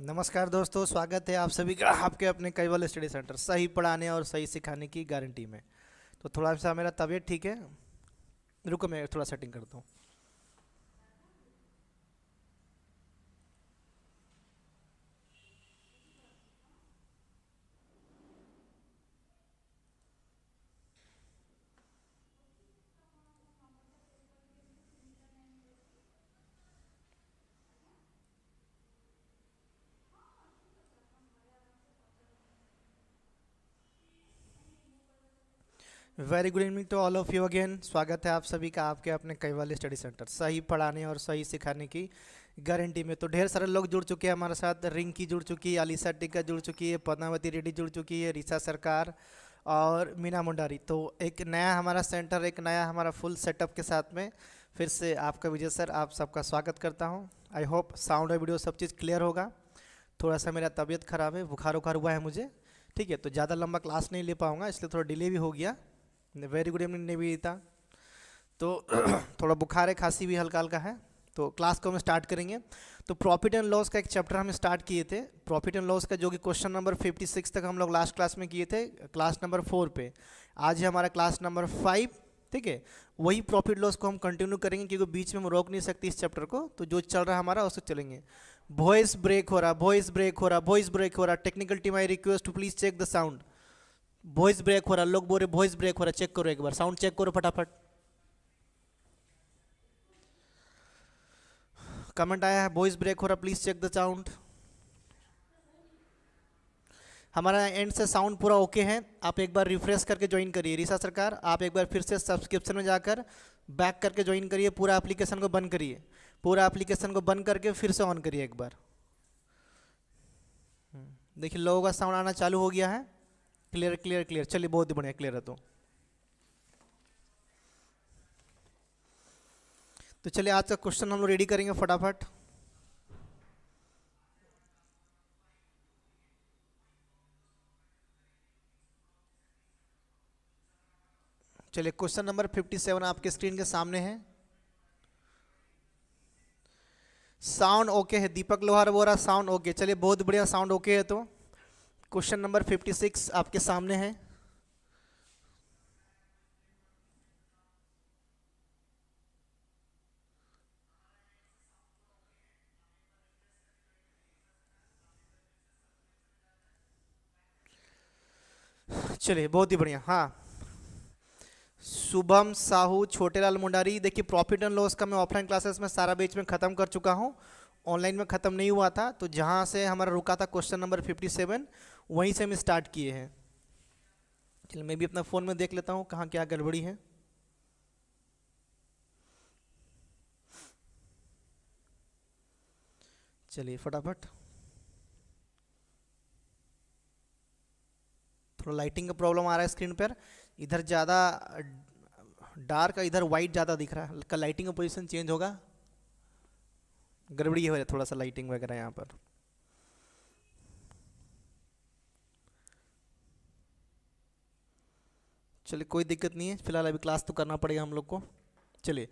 नमस्कार दोस्तों, स्वागत है आप सभी का आपके अपने कैवल स्टडी सेंटर सही पढ़ाने और सही सिखाने की गारंटी में। तो थोड़ा सा मेरा तबीयत ठीक है, रुको मैं थोड़ा सेटिंग करता हूँ। Very good evening to all of you again. स्वागत है आप सभी का आपके अपने कैवल स्टडी सेंटर सही पढ़ाने और सही सिखाने की गारंटी में। तो ढेर सारे लोग जुड़ चुके हैं हमारे साथ। रिंकी जुड़ चुकी है, अलीसा टिक्का जुड़ चुकी है, पद्मावती रेड्डी जुड़ चुकी है, रीसा सरकार और मीना मुंडारी। तो एक नया हमारा सेंटर, एक नया हमारा फुल सेटअप के साथ में फिर से आपका विजय सर आप सबका स्वागत करता हूँ। आई होप साउंड और वीडियो सब चीज़ क्लियर होगा। थोड़ा सा मेरा तबीयत ख़राब है, बुखार उखार हुआ है मुझे, ठीक है, तो ज़्यादा लंबा क्लास नहीं ले पाऊँगा, इसलिए थोड़ा डिले भी हो गया। Very good evening Nivedita. तो थोड़ा बुखार है, खांसी भी हल्का हल्का है। तो क्लास को हम स्टार्ट करेंगे। तो प्रॉफिट एंड लॉस का एक चैप्टर हम स्टार्ट किए थे, प्रॉफिट एंड लॉस का, जो कि क्वेश्चन नंबर 56 तक हम लोग लास्ट क्लास में किए थे, क्लास नंबर 4 पे। आज है हमारा क्लास नंबर 5, ठीक है। वही प्रॉफिट लॉस को हम कंटिन्यू करेंगे क्योंकि बीच में हम रोक नहीं सकते इस चैप्टर को, तो जो चल रहा है हमारा उससे चलेंगे। वॉइस ब्रेक हो रहा, वॉइस ब्रेक हो रहा, वॉइस ब्रेक हो रहा। Technical team I request to please check the sound. Voice break हो रहा, लोग बोल रहे वॉइस ब्रेक हो रहा, चेक करो एक बार, साउंड चेक करो फटाफट। कमेंट आया है वॉइस ब्रेक हो रहा, प्लीज चेक द साउंड। हमारा एंड से साउंड पूरा ओके है। आप एक बार रिफ्रेश करके ज्वाइन करिए। रीसा सरकार, आप एक बार फिर से सब्सक्रिप्शन में जाकर बैक करके ज्वाइन करिए। पूरा एप्लीकेशन को बंद करिए, पूरा एप्लीकेशन को बंद करके फिर से ऑन करिए एक बार। देखिए लोगों का साउंड आना चालू हो गया है। क्लियर क्लियर क्लियर, चलिए बहुत ही बढ़िया, क्लियर है। तो चलिए आज का क्वेश्चन हम लोग रेडी करेंगे फटाफट। चलिए क्वेश्चन नंबर 57 आपके स्क्रीन के सामने है। साउंड ओके है, दीपक लोहार बोल रहा साउंड ओके। चलिए बहुत बढ़िया, साउंड ओके है। तो क्वेश्चन नंबर 56 आपके सामने है। चलिए बहुत ही बढ़िया। हाँ, शुभम साहू, छोटेलाल मुंडारी। देखिए प्रॉफिट एंड लॉस का मैं ऑफलाइन क्लासेस में सारा बीच में ख़त्म कर चुका हूँ, ऑनलाइन में ख़त्म नहीं हुआ था। तो जहाँ से हमारा रुका था क्वेश्चन नंबर 57, वहीं से हम स्टार्ट किए हैं। चलिए मैं भी अपना फ़ोन में देख लेता हूँ कहाँ क्या गड़बड़ी है। चलिए फटाफट, थोड़ा लाइटिंग का प्रॉब्लम आ रहा है स्क्रीन पर। इधर ज़्यादा डार्क, इधर वाइट ज़्यादा दिख रहा है। कल लाइटिंग का पोजीशन चेंज होगा, गड़बड़ी है थोड़ा सा लाइटिंग वगैरह यहाँ पर। चलिए कोई दिक्कत नहीं है, फिलहाल अभी क्लास तो करना पड़ेगा हम लोग को। चलिए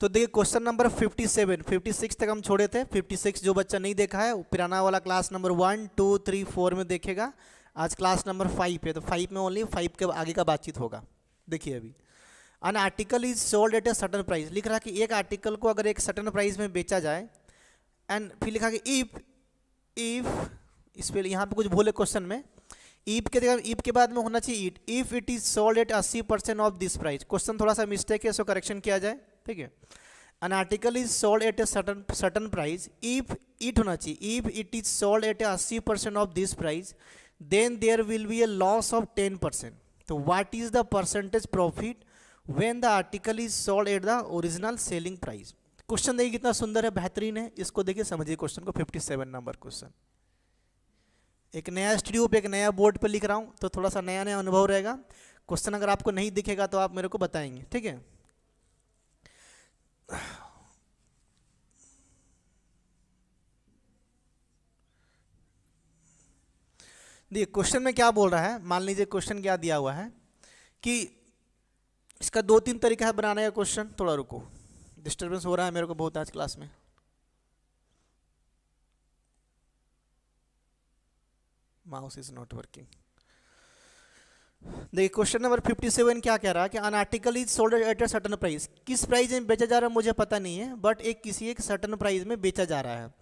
तो देखिए क्वेश्चन नंबर 57, 56 तक हम छोड़े थे। 56 जो बच्चा नहीं देखा है पुराना वाला क्लास नंबर 1, 2, 3, 4 में देखेगा। आज क्लास नंबर 5 है, तो 5 में ओनली 5 के आगे का बातचीत होगा। देखिए अभी अन article is sold at a certain price, लिख रहा कि एक आर्टिकल को अगर एक सर्टन प्राइस में बेचा जाए, एंड फिर लिखा कि इफ इस पे यहाँ पे कुछ भूल है क्वेश्चन में। इफ के बाद में होना चाहिए if it is sold eight 80% of this price. Question थोड़ा सा मिस्टेक है, इसको करेक्शन किया जाए, ठीक है। An article is sold at a certain price, if it होना चाहिए if it is sold at a 80% of this price, then there will be a loss of 10%। तो what is the percentage profit when the article is sold at the original selling price. Question देखिए कितना सुंदर है, बेहतरीन है। इसको देखिए समझिए क्वेश्चन को। 57 नंबर क्वेश्चन, एक नया स्टूडियो पे एक नया बोर्ड पे लिख रहा हूँ, तो थोड़ा सा नया नया अनुभव रहेगा। क्वेश्चन अगर आपको नहीं दिखेगा तो आप मेरे को बताएंगे, ठीक है। देखिए क्वेश्चन में क्या बोल रहा है, मान लीजिए क्वेश्चन क्या दिया हुआ है कि इसका 2-3 तरीका है बनाने का क्वेश्चन। थोड़ा रुको, डिस्टर्बेंस हो रहा है मेरे को बहुत आज क्लास में। Mouse is not working. देखिए क्वेश्चन नंबर 57 क्या कह रहा है कि अन article is sold at a certain price. किस प्राइस में बेचा जा रहा है मुझे पता नहीं है, बट एक किसी एक सर्टेन प्राइस में बेचा जा रहा है।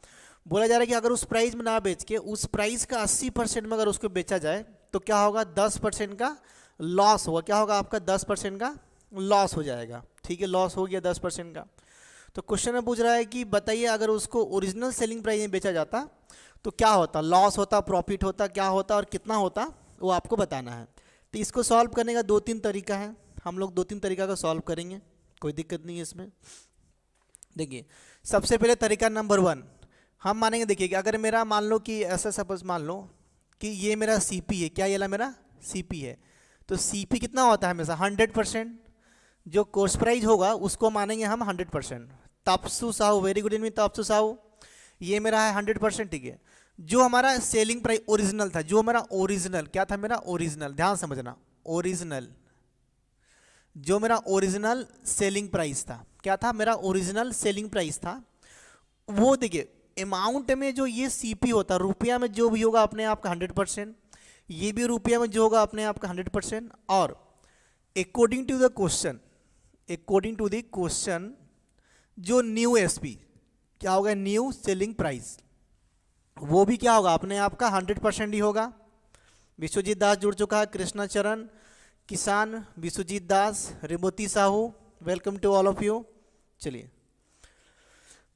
बोला जा रहा है कि अगर उस प्राइस में ना बेच के उस प्राइस का 80% में अगर उसको बेचा जाए तो क्या होगा, 10% का लॉस होगा। क्या होगा आपका, 10% का लॉस हो जाएगा। ठीक है, लॉस हो गया 10% का। तो क्वेश्चन में पूछ रहा है कि बताइए अगर उसको ओरिजिनल सेलिंग प्राइस में बेचा जाता तो क्या होता, लॉस होता, प्रॉफिट होता, क्या होता और कितना होता, वो आपको बताना है। तो इसको सॉल्व करने का 2-3 तरीका है, हम लोग 2-3 तरीका का सॉल्व करेंगे, कोई दिक्कत नहीं है इसमें। देखिए सबसे पहले तरीका नंबर 1 हम मानेंगे। देखिए कि अगर मेरा मान लो कि ऐसा सपोज मान लो कि ये मेरा सीपी है, क्या ये ला मेरा सीपी है, तो सीपी कितना होता है हमेशा 100%। जो कॉस्ट प्राइस होगा उसको मानेंगे हम 100%। Tapasu Sahu, very good evening Tapasu Sahu, ये मेरा है 100%। ठीक है, जो हमारा सेलिंग प्राइस ओरिजिनल था, जो मेरा ओरिजिनल क्या था, मेरा ओरिजिनल, ध्यान समझना, ओरिजिनल, जो मेरा ओरिजिनल सेलिंग प्राइस था, क्या था, मेरा ओरिजिनल सेलिंग प्राइस था, वो देखिए अमाउंट में जो ये सीपी होता, रुपया में जो भी होगा अपने आप का 100%, ये भी रुपया में जो होगा अपने आप का 100%। और according to the question, according to the question जो न्यू एसपी क्या होगा, न्यू सेलिंग प्राइस, वो भी क्या होगा अपने आप का 100% ही होगा। विश्वजीत दास जुड़ चुका है, Krishna Charan, Kisan, Biswajit Das, Remoti Sahu, welcome to all of you. चलिए,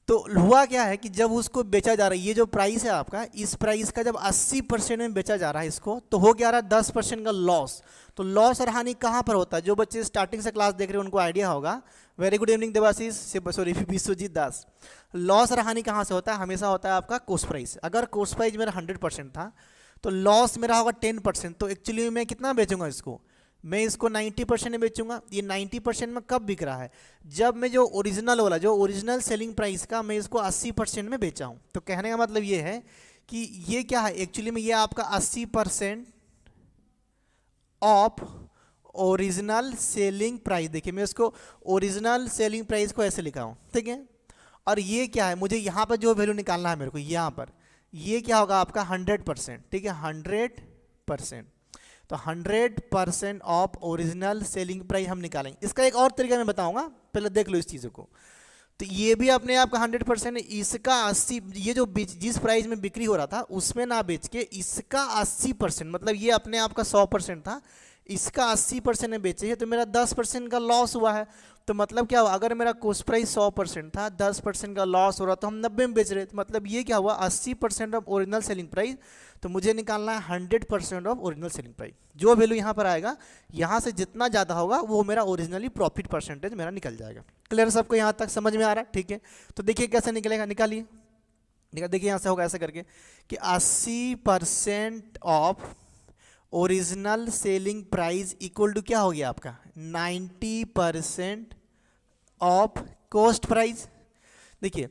तो हुआ क्या है कि जब उसको बेचा जा रहा है, ये जो प्राइस है आपका, इस प्राइस का जब 80% में बेचा जा रहा है इसको, तो हो गया रहा 10% का लॉस। तो लॉस और हानि कहाँ पर होता है, जो बच्चे स्टार्टिंग से क्लास देख रहे हैं उनको आइडिया होगा। Very good evening Debashish, sorry Biswajit Das. Loss और हानि कहाँ से होता है, हमेशा होता है आपका कॉस्ट प्राइस। अगर कॉस्ट प्राइस मेरा 100% था तो लॉस मेरा होगा 10%। तो एक्चुअली मैं कितना बेचूंगा इसको, मैं इसको 90% में बेचूंगा। ये 90% में कब बिक रहा है, जब मैं जो ओरिजिनल वाला, जो ओरिजिनल सेलिंग प्राइस का, मैं इसको 80% में बेचा हूं। तो कहने का मतलब ये है कि ये क्या है, एक्चुअली में ये आपका 80% ऑफ ओरिजिनल सेलिंग प्राइस। देखिए मैं इसको ओरिजिनल सेलिंग प्राइस को ऐसे लिखा हूं, ठीक है। और ये क्या है, मुझे यहाँ पर जो वैल्यू निकालना है मेरे को, यहाँ पर ये क्या होगा आपका 100%, ठीक है, 100%। तो 100% ऑफ ओरिजिनल सेलिंग प्राइस हम निकालेंगे। इसका एक और तरीका मैं बताऊंगा, पहले देख लो इस चीज़ों को। तो ये भी अपने आप का 100% है, इसका 80, ये जो जिस प्राइस में बिक्री हो रहा था उसमें ना बेच के इसका 80%, मतलब ये अपने आप का 100% था, इसका 80% में बेचे हैं, तो मेरा 10% का लॉस हुआ है। तो मतलब क्या हुआ, अगर मेरा कॉस्ट प्राइस 100% था, 10% का लॉस हो रहा तो हम 90 में बेच रहे थे। मतलब ये क्या हुआ, 80% ऑफ ओरिजिनल सेलिंग प्राइस। तो मुझे निकालना है 100% ऑफ ओरिजिनल सेलिंग प्राइस। जो वैल्यू यहाँ पर आएगा, यहाँ से जितना ज़्यादा होगा वो मेरा ओरिजिनली प्रॉफिट परसेंटेज मेरा निकल जाएगा। क्लियर सबको, यहाँ तक समझ में आ रहा है, ठीक है। तो देखिए कैसे निकलेगा, निकालिए। देखिए यहाँ से होगा ऐसा करके कि 80% of original selling price equal to क्या हो गया आपका 90% ऑफ कॉस्ट प्राइस। देखिए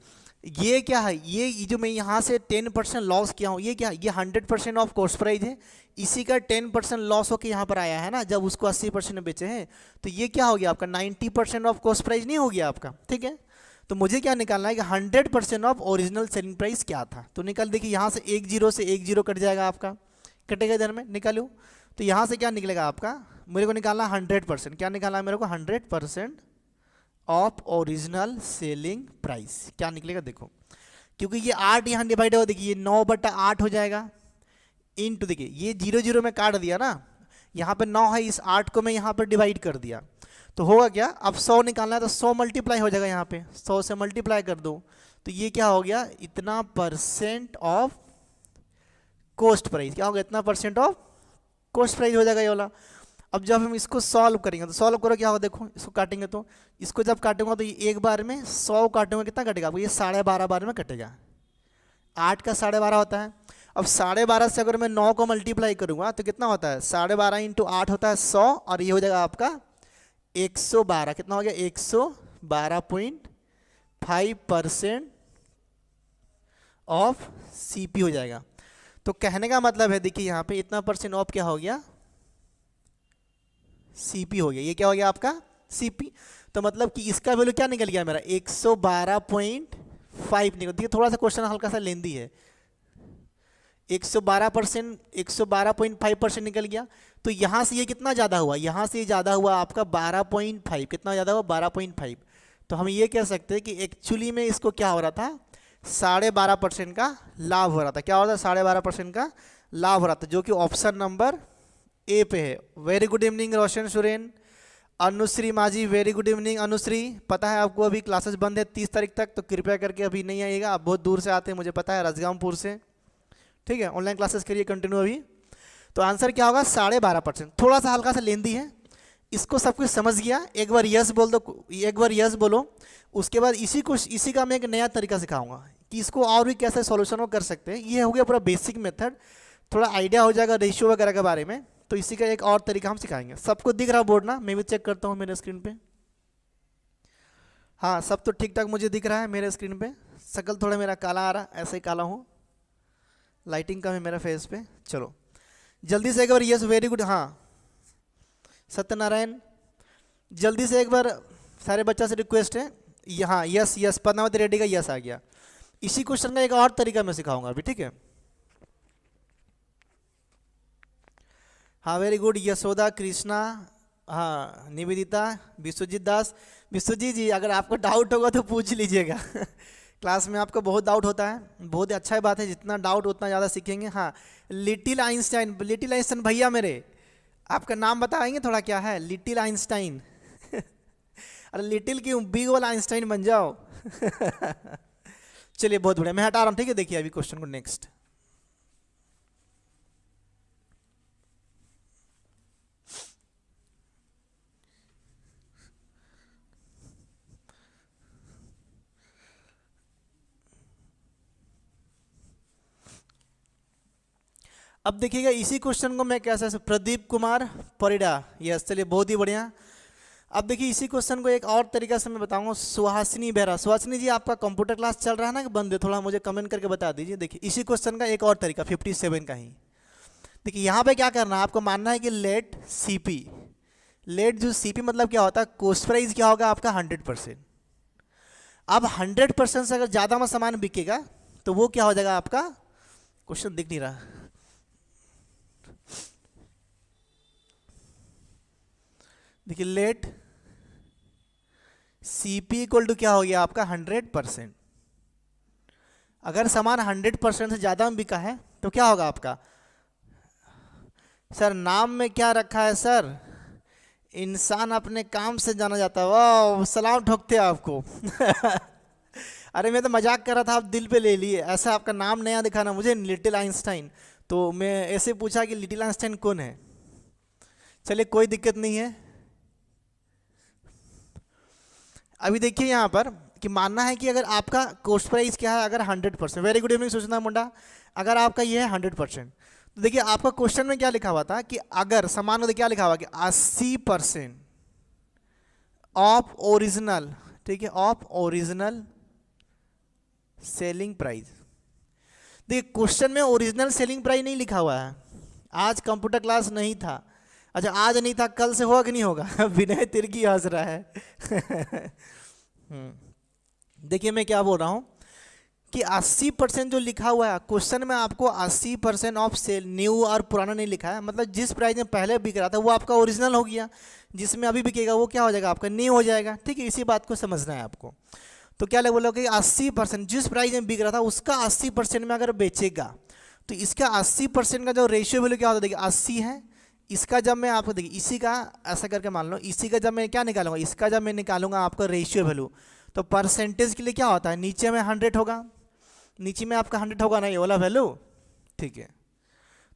ये क्या है, ये जो मैं यहाँ से 10% लॉस किया हूँ, ये क्या है, ये 100% ऑफ कॉस्ट प्राइस है, इसी का 10% लॉस होकर यहाँ पर आया है ना, जब उसको 80% में बेचे हैं। तो ये क्या हो गया आपका 90% ऑफ कॉस्ट प्राइस नहीं हो गया आपका, ठीक है। तो मुझे क्या निकालना है कि 100% ऑफ ओरिजिनल सेलिंग प्राइस क्या था। तो निकल, देखिए यहाँ से 1 0 से 1 0 कट जाएगा आपका, कटेगा इधर में, निकालो। तो यहाँ से क्या निकलेगा आपका, मेरे को निकालना 100%, क्या निकालना है मेरे को 100% ऑफ ओरिजिनल सेलिंग प्राइस। क्या निकलेगा देखो, क्योंकि ये 8 यहाँ डिवाइड हो, देखिए ये 9/8 हो जाएगा इनटू, देखिए ये 0 0 में काट दिया ना, यहाँ पे 9 है, इस 8 को मैं यहाँ पर डिवाइड कर दिया। तो होगा क्या, अब 100 निकालना है तो 100 मल्टीप्लाई हो जाएगा, यहाँ पे 100 से मल्टीप्लाई कर दो। तो ये क्या हो गया, इतना % ऑफ कॉस्ट प्राइस, क्या होगा, इतना % ऑफ कॉस्ट प्राइस हो जाएगा ये वाला। अब जब हम इसको सॉल्व करेंगे तो सॉल्व करो क्या होगा, देखो इसको काटेंगे तो, इसको जब काटूंगा तो ये एक बार में 100 काटूंगा, कितना कटेगा आपको, ये 12.5 बार में कटेगा। 8 का 12.5 होता है। अब 12.5 से अगर मैं 9 को मल्टीप्लाई करूंगा तो कितना होता है, 12.5 × 8 होता है 100, और ये हो जाएगा आपका 112। कितना हो गया, 112.5% ऑफ सीपी हो जाएगा। तो कहने का मतलब है, देखिए यहाँ पे इतना % ऑफ क्या हो गया, सीपी हो गया। ये क्या हो गया आपका सीपी। तो मतलब कि इसका वैल्यू क्या निकल गया मेरा 112.5 निकल। देखिए थोड़ा सा क्वेश्चन हल्का सा लेंदी है, 112%, 112.5% निकल गया। तो यहाँ से ये कितना ज़्यादा हुआ, यहाँ से ये ज़्यादा हुआ आपका 12.5, कितना ज़्यादा हुआ 12.5। तो हम ये कह सकते हैं कि एक्चुअली में इसको क्या हो रहा था, 12.5% का लाभ हो रहा था। क्या हो रहा था, 12.5% का लाभ हो रहा था, जो कि ऑप्शन नंबर ए पे है। वेरी गुड इवनिंग रोशन सुरेन। अनुश्री माझी, वेरी गुड इवनिंग अनुश्री। पता है आपको अभी क्लासेस बंद है 30 तारीख तक, तो कृपया करके अभी नहीं आइएगा, आप बहुत दूर से आते हैं मुझे पता है, राजगामपुर से, ठीक है। ऑनलाइन क्लासेस करिए कंटिन्यू अभी। तो आंसर क्या होगा, 12.5%। थोड़ा सा हल्का सा लेंदी है, इसको सब कुछ समझ गया, एक बार यस बोल दो, एक बार यस बोलो। उसके बाद इसी का मैं एक नया तरीका सिखाऊंगा कि इसको और भी कैसे सॉल्यूशन कर सकते हैं। ये हो गया पूरा बेसिक मेथड, थोड़ा आइडिया हो जाएगा रेशियो वगैरह के बारे में। तो इसी का एक और तरीका हम सिखाएंगे। सबको दिख रहा बोर्ड ना, मैं भी चेक करता हूँ मेरे स्क्रीन पे। हाँ, सब तो ठीक ठाक मुझे दिख रहा है मेरे स्क्रीन पे। शकल थोड़ा मेरा काला आ रहा, ऐसे ही काला हूँ, लाइटिंग कम है मेरा फेस पे। चलो जल्दी से एक बार यस, वेरी गुड। हाँ सत्यनारायण, जल्दी से एक बार सारे बच्चा से रिक्वेस्ट है। यहाँ यस यस, पद्मावती रेड्डी का यस आ गया। इसी क्वेश्चन का एक और तरीका मैं सिखाऊंगा अभी, ठीक है। हाँ वेरी गुड, यशोदा कृष्णा, हाँ निवेदिता, विश्वजीत दास। विश्वजीत जी अगर आपको डाउट होगा तो पूछ लीजिएगा क्लास में आपको बहुत डाउट होता है, बहुत अच्छा बात है, जितना डाउट उतना ज़्यादा सीखेंगे। हाँ लिटिल आइंस्टाइन, लिटिल आइंस्टाइन भैया मेरे, आपका नाम बताएंगे थोड़ा, क्या है लिटिल आइंस्टाइन अरे लिटिल क्यों, बिग वाला आइंस्टाइन बन जाओ चलिए बहुत बढ़िया, मैं हटा रहा हूँ, ठीक है। देखिए अभी क्वेश्चन को नेक्स्ट। अब देखिएगा इसी क्वेश्चन को मैं कैसे, प्रदीप कुमार परिडा, यस चलिए बहुत ही बढ़िया। अब देखिए इसी क्वेश्चन को एक और तरीका से मैं बताऊंगा। सुहासिनी बेहरा, सुहासिनी जी आपका कंप्यूटर क्लास चल रहा है ना कि बंद है, थोड़ा मुझे कमेंट करके बता दीजिए। देखिए इसी क्वेश्चन का एक और तरीका 57 का ही। देखिए यहाँ पे क्या करना है, आपको मानना है कि लेट सीपी, लेट जो सीपी मतलब क्या होता है, कॉस्ट प्राइस क्या होगा आपका 100%। अब 100% से अगर ज़्यादा में सामान बिकेगा तो वो क्या हो जाएगा आपका, क्वेश्चन दिख नहीं रहा, देखिए लेट सीपी इक्वल टू क्या हो गया आपका 100%। अगर सामान 100% से ज़्यादा में बिका है तो क्या होगा आपका, सर नाम में क्या रखा है सर, इंसान अपने काम से जाना जाता है। वाह सलाम ठोकते आपको अरे मैं तो मजाक कर रहा था, आप दिल पे ले लिए। ऐसा आपका नाम नया दिखाना मुझे, लिटिल आइंस्टाइन, तो मैं ऐसे पूछा कि लिटिल आइंस्टाइन कौन है। चलिए कोई दिक्कत नहीं है। अभी देखिए यहाँ पर कि मानना है कि अगर आपका कॉस्ट प्राइस क्या है, अगर 100%, वेरी गुड इवनिंग सुचना मुंडा, अगर आपका ये है 100%, तो देखिए आपका क्वेश्चन में क्या लिखा हुआ था कि अगर समान में क्या लिखा हुआ कि 80% ऑफ ओरिजिनल, ठीक है, ऑफ ओरिजिनल सेलिंग प्राइस। देखिए क्वेश्चन में ओरिजिनल सेलिंग प्राइस नहीं लिखा हुआ है। आज कंप्यूटर क्लास नहीं था, अच्छा आज नहीं था, कल से होगा कि नहीं होगा विनय तिर्की हंस रहा है देखिए मैं क्या बोल रहा हूँ कि 80% जो लिखा हुआ है क्वेश्चन में, आपको 80% ऑफ सेल, न्यू और पुराना नहीं लिखा है, मतलब जिस प्राइस में पहले बिक रहा था वो आपका ओरिजिनल हो गया, जिसमें अभी बिकेगा वो क्या हो जाएगा आपका न्यू हो जाएगा, ठीक है। इसी बात को समझना है आपको। तो क्या लगे बोलो कि 80% जिस प्राइस में बिक रहा था उसका 80% में अगर बेचेगा तो इसका 80% का जो रेशियो वैल्यू क्या होता है, देखिए 80 है, इसका जब मैं आपको देखिए इसी का ऐसा करके मान लो, इसी का जब मैं क्या निकालूंगा, इसका जब मैं निकालूंगा आपका रेशियो वैल्यू, तो परसेंटेज के लिए क्या होता है, नीचे में 100 होगा, नीचे में आपका 100 होगा ना ये वाला वैल्यू, ठीक है।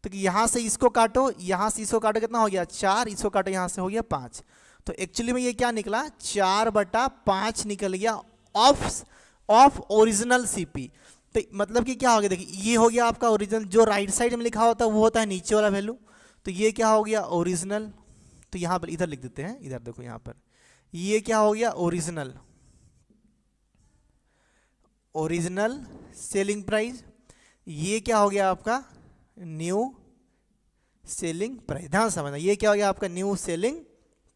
तो यहाँ से इसको काटो, यहाँ से इसको काटो, कितना हो गया 4, इसको काटो यहाँ से हो गया 5। तो एक्चुअली में ये क्या निकला 4/5 निकल गया ऑफ ओरिजिनल सीपी। तो मतलब कि क्या हो गया, देखिए ये हो गया आपका ओरिजिनल, जो राइट साइड में लिखा होता है वो होता है नीचे वाला वैल्यू, तो ये क्या हो गया ओरिजिनल। तो यहाँ पर इधर लिख देते हैं, इधर देखो यहाँ पर ये क्या हो गया ओरिजिनल, ओरिजिनल सेलिंग प्राइस, ये क्या हो गया आपका न्यू सेलिंग प्राइस। ध्यान समझना, ये क्या हो गया आपका न्यू सेलिंग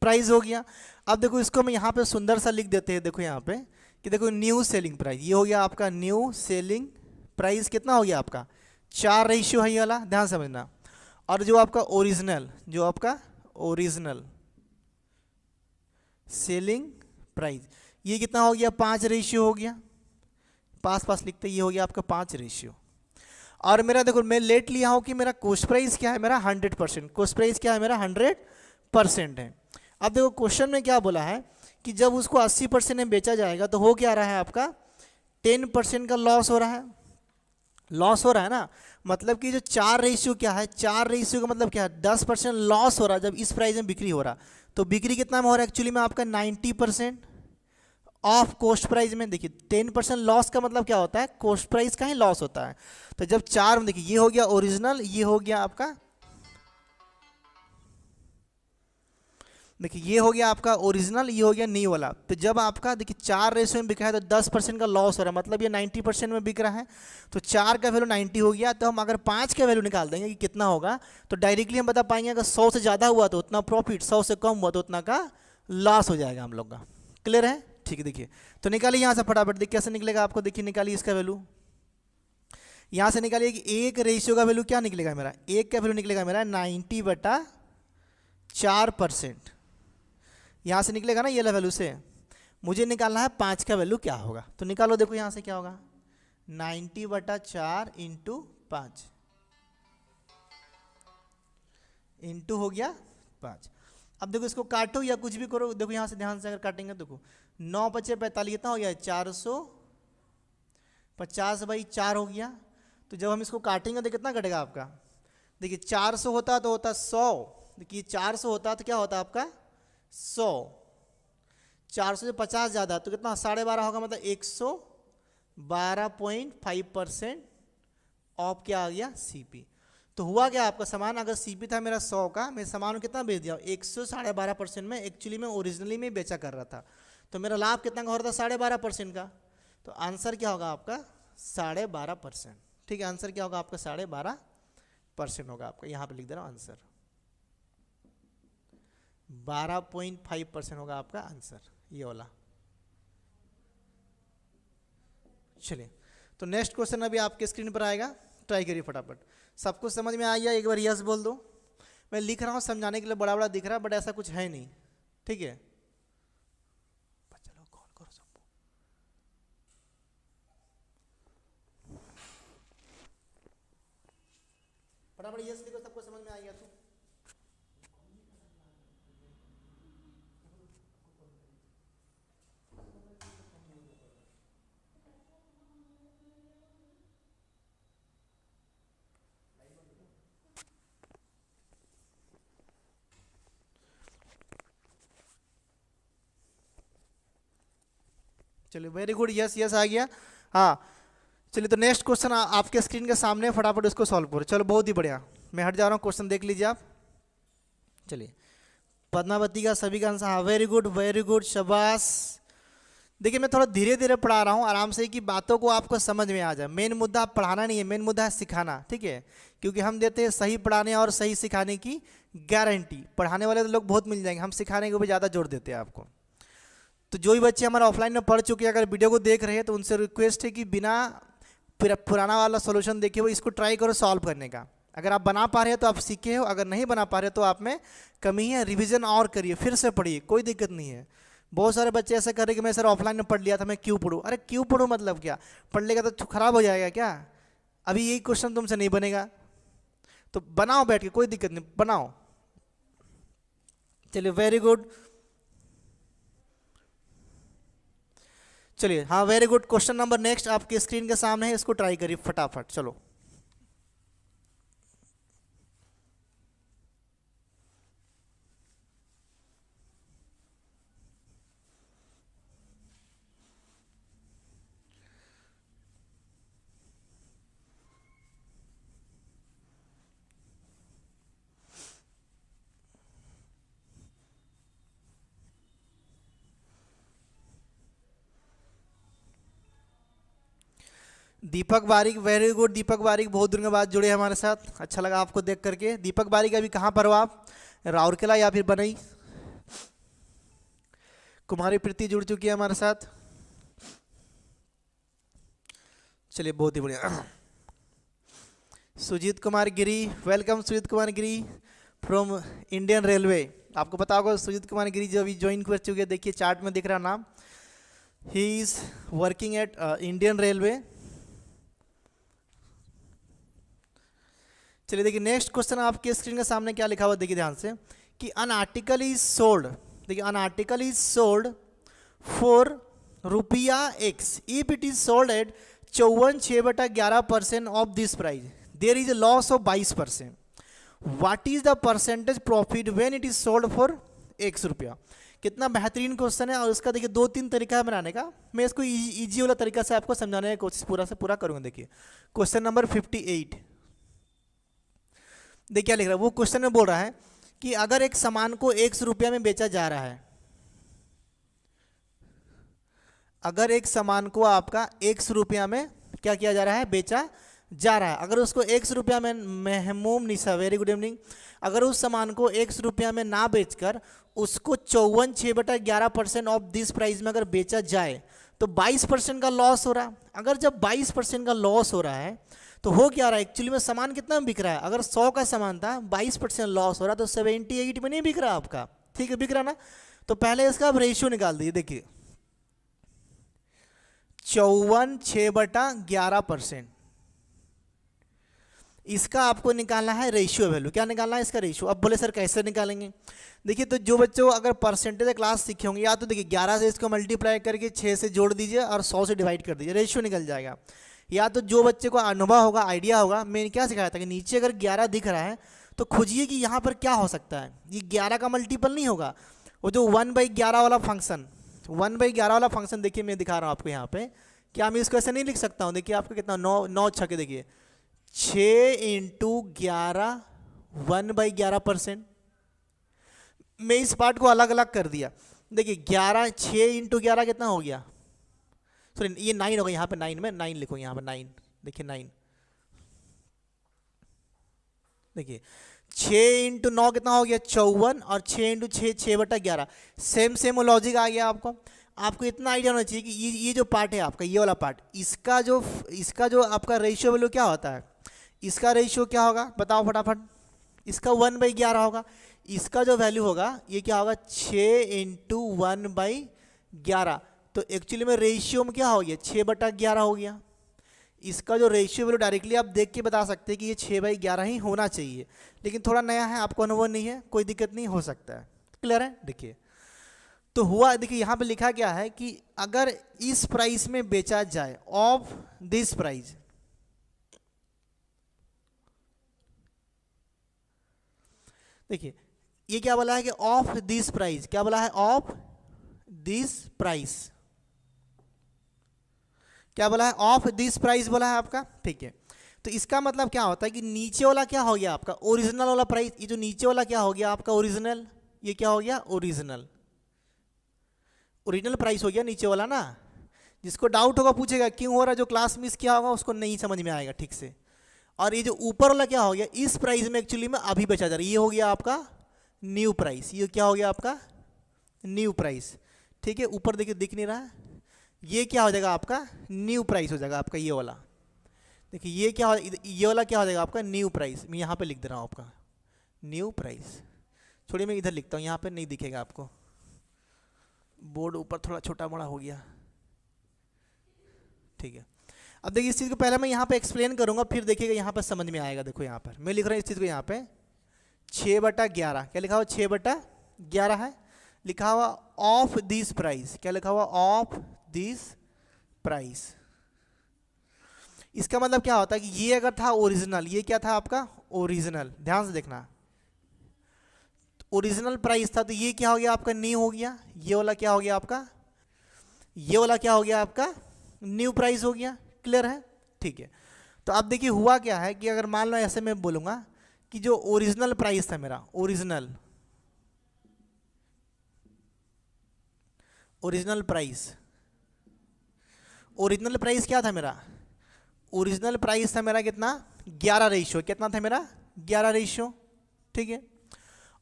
प्राइस हो गया। अब देखो इसको मैं यहाँ पे सुंदर सा लिख देते हैं, देखो यहाँ पे कि देखो न्यू सेलिंग प्राइस, ये हो गया आपका न्यू सेलिंग प्राइस, कितना हो गया आपका 4 रेशियो है ये वाला, ध्यान समझना। और जो आपका ओरिजिनल सेलिंग प्राइस, ये कितना हो गया, 5 रेशियो हो गया, पास लिखते, ये हो गया आपका 5 रेशियो। और मेरा देखो मैं लेट लिया हूँ कि मेरा कॉस्ट प्राइस क्या है, मेरा 100%, कॉस्ट प्राइस क्या है मेरा 100% है। अब देखो क्वेश्चन में क्या बोला है कि जब उसको 80% में बेचा जाएगा तो हो क्या रहा है आपका 10% का लॉस हो रहा है, ना। मतलब कि जो 4 रेशियो क्या है, 4 रेशियो का मतलब क्या है, 10% लॉस हो रहा है जब इस प्राइस में बिक्री हो रहा। तो बिक्री कितना में हो रहा है एक्चुअली में आपका 90% ऑफ कॉस्ट प्राइस में। देखिए 10% लॉस का मतलब क्या होता है, कॉस्ट प्राइस का ही लॉस होता है। तो जब 4 में देखिए ये हो गया ओरिजिनल, ये हो गया आपका, देखिए ये हो गया आपका ओरिजिनल, ये हो गया न्यू वाला। तो जब आपका देखिए 4 रेशियो में बिक रहा है तो 10% का लॉस हो रहा है, मतलब ये 90% में बिक रहा है। तो 4 का वैल्यू 90 हो गया। तो हम अगर 5 का वैल्यू निकाल देंगे कि कितना होगा, तो डायरेक्टली हम बता पाएंगे अगर 100 से ज़्यादा हुआ तो उतना प्रॉफिट, 100 से कम हुआ तो उतना का लॉस हो जाएगा हम लोग का। क्लियर है, ठीक है। देखिए तो निकालिए यहाँ से फटाफट, देखिए कैसे निकलेगा आपको, देखिए निकालिए इसका वैल्यू। यहाँ से निकालिए कि एक रेशियो का वैल्यू क्या निकलेगा मेरा, एक का वैल्यू निकलेगा मेरा 90/4%। यहाँ से निकलेगा ना ये वैल्यू से, मुझे निकालना है 5 का वैल्यू क्या होगा। तो निकालो, देखो यहाँ से क्या होगा, 90/4 इंटू 5 इंटू हो गया 5। अब देखो इसको काटो या कुछ भी करो, देखो यहाँ से ध्यान से अगर काटेंगे, देखो 9 × 5 = 45, कितना हो गया 450/4 हो गया। तो जब हम इसको काटेंगे तो कितना कटेगा आपका, देखिए 400 होता तो होता 100, देखिए 400 होता तो क्या होता आपका 100, 400 से 50 ज़्यादा तो कितना 12.5 होगा, मतलब 112.5% ऑफ क्या आ गया सीपी। तो हुआ क्या आपका सामान, अगर सीपी था मेरा 100 का, मैं सामान को कितना बेच दिया 112.5% में, एक्चुअली में ओरिजिनली में बेचा कर रहा था। तो मेरा लाभ कितना का हो रहा था 12.5% का। तो आंसर क्या होगा आपका 12.5%। ठीक है, आंसर क्या होगा आपका 12.5% होगा आपका, यहाँ पे लिख दे रहा हूँ आंसर 12.5% होगा आपका आंसर, ये वाला। चलिए तो नेक्स्ट क्वेश्चन अभी आपके स्क्रीन पर आएगा, ट्राई करिए फटाफट। सब कुछ समझ में आ गया, एक बार यस बोल दो। मैं लिख रहा हूँ समझाने के लिए, बड़ा बड़ा दिख रहा है बट ऐसा कुछ है नहीं, ठीक है। चलो कॉल करो सबको, फटाफट यस लिखो, सबको समझ में आ गया तो। चलिए वेरी गुड, यस यस आ गया। हाँ चलिए तो नेक्स्ट क्वेश्चन आपके स्क्रीन के सामने, फटाफट उसको सॉल्व करो। चलो बहुत ही बढ़िया, मैं हट जा रहा हूँ, क्वेश्चन देख लीजिए आप। चलिए पद्मावती का सभी का आंसर, हाँ वेरी गुड शाबाश। देखिए मैं थोड़ा धीरे धीरे पढ़ा रहा हूँ आराम से, कि बातों को आपको समझ में आ जाए। मेन मुद्दा पढ़ाना नहीं है, मेन मुद्दा है सिखाना, ठीक है। क्योंकि हम देते हैं सही पढ़ाने और सही सिखाने की गारंटी। पढ़ाने वाले तो लोग बहुत मिल जाएंगे, हम सिखाने को भी ज़्यादा जोर देते हैं आपको। तो जो भी बच्चे हमारा ऑफलाइन में पढ़ चुके हैं, अगर वीडियो को देख रहे हैं तो उनसे रिक्वेस्ट है कि बिना पुराना वाला सॉल्यूशन देखे हुए इसको ट्राई करो सॉल्व करने का। अगर आप बना पा रहे हो तो आप सीखे हो, अगर नहीं बना पा रहे तो आप में कमी है, रिवीजन और करिए, फिर से पढ़िए, कोई दिक्कत नहीं है। बहुत सारे बच्चे ऐसा कर रहे कि मैं सर ऑफलाइन में पढ़ लिया था, मैं क्यों पढ़ूँ। अरे क्यों पढ़ूँ मतलब क्या, पढ़ लेगा तो खराब हो जाएगा क्या, अभी यही क्वेश्चन तुमसे नहीं बनेगा। तो बनाओ बैठ के, कोई दिक्कत नहीं, बनाओ। चलिए वेरी गुड, चलिए हाँ very good. Question number next आपके स्क्रीन के सामने है, इसको ट्राई करिए फटाफट। चलो दीपक बारिक, वेरी गुड दीपक बारिक, बहुत दिन के बाद जुड़े हमारे साथ, अच्छा लगा आपको देख करके। दीपक बारिक अभी कहाँ पर हो आप, राउरकेला या फिर बनई। कुमारी प्रीति जुड़ चुकी है हमारे साथ, चलिए बहुत ही बढ़िया। Sujit Kumar Giri, welcome Sujit Kumar Giri from Indian railway. आपको पता होगा सुजीत कुमार गिरी जो अभी ज्वाइन कर चुके हैं, देखिए चार्ट में दिख रहा नाम, he is working at Indian railway. चलिए देखिए नेक्स्ट क्वेश्चन आपके स्क्रीन के सामने क्या लिखा हुआ देखिए ध्यान से कि अन आर्टिकल इज सोल्ड, देखिए an article is sold for रुपया X if it is sold at 54/11% of this price, there is a loss of 22%। What is the percentage profit when it is sold for X रुपया। कितना बेहतरीन question है और उसका देखिए 2-3 तरीका है बनाने का। मैं इसको इजी वाला तरीका से आपको समझाने की कोशिश पूरा से पूरा करूंगा। देखिए क्वेश्चन नंबर 58, देखिए क्या लिख रहा है वो क्वेश्चन में बोल रहा है कि अगर एक सामान को 100 रुपया में बेचा जा रहा है, अगर एक सामान को आपका 100 रुपया में क्या किया जा रहा है, बेचा जा रहा है, अगर उसको 100 रुपया में, महमूम निशा वेरी गुड इवनिंग, अगर उस सामान को 100 रुपया में ना बेचकर उसको 54/6/11% ऑफ दिस प्राइस में अगर बेचा जाए तो 22% का लॉस हो रहा है। अगर जब 22% का लॉस हो रहा है तो हो क्या रहा है, एक्चुअली में सामान कितना में बिक रहा है, अगर 100 का सामान था 22% लॉस हो रहा है तो 78 में नहीं बिक रहा आपका, ठीक है बिक रहा ना। तो पहले इसका आप रेशियो निकाल दीजिए, देखिए 54/6/11%, इसका आपको निकालना है रेशियो वैल्यू। क्या निकालना है इसका रेशियो। अब बोले सर कैसे निकालेंगे, देखिए तो जो बच्चों अगर परसेंटेज क्लास सीखे होंगे, या तो देखिए 11 से इसको मल्टीप्लाई करके 6 से जोड़ दीजिए और 100 से डिवाइड कर दीजिए, रेशियो निकल जाएगा। या तो जो बच्चे को अनुभव होगा, आइडिया होगा, मैंने क्या सिखाया था कि नीचे अगर 11 दिख रहा है तो खोजिए कि यहाँ पर क्या हो सकता है, ये 11 का मल्टीपल नहीं होगा, वो जो 1/11 वाला फंक्शन, 1/11 वाला फंक्शन देखिए मैं दिखा रहा हूँ आपको यहाँ पे, क्या मैं इसको ऐसे नहीं लिख सकता हूँ। देखिए आपको कितना 9 छक्के, देखिए 6 × 11 1/11%। मैं इस पार्ट को अलग अलग कर दिया, देखिए 11 6 × 11 कितना हो गया, सॉरी ये 9 होगा, यहाँ पे 9 में 9 लिखो, यहाँ पे 9 देखिए 9, देखिए 6 × 9 कितना हो गया 54 और 6 × 6 6/11। सेम लॉजिक आ गया आपको। आपको इतना आइडिया होना चाहिए कि ये जो पार्ट है आपका, ये वाला पार्ट, इसका जो आपका रेशियो वैल्यू क्या होता है, इसका रेशियो क्या होगा बताओ फटाफट, इसका 1/11 होगा, इसका जो वैल्यू होगा ये क्या होगा 6 × 1/11। तो एक्चुअली में रेशियो में क्या हो गया 6/11 हो गया। इसका जो रेशियो वैल्यू डायरेक्टली आप देख के बता सकते हैं कि ये 6/11 ही होना चाहिए, लेकिन थोड़ा नया है, आपको अनुभव नहीं है, कोई दिक्कत नहीं, हो सकता है। क्लियर है। देखिए तो हुआ, देखिए यहाँ पे लिखा क्या है कि अगर इस प्राइस में बेचा जाए, ऑफ दिस प्राइस, देखिए ये क्या बोला है कि ऑफ दिस प्राइस, क्या बोला है ऑफ दिस प्राइस, क्या बोला है ऑफ दिस प्राइस बोला है आपका, ठीक है। तो इसका मतलब क्या होता है कि नीचे वाला क्या हो गया आपका ओरिजिनल वाला प्राइस, ये जो नीचे वाला क्या हो गया आपका ओरिजिनल, ये क्या हो गया ओरिजिनल प्राइस हो गया नीचे वाला ना। जिसको डाउट होगा पूछेगा क्यों हो रहा है, जो क्लास मिस किया होगा उसको नहीं समझ में आएगा ठीक से। और ये जो ऊपर वाला क्या हो गया, इस प्राइस में एक्चुअली में अभी बेचा जा रहा है, ये हो गया आपका न्यू प्राइस, ये क्या हो गया आपका न्यू प्राइस, ठीक है। ऊपर देखिए दिख नहीं रहा है, ये क्या हो जाएगा आपका न्यू प्राइस हो जाएगा आपका, ये वाला देखिए, ये क्या हो, ये वाला क्या हो जाएगा आपका न्यू प्राइस। मैं यहाँ पे लिख दे रहा हूँ आपका न्यू प्राइस, छोड़िए मैं इधर लिखता हूँ, यहाँ पे नहीं दिखेगा आपको, बोर्ड ऊपर थोड़ा छोटा बड़ा हो गया, ठीक है। अब देखिए इस चीज़ को पहले मैं यहाँ पे एक्सप्लेन करूँगा, फिर देखिएगा यहाँ पर समझ में आएगा। देखो यहाँ पर मैं लिख रहा हूँ इस चीज़ को, यहाँ पे 6/11 क्या लिखा हुआ 6/11 है, लिखा हुआ ऑफ दिस प्राइस, क्या लिखा हुआ ऑफ दिस प्राइस। इसका मतलब क्या होता है कि ये अगर था ओरिजिनल, ये क्या था आपका ओरिजिनल, ध्यान से देखना, ओरिजिनल प्राइस था, तो ये क्या हो गया आपका न्यू हो गया, ये वाला क्या हो गया आपका, ये वाला क्या हो गया आपका न्यू प्राइस हो गया। क्लियर है, ठीक है। तो अब देखिए हुआ क्या है कि अगर मान लो ऐसे मैं बोलूँगा कि जो ओरिजिनल प्राइस था मेरा, ओरिजिनल प्राइस क्या था मेरा, ओरिजिनल प्राइस था मेरा कितना 11 रेशियो, कितना था मेरा 11 रेशियो, ठीक है।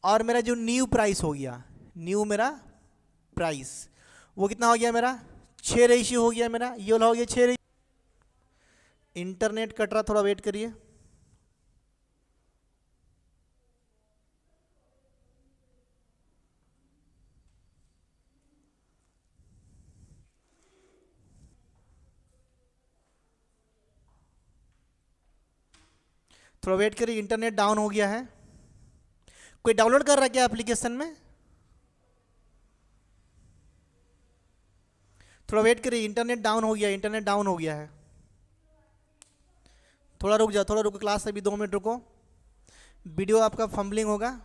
और मेरा जो न्यू प्राइस हो गया, न्यू मेरा प्राइस वो कितना हो गया मेरा 6 रेशियो हो गया मेरा, ये वाला हो गया 6 रेशियो। इंटरनेट कट रहा, थोड़ा वेट करिए, थोड़ा वेट करिए, इंटरनेट डाउन हो गया है। कोई डाउनलोड कर रहा है क्या एप्लीकेशन में? थोड़ा वेट करिए, इंटरनेट डाउन हो गया, इंटरनेट डाउन हो गया है। थोड़ा रुक जाओ, थोड़ा रुको, क्लास अभी 2 मिनट रुको, वीडियो आपका फंबलिंग होगा।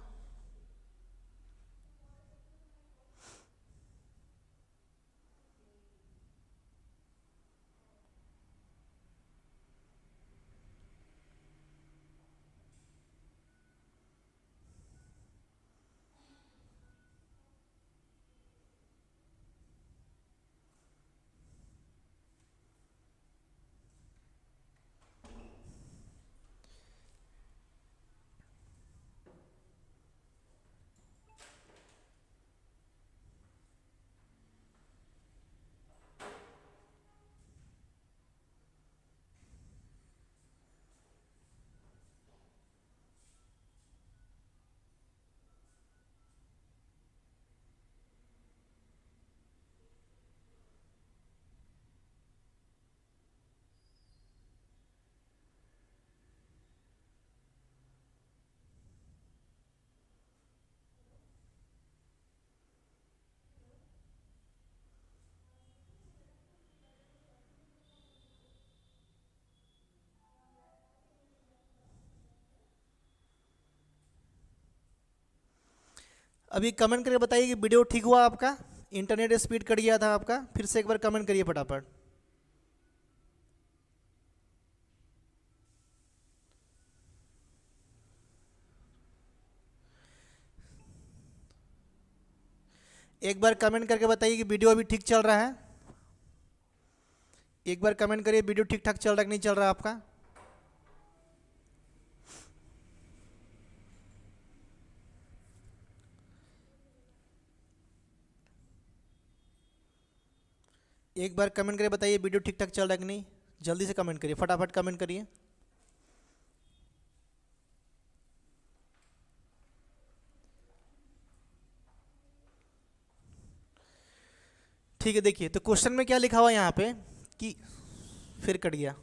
अभी कमेंट करके बताइए कि वीडियो ठीक हुआ आपका, इंटरनेट स्पीड कट गया था आपका, फिर से एक बार कमेंट करिए फटाफट। एक बार कमेंट करके बताइए कि वीडियो अभी ठीक चल रहा है। एक बार कमेंट करिए वीडियो ठीक ठाक चल रहा है कि नहीं चल रहा है आपका। एक बार कमेंट करके बताइए वीडियो ठीक ठाक चल रहा है कि नहीं, जल्दी से कमेंट करिए, फटाफट कमेंट करिए। ठीक है, देखिए तो क्वेश्चन में क्या लिखा हुआ है यहाँ पे कि फिर कट गया।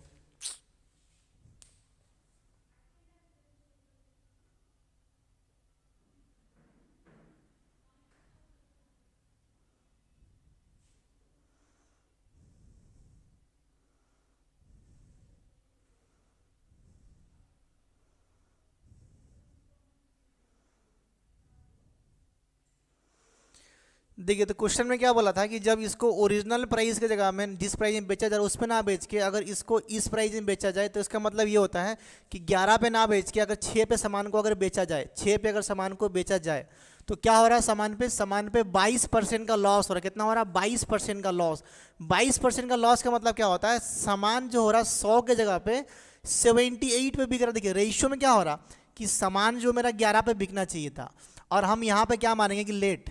देखिए तो क्वेश्चन में क्या बोला था कि जब इसको ओरिजिनल प्राइस की जगह में जिस प्राइस में बेचा जा रहा है उस पर ना बेच के अगर इसको इस प्राइस में बेचा जाए तो इसका मतलब ये होता है कि 11 पे ना बेच के अगर 6 पे सामान को अगर बेचा जाए, 6 पे अगर सामान को बेचा जाए तो क्या हो रहा है, सामान पे 22% का लॉस हो रहा है। कितना हो रहा है? 22% का लॉस। 22% का लॉस का मतलब क्या होता है, सामान जो हो रहा है 100 के जगह पे 78 पे बिक रहा है। देखिए रेशियो में क्या हो रहा कि सामान जो मेरा 11 पे बिकना चाहिए था, और हम यहाँ पे क्या मानेंगे कि लेट,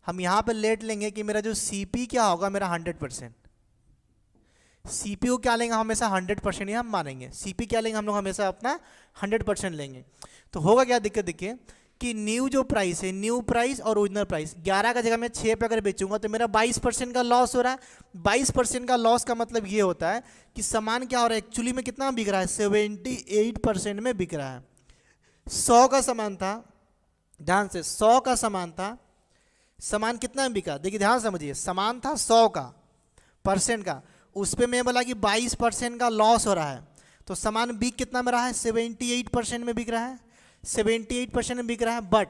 हम यहाँ पे लेट लेंगे कि मेरा जो सीपी क्या होगा मेरा 100%, सीपी को क्या लेंगे हमेशा 100% ही हम मानेंगे। सीपी क्या लेंगे हम लोग हमेशा अपना 100% लेंगे। तो होगा क्या दिक्कत, देखिए कि न्यू जो प्राइस है, न्यू प्राइस और ओरिजिनल प्राइस 11 का जगह मैं 6 पे अगर बेचूंगा तो मेरा 22% का लॉस हो रहा है। 22% का लॉस का मतलब ये होता है कि सामान क्या हो रहा है, एक्चुअली में कितना बिक रहा है, 78% में बिक रहा है। 100 का सामान था, ध्यान से 100 का सामान था, सामान कितना में बिका, देखिए ध्यान समझिए, सामान था 100 का परसेंट का, उस पर मैं बोला कि 22% का लॉस हो रहा है, तो सामान बिक कितना में रहा है, 78% में बिक रहा है, 78% में बिक रहा है। बट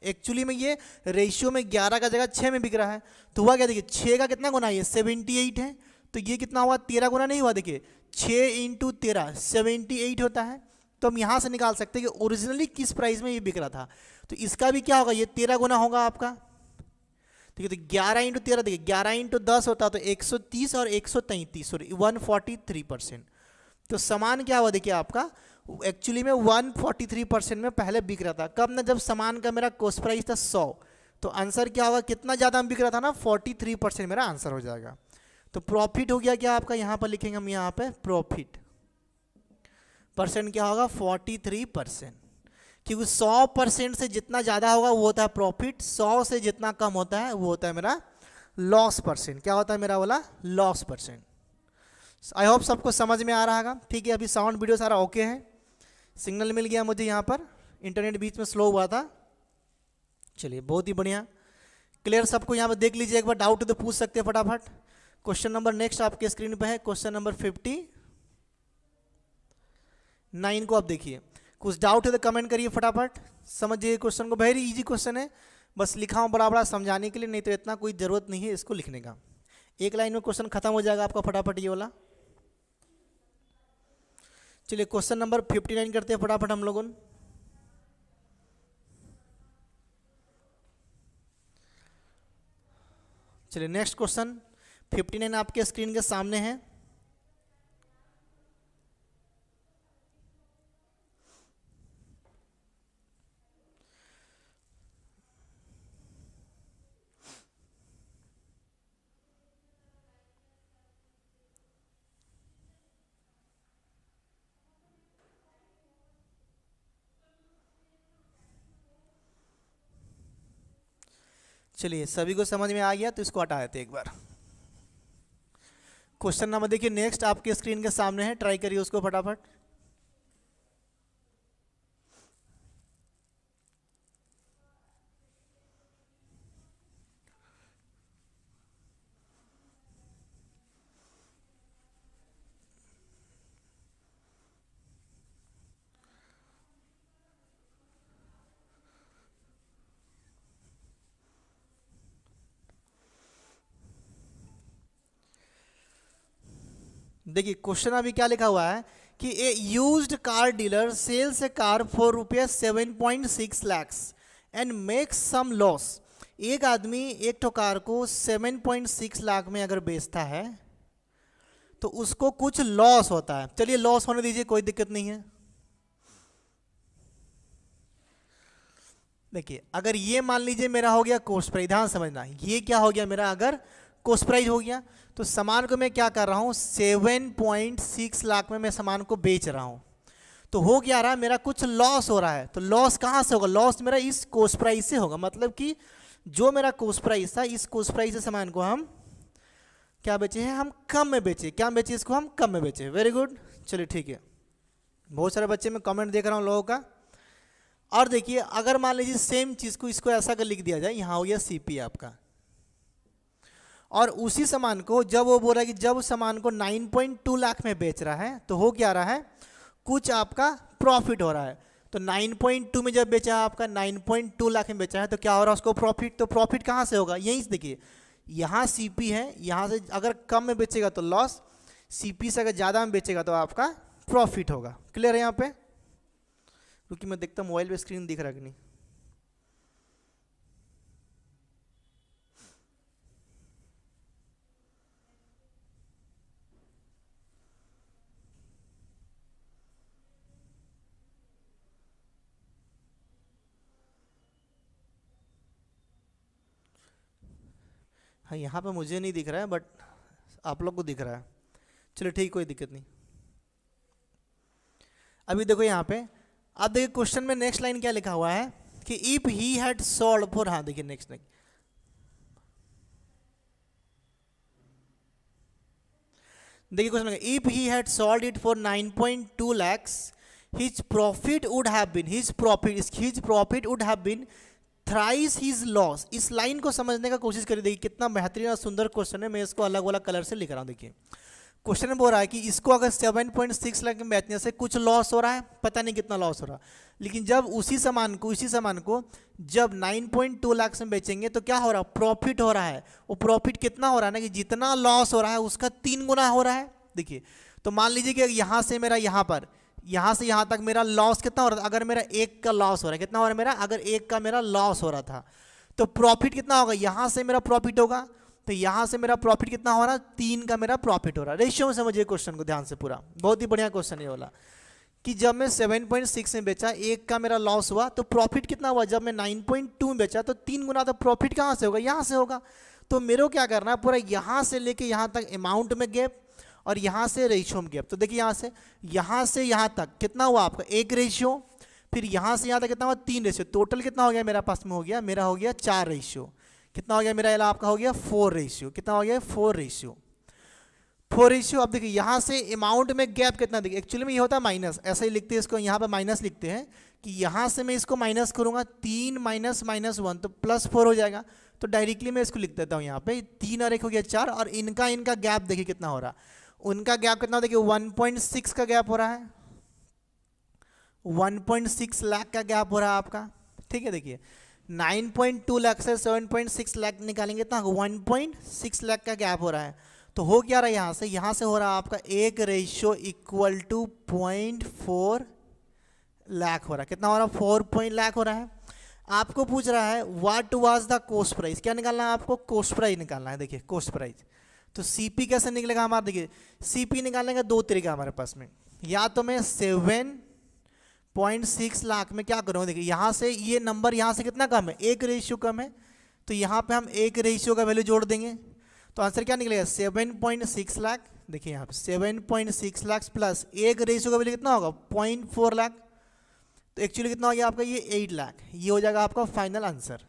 एक्चुअली में ये रेशियो में 11 का जगह 6 में बिक रहा है। तो हुआ क्या, देखिए 6 का कितना गुना, ये 78 है, तो ये कितना हुआ, 13 गुना नहीं हुआ, देखिए 6 × 13 78 होता है। तो हम यहाँ से निकाल सकते हैं कि ओरिजिनली किस प्राइस में ये बिक रहा था, तो इसका भी क्या होगा, ये 13 गुना होगा आपका। ठीक है, तो 11 × 13, देखिए 11 × 10 होता तो 130 और 133, सॉरी 143%। तो सामान क्या हुआ, देखिए आपका एक्चुअली में 143% में पहले बिक रहा था। कब ना, जब सामान का मेरा कॉस्ट प्राइस था 100, तो आंसर क्या होगा, कितना ज़्यादा बिक रहा था ना, 43% मेरा आंसर हो जाएगा। तो प्रॉफिट हो गया क्या आपका, यहाँ पर लिखेंगे हम, यहाँ पे प्रॉफिट परसेंट क्या होगा, 43%, क्योंकि 100% से जितना ज़्यादा होगा वो होता है प्रॉफिट, 100 से जितना कम होता है वो होता है मेरा लॉस परसेंट। क्या होता है मेरा वाला, लॉस परसेंट। आई होप सबको समझ में आ रहा होगा। ठीक है, अभी साउंड वीडियो सारा ओके है, सिग्नल मिल गया मुझे यहाँ पर, इंटरनेट बीच में स्लो हुआ था। चलिए बहुत ही बढ़िया, क्लियर सबको। यहाँ पर देख लीजिए एक बार, डाउट तो पूछ सकते हैं फटाफट। क्वेश्चन नंबर नेक्स्ट आपके स्क्रीन पे है, क्वेश्चन नंबर 59 को आप देखिए। कुछ डाउट है तो कमेंट करिए फटाफट, समझिए क्वेश्चन को, वेरी इजी क्वेश्चन है, बस लिखा हूँ बड़ा बड़ा समझाने के लिए, नहीं तो इतना कोई ज़रूरत नहीं है इसको लिखने का। एक लाइन में क्वेश्चन खत्म हो जाएगा आपका फटाफट ये वाला। चलिए क्वेश्चन नंबर 59 करते हैं फटाफट हम लोगों। चलिए नेक्स्ट क्वेश्चन 59 आपके स्क्रीन के सामने है। चलिए सभी को समझ में आ गया तो इसको हटा देते एक बार। क्वेश्चन नंबर देखिए नेक्स्ट आपके स्क्रीन के सामने है, ट्राई करिए उसको फटाफट। देखिए क्वेश्चन अभी क्या लिखा हुआ है कि a used car dealer sells a car for ₹7.6 lakh and makes some loss. एक आदमी एक तो कार को 7.6 लाख में अगर बेचता है तो उसको कुछ लॉस होता है। चलिए लॉस होने दीजिए, कोई दिक्कत नहीं है। देखिए अगर ये मान लीजिए मेरा हो गया कॉस्ट प्राइस, ध्यान समझना, ये क्या हो गया मेरा, अगर कॉस्ट प्राइस हो गया तो सामान को मैं क्या कर रहा हूँ 7.6 लाख में मैं सामान को बेच रहा हूँ, तो हो क्या रहा है मेरा कुछ लॉस हो रहा है। तो लॉस कहाँ से होगा, लॉस मेरा इस कॉस्ट प्राइस से होगा, मतलब कि जो मेरा कॉस्ट प्राइस था इस कॉस्ट प्राइस से सामान को हम क्या बेचे हैं, हम कम में बेचे। क्या बेचे, इसको हम कम में बेचे। वेरी गुड, चलिए ठीक है। बहुत सारे बच्चे मैं कमेंट देख रहा हूँ लोगों का। और देखिए अगर मान लीजिए सेम चीज़ को इसको ऐसा कर लिख दिया जाए, यहाँ हो गया सीपी आपका, और उसी सामान को जब वो बोल रहा है कि जब सामान को 9.2 लाख में बेच रहा है तो हो क्या रहा है, कुछ आपका प्रॉफिट हो रहा है। तो 9.2 में जब बेचा है आपका 9.2 लाख में बेचा है तो क्या हो रहा है उसको प्रॉफिट। तो प्रॉफिट कहाँ से होगा, यहीं से देखिए, यहाँ सीपी है, यहाँ से अगर कम में बेचेगा तो लॉस, सीपी से अगर ज़्यादा में बेचेगा तो आपका प्रॉफिट होगा। क्लियर है यहाँ पे, क्योंकि मैं देखता हूँ मोबाइल पे स्क्रीन दिख रहा है कि नहीं। हाँ यहाँ पे मुझे नहीं दिख रहा है बट आप लोग को दिख रहा है। चलो ठीक, कोई दिक्कत नहीं। अभी देखो यहाँ पे, अब देखिए क्वेश्चन में नेक्स्ट लाइन क्या लिखा हुआ है कि if he had sold for, हाँ देखिए नेक्स्ट लाइन, देखिए question if he had sold it for 9.2 lakhs his profit would have been thrice his loss. इस लाइन को समझने का कोशिश करिए, देखिए कितना बेहतरीन और सुंदर क्वेश्चन है। मैं इसको अलग अलग कलर से लिख रहा हूँ। देखिए क्वेश्चन में बोल रहा है कि इसको अगर 7.6 लाख में बेचने से कुछ लॉस हो रहा है, पता नहीं कितना लॉस हो रहा है, लेकिन जब उसी सामान को जब 9.2 लाख में बेचेंगे तो क्या हो रहा है, प्रॉफिट हो रहा है। वो प्रॉफिट कितना हो रहा है ना, कि जितना लॉस हो रहा है उसका 3 गुना हो रहा है। देखिए तो मान लीजिए कि यहाँ से मेरा यहाँ से यहाँ तक मेरा लॉस कितना हो रहा था, अगर मेरा 1 का लॉस हो रहा है, कितना हो रहा है मेरा, अगर 1 का मेरा लॉस हो रहा था तो प्रॉफिट कितना होगा, यहाँ से मेरा प्रॉफिट होगा, तो यहाँ से मेरा प्रॉफिट कितना हो रहा है, 3 का मेरा प्रॉफिट हो रहा है। रेशियो में समझिए क्वेश्चन को ध्यान से पूरा, बहुत ही बढ़िया क्वेश्चन ये वाला, कि जब मैं 7.6 में बेचा 1 का मेरा लॉस हुआ तो प्रॉफिट कितना हुआ, जब मैं 9.2 में बेचा तो 3 गुना, तो प्रॉफिट कहाँ से होगा, यहाँ से होगा। तो मेरे को क्या करना है, पूरा यहाँ से लेके यहाँ तक अमाउंट में गैप और यहाँ से रेशियो में गैप। तो देखिए यहाँ से यहाँ तक कितना हुआ आपका 1 रेशियो, फिर यहाँ से यहाँ तक कितना हुआ 3 रेशियो, टोटल कितना हो गया मेरा पास में, हो गया मेरा, हो गया 4 रेशियो। कितना हो गया मेरा, आपका हो गया 4 रेशियो। कितना हो गया 4 रेशियो। 4 रेशियो। अब देखिए यहाँ से अमाउंट में गैप कितना, देखिए एक्चुअली में ये होता है माइनस, ऐसे ही लिखते हैं इसको, यहाँ पे माइनस लिखते हैं कि यहाँ से मैं इसको माइनस करूँगा 3 माइनस माइनस 1 तो +4 हो जाएगा। तो डायरेक्टली मैं इसको लिख देता हूँ यहाँ पे 3 और 1 हो गया 4, और इनका गैप देखिए कितना हो रहा है, उनका गैप कितना, देखिए 1.6 का गैप हो रहा है, 1.6 लाख का गैप हो रहा है आपका। ठीक है, देखिए 9.2 लाख से 7.6 लाख निकालेंगे तो 1.6 लाख का गैप हो रहा है। तो हो क्या रहा है, यहाँ से हो रहा है आपका 1 रेशियो इक्वल टू 0.4 लाख हो रहा है। कितना हो रहा है, 4 लाख हो रहा है। आपको पूछ रहा है what was the cost price, क्या निकालना है आपको, कॉस्ट प्राइस निकालना है। देखिए कॉस्ट प्राइस, तो सीपी कैसे निकलेगा हमारा, देखिए सीपी निकालने का 2 तरीका हमारे पास में, या तो मैं 7.6 लाख में क्या करूँगा, देखिए यहाँ से ये नंबर यहाँ से कितना कम है, 1 रेशियो कम है, तो यहाँ पे हम 1 रेशियो का वैल्यू जोड़ देंगे, तो आंसर क्या निकलेगा 7.6 लाख। देखिए यहाँ पे 7.6 लाख प्लस 1 रेशियो का वैल्यू कितना होगा 0.4 लाख, तो एक्चुअली कितना हो गया आपका ये 8 लाख। ये हो जाएगा आपका फाइनल आंसर।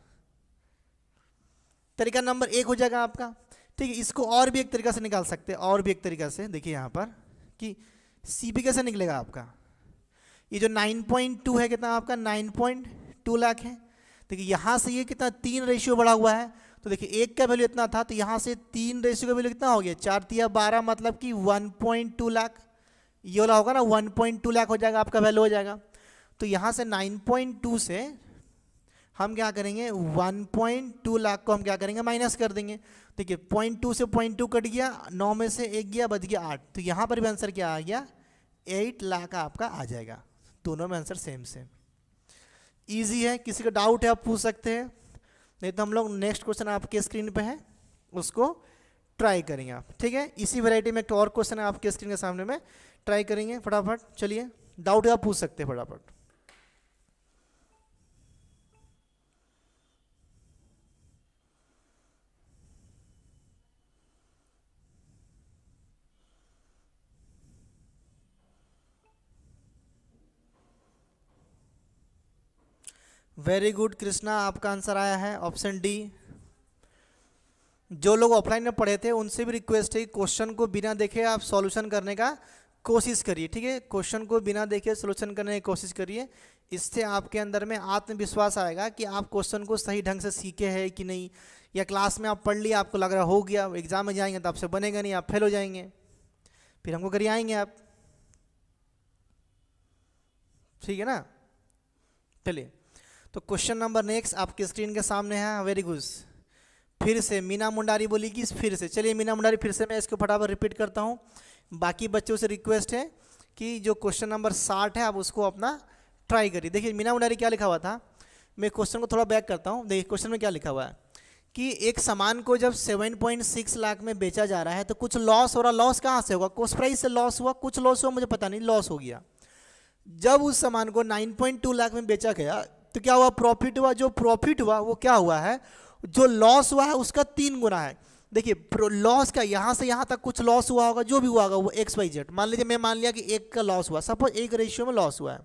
तरीका नंबर 1 हो जाएगा आपका। ठीक है, इसको और भी एक तरीका से निकाल सकते हैं, और भी एक तरीका से, देखिए यहाँ पर कि सीपी कैसे निकलेगा आपका, ये जो 9.2 है कितना आपका 9.2 लाख है। देखिए यहाँ से ये कितना 3 रेशियो बढ़ा हुआ है, तो देखिए 1 का वैल्यू इतना था, तो यहाँ से 3 रेशियो का वैल्यू कितना हो गया 4 तिया 12, मतलब कि 1.2 लाख। ये वाला होगा ना 1.2 लाख हो जाएगा आपका वैल्यू हो जाएगा। तो यहाँ से 9.2 से हम क्या करेंगे 1.2 लाख को हम क्या करेंगे माइनस कर देंगे। देखिए 0.2 से 0.2 कट गया, 9 में से 1 गया, बच गया 8, तो यहाँ पर भी आंसर क्या आ गया 8 लाख आपका आ जाएगा। दोनों में आंसर सेम सेम। ईजी है, किसी का डाउट है आप पूछ सकते हैं, नहीं तो हम लोग नेक्स्ट क्वेश्चन आपके स्क्रीन पे है उसको ट्राई करेंगे आप। ठीक है, इसी वैरायटी में एक और क्वेश्चन है आपके स्क्रीन के सामने में, ट्राई करेंगे फटाफट। चलिए डाउट है आप पूछ सकते हैं फटाफट। वेरी गुड कृष्णा, आपका आंसर आया है ऑप्शन डी। जो लोग ऑफलाइन में पढ़े थे उनसे भी रिक्वेस्ट है कि क्वेश्चन को बिना देखे आप सॉल्यूशन करने का कोशिश करिए। ठीक है, क्वेश्चन को बिना देखे सॉल्यूशन करने की कोशिश करिए, इससे आपके अंदर में आत्मविश्वास आएगा कि आप क्वेश्चन को सही ढंग से सीखे हैं कि नहीं, या क्लास में आप पढ़ लिया आपको लग रहा हो गया, एग्जाम में जाएंगे तो आपसे बनेगा नहीं, आप फेल हो जाएंगे, फिर हमको करिए आएंगे आप। ठीक है ना, चलिए तो क्वेश्चन नंबर नेक्स्ट आपके स्क्रीन के सामने है। वेरी गुड, फिर से मीना मुंडारी बोली कि फिर से, चलिए मीना मुंडारी फिर से मैं इसको फटाफट रिपीट करता हूँ। बाकी बच्चों से रिक्वेस्ट है कि जो क्वेश्चन नंबर 60 है आप उसको अपना ट्राई करिए। देखिए मीना मुंडारी क्या लिखा हुआ था, मैं क्वेश्चन को थोड़ा बैक करता हूँ। देखिए क्वेश्चन में क्या लिखा हुआ है कि एक सामान को जब 7.6 लाख में बेचा जा रहा है तो कुछ लॉस हो रहा, लॉस कहाँ से होगा, कॉस्ट प्राइस से लॉस हुआ, कुछ लॉस हुआ मुझे पता नहीं, लॉस हो गया। जब उस सामान को 9.2 लाख में बेचा गया तो क्या हुआ, प्रॉफिट हुआ। जो प्रॉफिट हुआ वो क्या हुआ है, जो लॉस हुआ है उसका 3 गुना है। देखिए लॉस का यहाँ से यहाँ तक कुछ लॉस हुआ होगा, जो भी हुआ होगा वो XYZ, मान लीजिए मैं मान लिया कि 1 का लॉस हुआ, सपोज 1 रेशियो में लॉस हुआ है,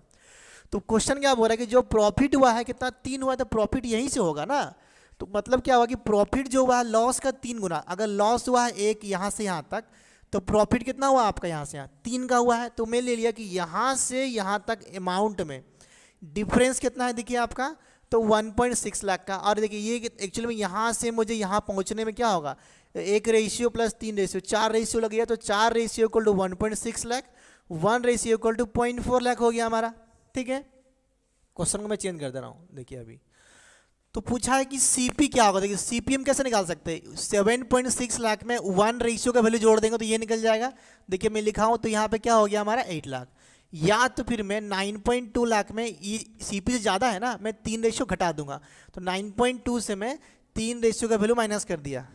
तो क्वेश्चन क्या बोल रहा है कि जो प्रॉफिट हुआ है कितना 3 हुआ है, तो प्रॉफिट यहीं से होगा ना। तो मतलब क्या हुआ कि प्रॉफिट जो हुआ है लॉस का 3 गुना, अगर लॉस हुआ है 1 यहाँ से यहाँ तक, तो प्रॉफिट कितना हुआ आपका यहाँ से यहाँ 3 का हुआ है। तो मैं ले लिया कि यहाँ से यहाँ तक अमाउंट में डिफरेंस कितना है, देखिए आपका तो 1.6 लाख का। और देखिए ये एक्चुअली में यहाँ से मुझे यहाँ पहुँचने में क्या होगा, 1 रेशियो प्लस 3 रेशियो, 4 रेशियो लग गया, तो 4 ratio equal to 1.6 lakh, 1 ratio equal to 0.4 lakh हो गया हमारा। ठीक है, क्वेश्चन को मैं चेंज कर दे रहा हूँ। देखिए अभी तो पूछा है कि सीपी क्या होगा, देखिए सीपी हम कैसे निकाल सकते हैं, 7.6 लाख में 1 रेशियो का वैल्यू जोड़ देंगे तो ये निकल जाएगा। देखिए मैं लिखा हूँ तो यहाँ पे क्या हो गया हमारा 8 लाख, या तो फिर मैं 9.2 लाख में, ये सीपी से ज़्यादा है ना, मैं 3 रेशियो घटा दूंगा, तो 9.2 से मैं 3 रेशियो का वैल्यू माइनस कर दिया,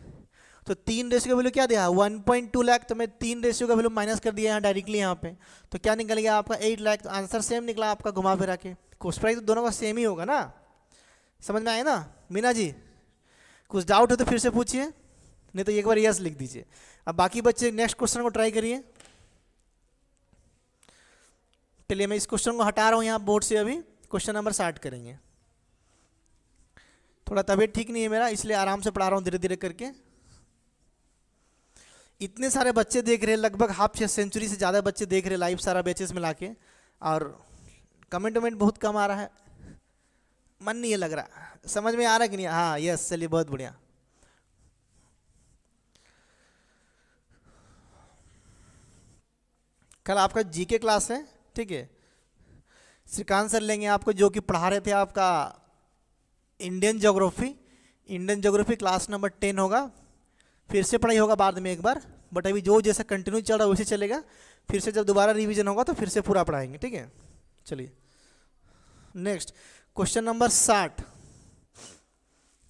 तो 3 रेशियो का वैल्यू क्या दिया 1.2 लाख, तो मैं 3 रेशियो का वैल्यू माइनस कर दिया यहाँ डायरेक्टली यहाँ पे, तो क्या निकल गया आपका 8 लाख। तो आंसर सेम निकला आपका घुमा फिरा के, कॉस्ट प्राइस तो दोनों का सेम ही होगा ना, समझ में आया ना मीना जी। कुछ डाउट हो तो फिर से पूछिए, नहीं तो एक बार यस लिख दीजिए। अब बाकी बच्चे नेक्स्ट क्वेश्चन को ट्राई करिए। चलिए मैं इस क्वेश्चन को हटा रहा हूँ यहाँ बोर्ड से, अभी क्वेश्चन नंबर 60 करेंगे। थोड़ा तबीयत ठीक नहीं है मेरा, इसलिए आराम से पढ़ा रहा हूँ धीरे धीरे करके। इतने सारे बच्चे देख रहे हैं, लगभग हाफ सेंचुरी से ज़्यादा बच्चे देख रहे हैं लाइव सारा बैचेस मिला के, और कमेंट वमेंट बहुत कम आ रहा है, मन नहीं है लग रहा, समझ में आ रहा है कि नहीं? हाँ यस, चलिए बहुत बढ़िया। कल आपका जीके क्लास है, ठीक है, श्रीकांत सर लेंगे आपको, जो कि पढ़ा रहे थे आपका इंडियन ज्योग्राफी क्लास नंबर 10 होगा। फिर से पढ़ाई होगा बाद में एक बार, बट अभी जो जैसा कंटिन्यू चल रहा है वैसे चलेगा। फिर से जब दोबारा रिवीजन होगा तो फिर से पूरा पढ़ाएंगे, ठीक है। चलिए नेक्स्ट क्वेश्चन नंबर 60।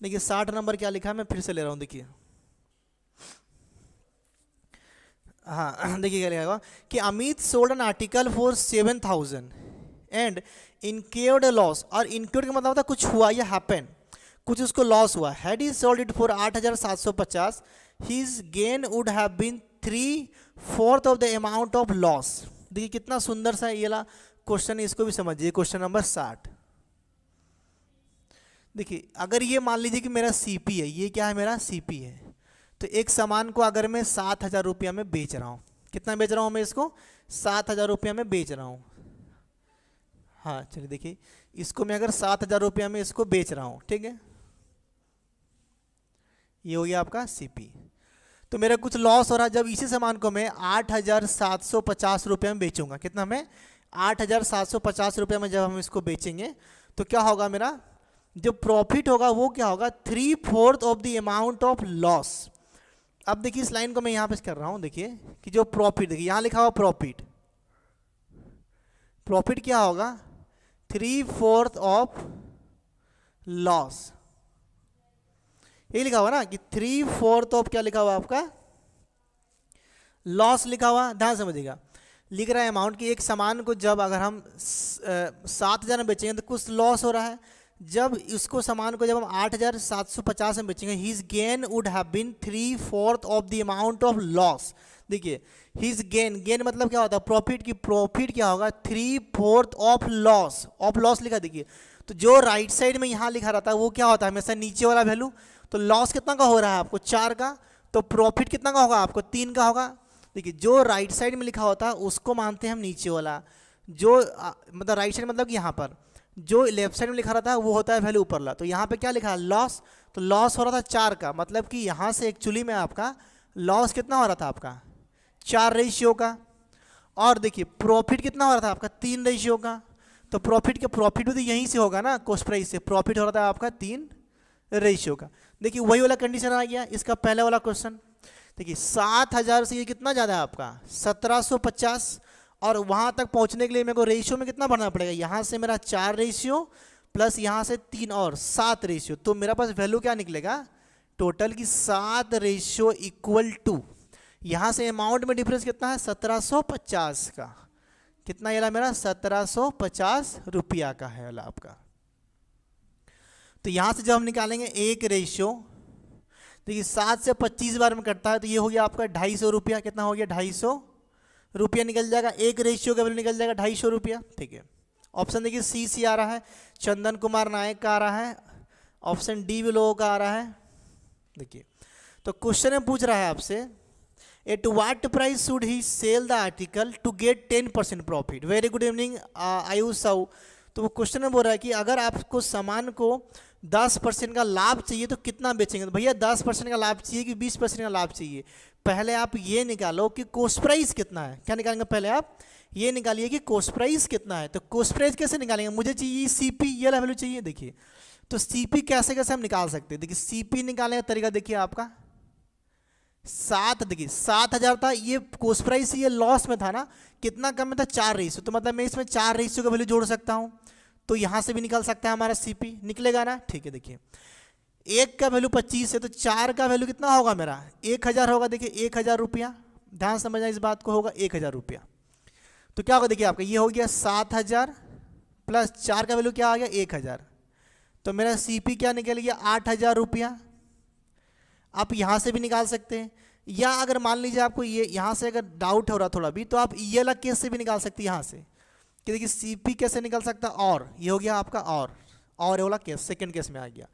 देखिए 60 नंबर क्या लिखा है, मैं फिर से ले रहा हूँ, देखिए। हाँ देखिए क्या लिखा हुआ कि Amit sold an article for 7,000 and incurred a loss, और इनक्योर्ड का मतलब होता है कुछ हुआ या हैपन, कुछ उसको लॉस हुआ। Had he sold it for 8,750, his gain would have been 3/4 of the amount of loss. देखिए कितना सुंदर सा ये वाला क्वेश्चन है, इसको भी समझिए। Question number 60। देखिए अगर ये मान लीजिए कि मेरा सीपी है, ये क्या है मेरा सीपी है, तो एक सामान को अगर मैं 7,000 रुपया में बेच रहा हूँ, कितना बेच रहा हूँ मैं इसको? 7,000 रुपया में बेच रहा हूँ। हाँ चलिए देखिए, इसको मैं अगर 7,000 रुपया में इसको बेच रहा हूँ, ठीक है, ये हो गया आपका सीपी। तो मेरा कुछ लॉस हो रहा है जब इसी सामान को मैं 8,750 रुपये में बेचूंगा। कितना? मैं 8,750 रुपये में जब हम इसको बेचेंगे तो क्या होगा, मेरा जो प्रॉफिट होगा वो क्या होगा? 3/4 of the amount of loss. अब देखिए इस लाइन को मैं यहाँ पे कर रहा हूँ, देखिए कि जो प्रॉफिट, देखिए यहाँ लिखा हुआ प्रॉफिट, प्रॉफिट क्या होगा? 3/4 ऑफ लॉस। ये लिखा हुआ ना कि 3/4 ऑफ क्या लिखा हुआ आपका? लॉस लिखा हुआ। ध्यान समझिएगा, लिख रहा है अमाउंट कि एक सामान को जब अगर हम 7,000 में बेचेंगे तो कुछ लॉस हो रहा है। जब इसको सामान को जब हम 8,750 में बेचेंगे, his gain would have been 3/4 of the amount of loss. देखिए हिज गेन, गेन मतलब क्या होता है? प्रॉफिट की, प्रॉफिट क्या होगा? 3/4 ऑफ लॉस। ऑफ लॉस लिखा, देखिए तो जो राइट साइड में यहाँ लिखा रहता है वो क्या होता है? हमेशा नीचे वाला वैल्यू। तो लॉस कितना का हो रहा है आपको? 4 का। तो प्रॉफिट कितना का होगा आपको? 3 का होगा। देखिए जो राइट साइड में लिखा होता है उसको मानते हैं हम नीचे वाला, जो मतलब राइट साइड मतलब कि यहाँ पर जो लेफ्ट साइड में लिखा रहता है वो होता है वैल्यू ऊपर ला। तो यहाँ पे क्या लिखा है? लॉस। तो लॉस हो रहा था 4 का, मतलब कि यहाँ से एक्चुअली में आपका लॉस कितना हो रहा था आपका? 4 रेशियो का। और देखिए प्रॉफिट कितना हो रहा था आपका? 3 रेशियो का। तो प्रॉफिट भी तो यहीं से होगा ना, कॉस्ट प्राइस से। प्रॉफिट हो रहा था आपका 3 रेशियो का। देखिए वही वाला कंडीशन आ गया इसका पहले वाला क्वेश्चन। देखिए 7,000 से ये कितना ज़्यादा है आपका? 1,750। और वहाँ तक पहुँचने के लिए मेरे को रेशियो में कितना बढ़ना पड़ेगा? यहाँ से मेरा 4 रेशियो प्लस यहाँ से 3 और 7 रेशियो। तो मेरा पास वैल्यू क्या निकलेगा टोटल की? 7 रेशियो इक्वल टू, यहाँ से अमाउंट में डिफरेंस कितना है? 1,750 का। कितना ये मेरा? 1,750 रुपया का है वाला आपका। तो यहाँ से जब हम निकालेंगे एक रेशियो, देखिए 7 से 25 बार में कटता है, तो ये हो गया आपका 250 रुपया। कितना हो गया? 250 रुपया निकल जाएगा। एक रेशियो का वैल्यू निकल जाएगा 250 रुपया, ठीक है। ऑप्शन देखिए सी आ रहा है, चंदन कुमार नायक का आ रहा है। ऑप्शन डी भी लोगों का आ रहा है। देखिए तो क्वेश्चन में पूछ रहा है आपसे, at what price should he sell the article to get 10% profit. Very good evening Ayush Sahu. तो वो क्वेश्चन में बोल रहा है कि अगर आपको सामान को 10% का लाभ चाहिए तो कितना बेचेंगे? तो भैया 10% का लाभ चाहिए कि 20% का लाभ चाहिए? पहले आप ये निकालो कि कॉस्ट प्राइस कितना है। क्या निकालेंगे? पहले आप ये निकालिए कि कॉस्ट प्राइस कितना है। तो कॉस्ट प्राइस कैसे निकालेंगे? मुझे चाहिए सीपी, ये वैल्यू चाहिए। देखिए तो सीपी कैसे कैसे हम निकाल सकते हैं? देखिए सीपी निकालने का तरीका देखिए आपका 7, देखिए 7,000 था, ये कॉस्ट प्राइस, ये लॉस में था ना, कितना कम में था? 4 रेशियो। तो मतलब मैं इसमें 4 रेशियो का वैल्यू जोड़ सकता हूँ। तो यहाँ से भी निकल सकता है हमारा सीपी, निकलेगा ना, ठीक है। देखिए 1 का वैल्यू 25 है, तो 4 का वैल्यू कितना होगा मेरा? 1,000 होगा। देखिए 1,000 रुपया, ध्यान समझना इस बात को, होगा 1,000 रुपया। तो क्या होगा? देखिए आपका ये हो गया 7,000 प्लस 4 का वैल्यू क्या आ गया? 1,000। तो मेरा सीपी क्या निकल गया? 8,000 रुपया। आप यहाँ से भी निकाल सकते हैं, या अगर मान लीजिए आपको ये यहाँ से अगर डाउट हो रहा थोड़ा भी, तो आप ये वाला केस से भी निकाल सकते हैं यहाँ से, कि देखिए सीपी कैसे निकल सकता है। और ये हो गया आपका और ये वाला केस सेकंड केस में आ गया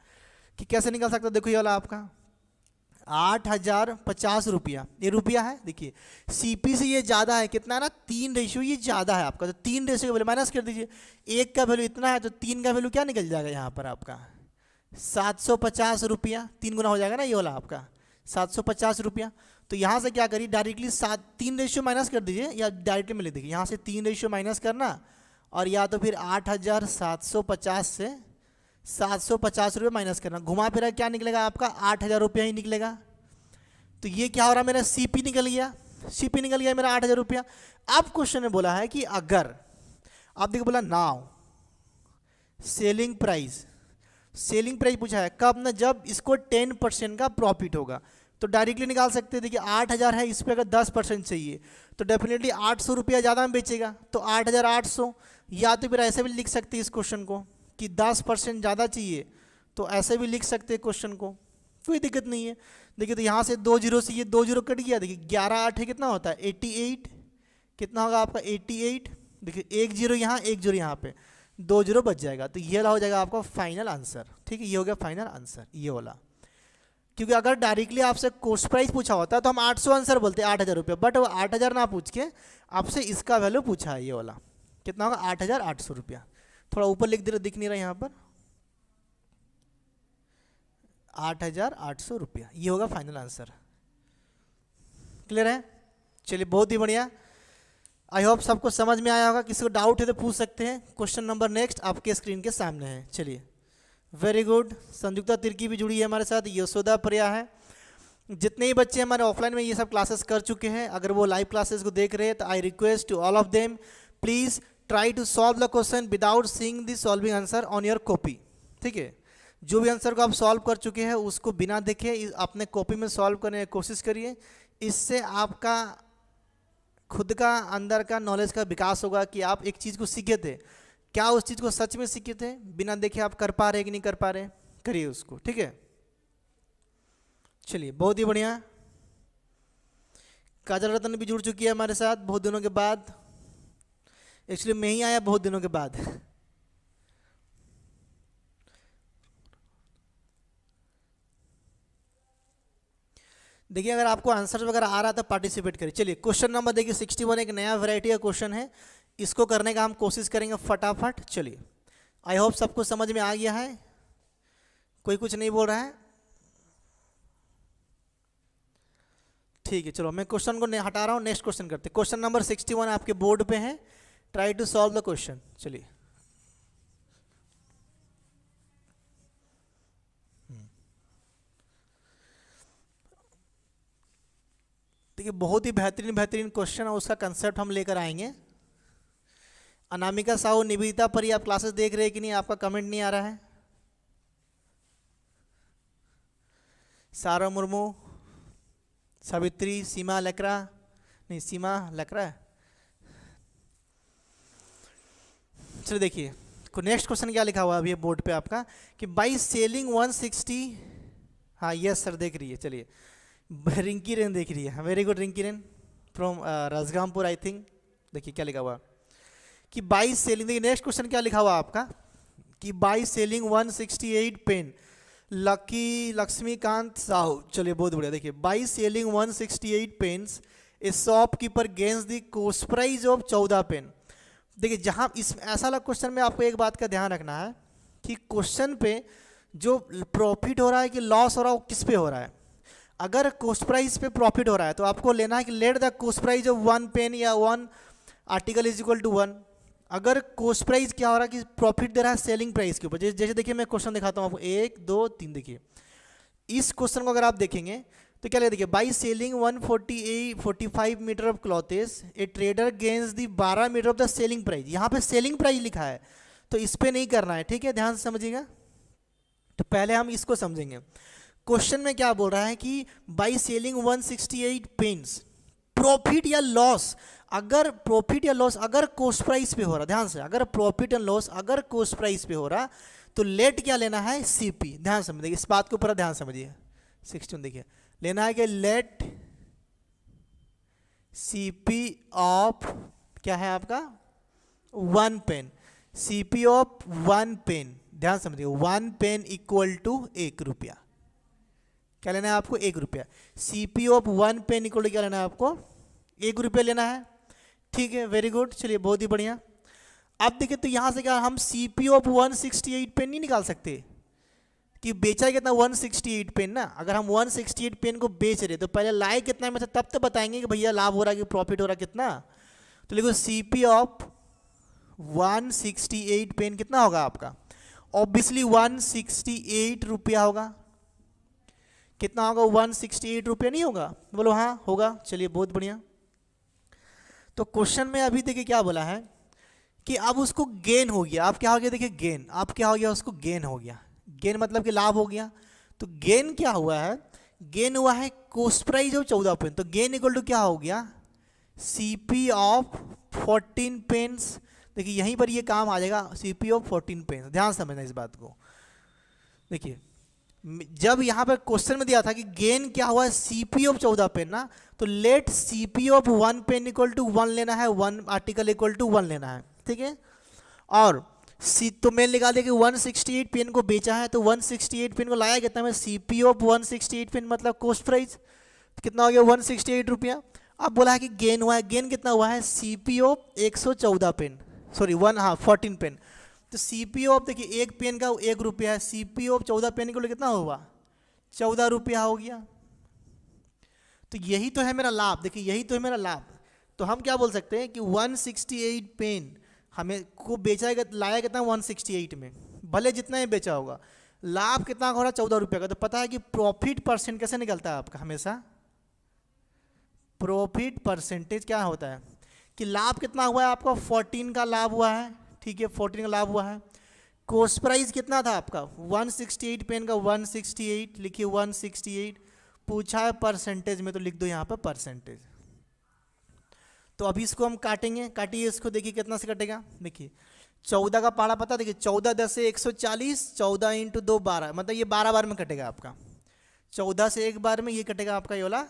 कि कैसे निकल सकता है। देखो ये वाला आपका 8,050 रुपया, ये रुपया है। देखिए सीपी से ये ज़्यादा है, कितना है ना 3 रेशियो ये ज़्यादा है आपका, तो 3 रेशियो का वैल्यू माइनस कर दीजिए। 1 का वैल्यू इतना है तो 3 का वैल्यू क्या निकल जाएगा यहाँ पर आपका 750 रुपया, 3 गुना हो जाएगा ना ये वाला आपका 750 रुपया। तो यहाँ से क्या करिए डायरेक्टली 3 रेशियो माइनस कर दीजिए, या डायरेक्टली में लिख दीजिए यहाँ से 3 रेशियो माइनस करना, और या तो फिर 8,750 से 750 रुपये माइनस करना, घुमा फिरा क्या निकलेगा आपका 8,000 रुपया ही निकलेगा। तो ये क्या हो रहा है मेरा सीपी निकल गया, सीपी निकल गया मेरा 8,000 रुपया। अब क्वेश्चन में बोला है कि अगर आप देखो बोला now selling price, selling price पूछा है कब ना, जब इसको 10% का प्रॉफिट होगा। तो डायरेक्टली निकाल सकते हैं, देखिए 8,000 है, इस पर अगर 10% चाहिए तो डेफिनेटली 800 रुपया ज़्यादा में बेचेगा, तो 8,800। या तो फिर ऐसे भी लिख सकते हैं इस क्वेश्चन को कि 10% ज़्यादा चाहिए, तो ऐसे भी लिख सकते हैं क्वेश्चन को, कोई दिक्कत नहीं है। देखिए तो यहाँ से 2 जीरो से ये 2 जीरो कट गया, देखिए 11 8 है कितना होता है 88, कितना होगा आपका 88। देखिए 1 जीरो यहाँ 1 जीरो यहाँ पे 2 जीरो बच जाएगा, तो ये हो जाएगा आपका फाइनल आंसर। ठीक है, ये हो गया फाइनल आंसर ये वाला। क्योंकि अगर डायरेक्टली आपसे कॉस्ट प्राइस पूछा होता तो हम 800 आंसर बोलते 8,000 रुपये, बट वो 8,000 ना पूछ के आपसे इसका वैल्यू पूछा है, ये वाला कितना होगा 8,800 रुपया। थोड़ा ऊपर लिख दे, दिख नहीं रहा यहाँ पर 8,800 रुपया, ये होगा फाइनल आंसर। क्लियर है? चलिए बहुत ही बढ़िया, आई होप सबको समझ में आया होगा। किसी को डाउट है तो पूछ सकते हैं। क्वेश्चन नंबर नेक्स्ट आपके स्क्रीन के सामने है। चलिए वेरी गुड, संयुक्ता तिर्की भी जुड़ी है हमारे साथ, यशोदा प्रिया है। जितने ही बच्चे हमारे ऑफलाइन में ये सब क्लासेस कर चुके हैं, अगर वो लाइव क्लासेस को देख रहे हैं तो I request to all of them please try to solve the question without seeing the solving answer on your copy. ठीक है, जो भी आंसर को आप सॉल्व कर चुके हैं उसको बिना देखे अपने कॉपी में सॉल्व करने की कोशिश करिए। इससे आपका खुद का अंदर का नॉलेज का विकास होगा कि आप एक चीज़ को सीखे थे, क्या उस चीज़ को सच में सीखे थे, बिना देखे आप कर पा रहे कि नहीं कर पा रहे, करिए उसको। ठीक है, चलिए बहुत ही बढ़िया। काजल रतन भी जुड़ चुकी है हमारे साथ बहुत दिनों के बाद, एक्चुअली मैं ही आया बहुत दिनों के बाद। देखिए अगर आपको आंसर वगैरह आ रहा था पार्टिसिपेट करिए। चलिए क्वेश्चन नंबर देखिए 61 एक नया वैरायटी का क्वेश्चन है, इसको करने का हम कोशिश करेंगे फटाफट। चलिए आई होप सबको समझ में आ गया है, कोई कुछ नहीं बोल रहा है। ठीक है, चलो मैं क्वेश्चन को हटा रहा हूँ, नेक्स्ट क्वेश्चन करते हैं। क्वेश्चन नंबर 61 आपके बोर्ड पे है, try to solve the question. चलिए देखिए बहुत ही बेहतरीन क्वेश्चन है, उसका कंसेप्ट हम लेकर आएंगे। अनामिका साहू, निवेदिता परी, आप क्लासेस देख रहे हैं कि नहीं? आपका कमेंट नहीं आ रहा है। सारा मुर्मू, सावित्री, सीमा लकरा, नहीं सीमा लकरा है। चलिए देखिए नेक्स्ट क्वेश्चन क्या लिखा हुआ है अभी बोर्ड पे आपका कि बाई सेलिंग 160। हाँ यस सर देख रही है। चलिए रिंकी रेन देख रही है, very good Rinki Ren from Rajgangpur I think. देखिए क्या लिखा हुआ कि बाई सेलिंग, देखिए नेक्स्ट क्वेश्चन क्या लिखा हुआ आपका कि by selling 168 pen Laxmikant Sahu. चलिए बहुत बढ़िया। देखिए by selling 168 pens a shopkeeper gains the cost price of 14 pen. देखिए जहाँ इस ऐसा वाला क्वेश्चन में आपको एक बात का ध्यान रखना है कि क्वेश्चन पे जो प्रॉफिट हो रहा है कि लॉस हो रहा है वो किस पे हो रहा है। अगर कॉस्ट प्राइस पे प्रॉफिट हो रहा है तो आपको लेना है कि let the cost price of 1 pen या 1 आर्टिकल इज इक्वल टू 1। अगर कॉस्ट प्राइस क्या हो रहा है कि प्रॉफिट दे रहा है सेलिंग प्राइस के ऊपर, जैसे देखिए मैं क्वेश्चन दिखाता हूँ आपको 1 2 3। देखिए इस क्वेश्चन को अगर आप देखेंगे तो क्या लगेगा, देखिए by selling 145 metre of clothes a trader gains the 12 metre of the selling price. यहाँ पे सेलिंग प्राइस लिखा है तो इस पर नहीं करना है, ठीक है, ध्यान से समझिएगा। तो पहले हम इसको समझेंगे। क्वेश्चन में क्या बोल रहा है कि बाई सेलिंग 168 पेन्स प्रॉफिट या लॉस, अगर प्रॉफिट या लॉस अगर कॉस्ट प्राइस पे हो रहा, ध्यान से, अगर प्रॉफिट एंड लॉस अगर कॉस्ट प्राइस पे हो रहा तो लेट क्या लेना है सीपी। ध्यान समझिए, इस बात के ऊपर ध्यान समझिए। 16 देखिए लेना है कि लेट सीपी ऑफ क्या है आपका 1 पेन, सीपी ऑफ 1 पेन, ध्यान समझिए 1 पेन इक्वल टू 1 रुपया। क्या लेना है आपको? 1 रुपया। CP of 1 pen equal to क्या लेना है आपको? 1 रुपया लेना है। ठीक है, वेरी गुड, चलिए बहुत ही बढ़िया। अब देखिए तो यहाँ से क्या हम CP ऑफ 168 पेन नहीं निकाल सकते कि बेचा कितना? 168 पेन ना। अगर हम 168 पेन को बेच रहे तो पहले लाए कितना में था तब तो बताएंगे कि भैया लाभ हो रहा है कि प्रॉफिट हो रहा है कितना। तो लिखो CP ऑफ 168 पेन कितना होगा आपका? ऑब्वियसली 168 रुपया होगा। कितना होगा? 168 रुपया नहीं होगा? बोलो हाँ होगा। चलिए बहुत बढ़िया। तो क्वेश्चन में अभी देखिए क्या बोला है कि अब उसको गेन हो गया। अब क्या हो गया? देखिए गेन, अब क्या हो गया? उसको गेन हो गया। गेन मतलब कि लाभ हो गया। तो गेन क्या हुआ है? गेन हुआ है कॉस्ट प्राइस ऑफ 14 पेन। तो गेन इक्वल टू क्या हो गया? CP of 14 pens. देखिए यहीं पर ये काम आ जाएगा, CP ऑफ 14 पेन्स। ध्यान समझना इस बात को। देखिए जब यहाँ पर क्वेश्चन में दिया था कि गेन क्या हुआ? CP ऑफ 14 पेन ना, तो let CP of 1 pen equal to 1 लेना है, 1 आर्टिकल इक्वल टू 1 लेना है। ठीक है, और तो मैंने निकाल दिया कि 168 पेन को बेचा है, तो 168 पेन को लाया कितना में? CP ऑफ 168 पेन मतलब कॉस्ट प्राइस कितना हो गया? 168 रुपया। अब बोला है कि गेन हुआ है। गेन कितना हुआ है? CP of 114 pen, sorry 14 pen. तो CP ऑफ देखिए एक पेन का 1 रुपया है, CP ऑफ 14 पेन के लिए कितना हुआ? 14 रुपया हो गया। तो यही तो है मेरा लाभ। देखिए यही तो है मेरा लाभ। तो हम क्या बोल सकते हैं कि 168 पेन हमें को बेचा है, लाया कितना? 168 में, भले जितना ही बेचा होगा। लाभ कितना हो रहा? 14 रुपये का। तो पता है कि प्रॉफिट परसेंट कैसे निकलता है आपका? हमेशा प्रॉफिट परसेंटेज क्या होता है कि लाभ कितना हुआ है आपका? 14 का लाभ हुआ है। ठीक है, 14 का लाभ हुआ है। कॉस्ट प्राइस कितना था आपका? 168 पेन का 168 लिखिए, 168। पूछा है परसेंटेज में तो लिख दो यहाँ पर परसेंटेज। तो अभी इसको हम काटेंगे, काटिए इसको, देखिए कितना से कटेगा। देखिए 14 का पारा पता, देखिए 14 10 से 140, 14 इंटू 2 12, मतलब ये 12 बार में कटेगा आपका। 14 से एक बार में ये कटेगा आपका, ये वाला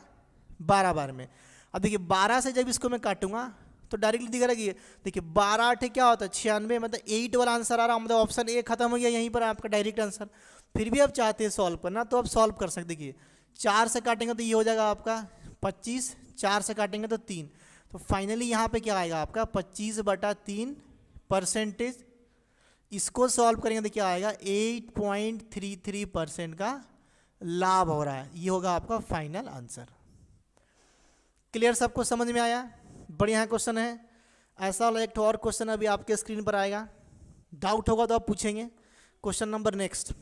12 बार में। अब देखिए 12 से जब इसको मैं काटूंगा तो डायरेक्टली दिख रहा है कि देखिए 12 8 क्या होता है? 96, मतलब 8 वाला आंसर आ रहा, मतलब ऑप्शन ए खत्म हो गया यहीं पर आपका डायरेक्ट आंसर। फिर भी आप चाहते हैं सॉल्व करना तो आप सॉल्व कर सकते। देखिए 4 से काटेंगे तो ये हो जाएगा आपका 25, 4 से काटेंगे तो 3, तो फाइनली यहाँ पे क्या आएगा आपका? 25/3 परसेंटेज। इसको सॉल्व करेंगे तो क्या आएगा? 8.33% का लाभ हो रहा है। ये होगा आपका फाइनल आंसर। क्लियर? सबको समझ में आया? बढ़िया क्वेश्चन है। ऐसा वाला एक और क्वेश्चन अभी आपके स्क्रीन पर आएगा, डाउट होगा तो आप पूछेंगे। Question number next,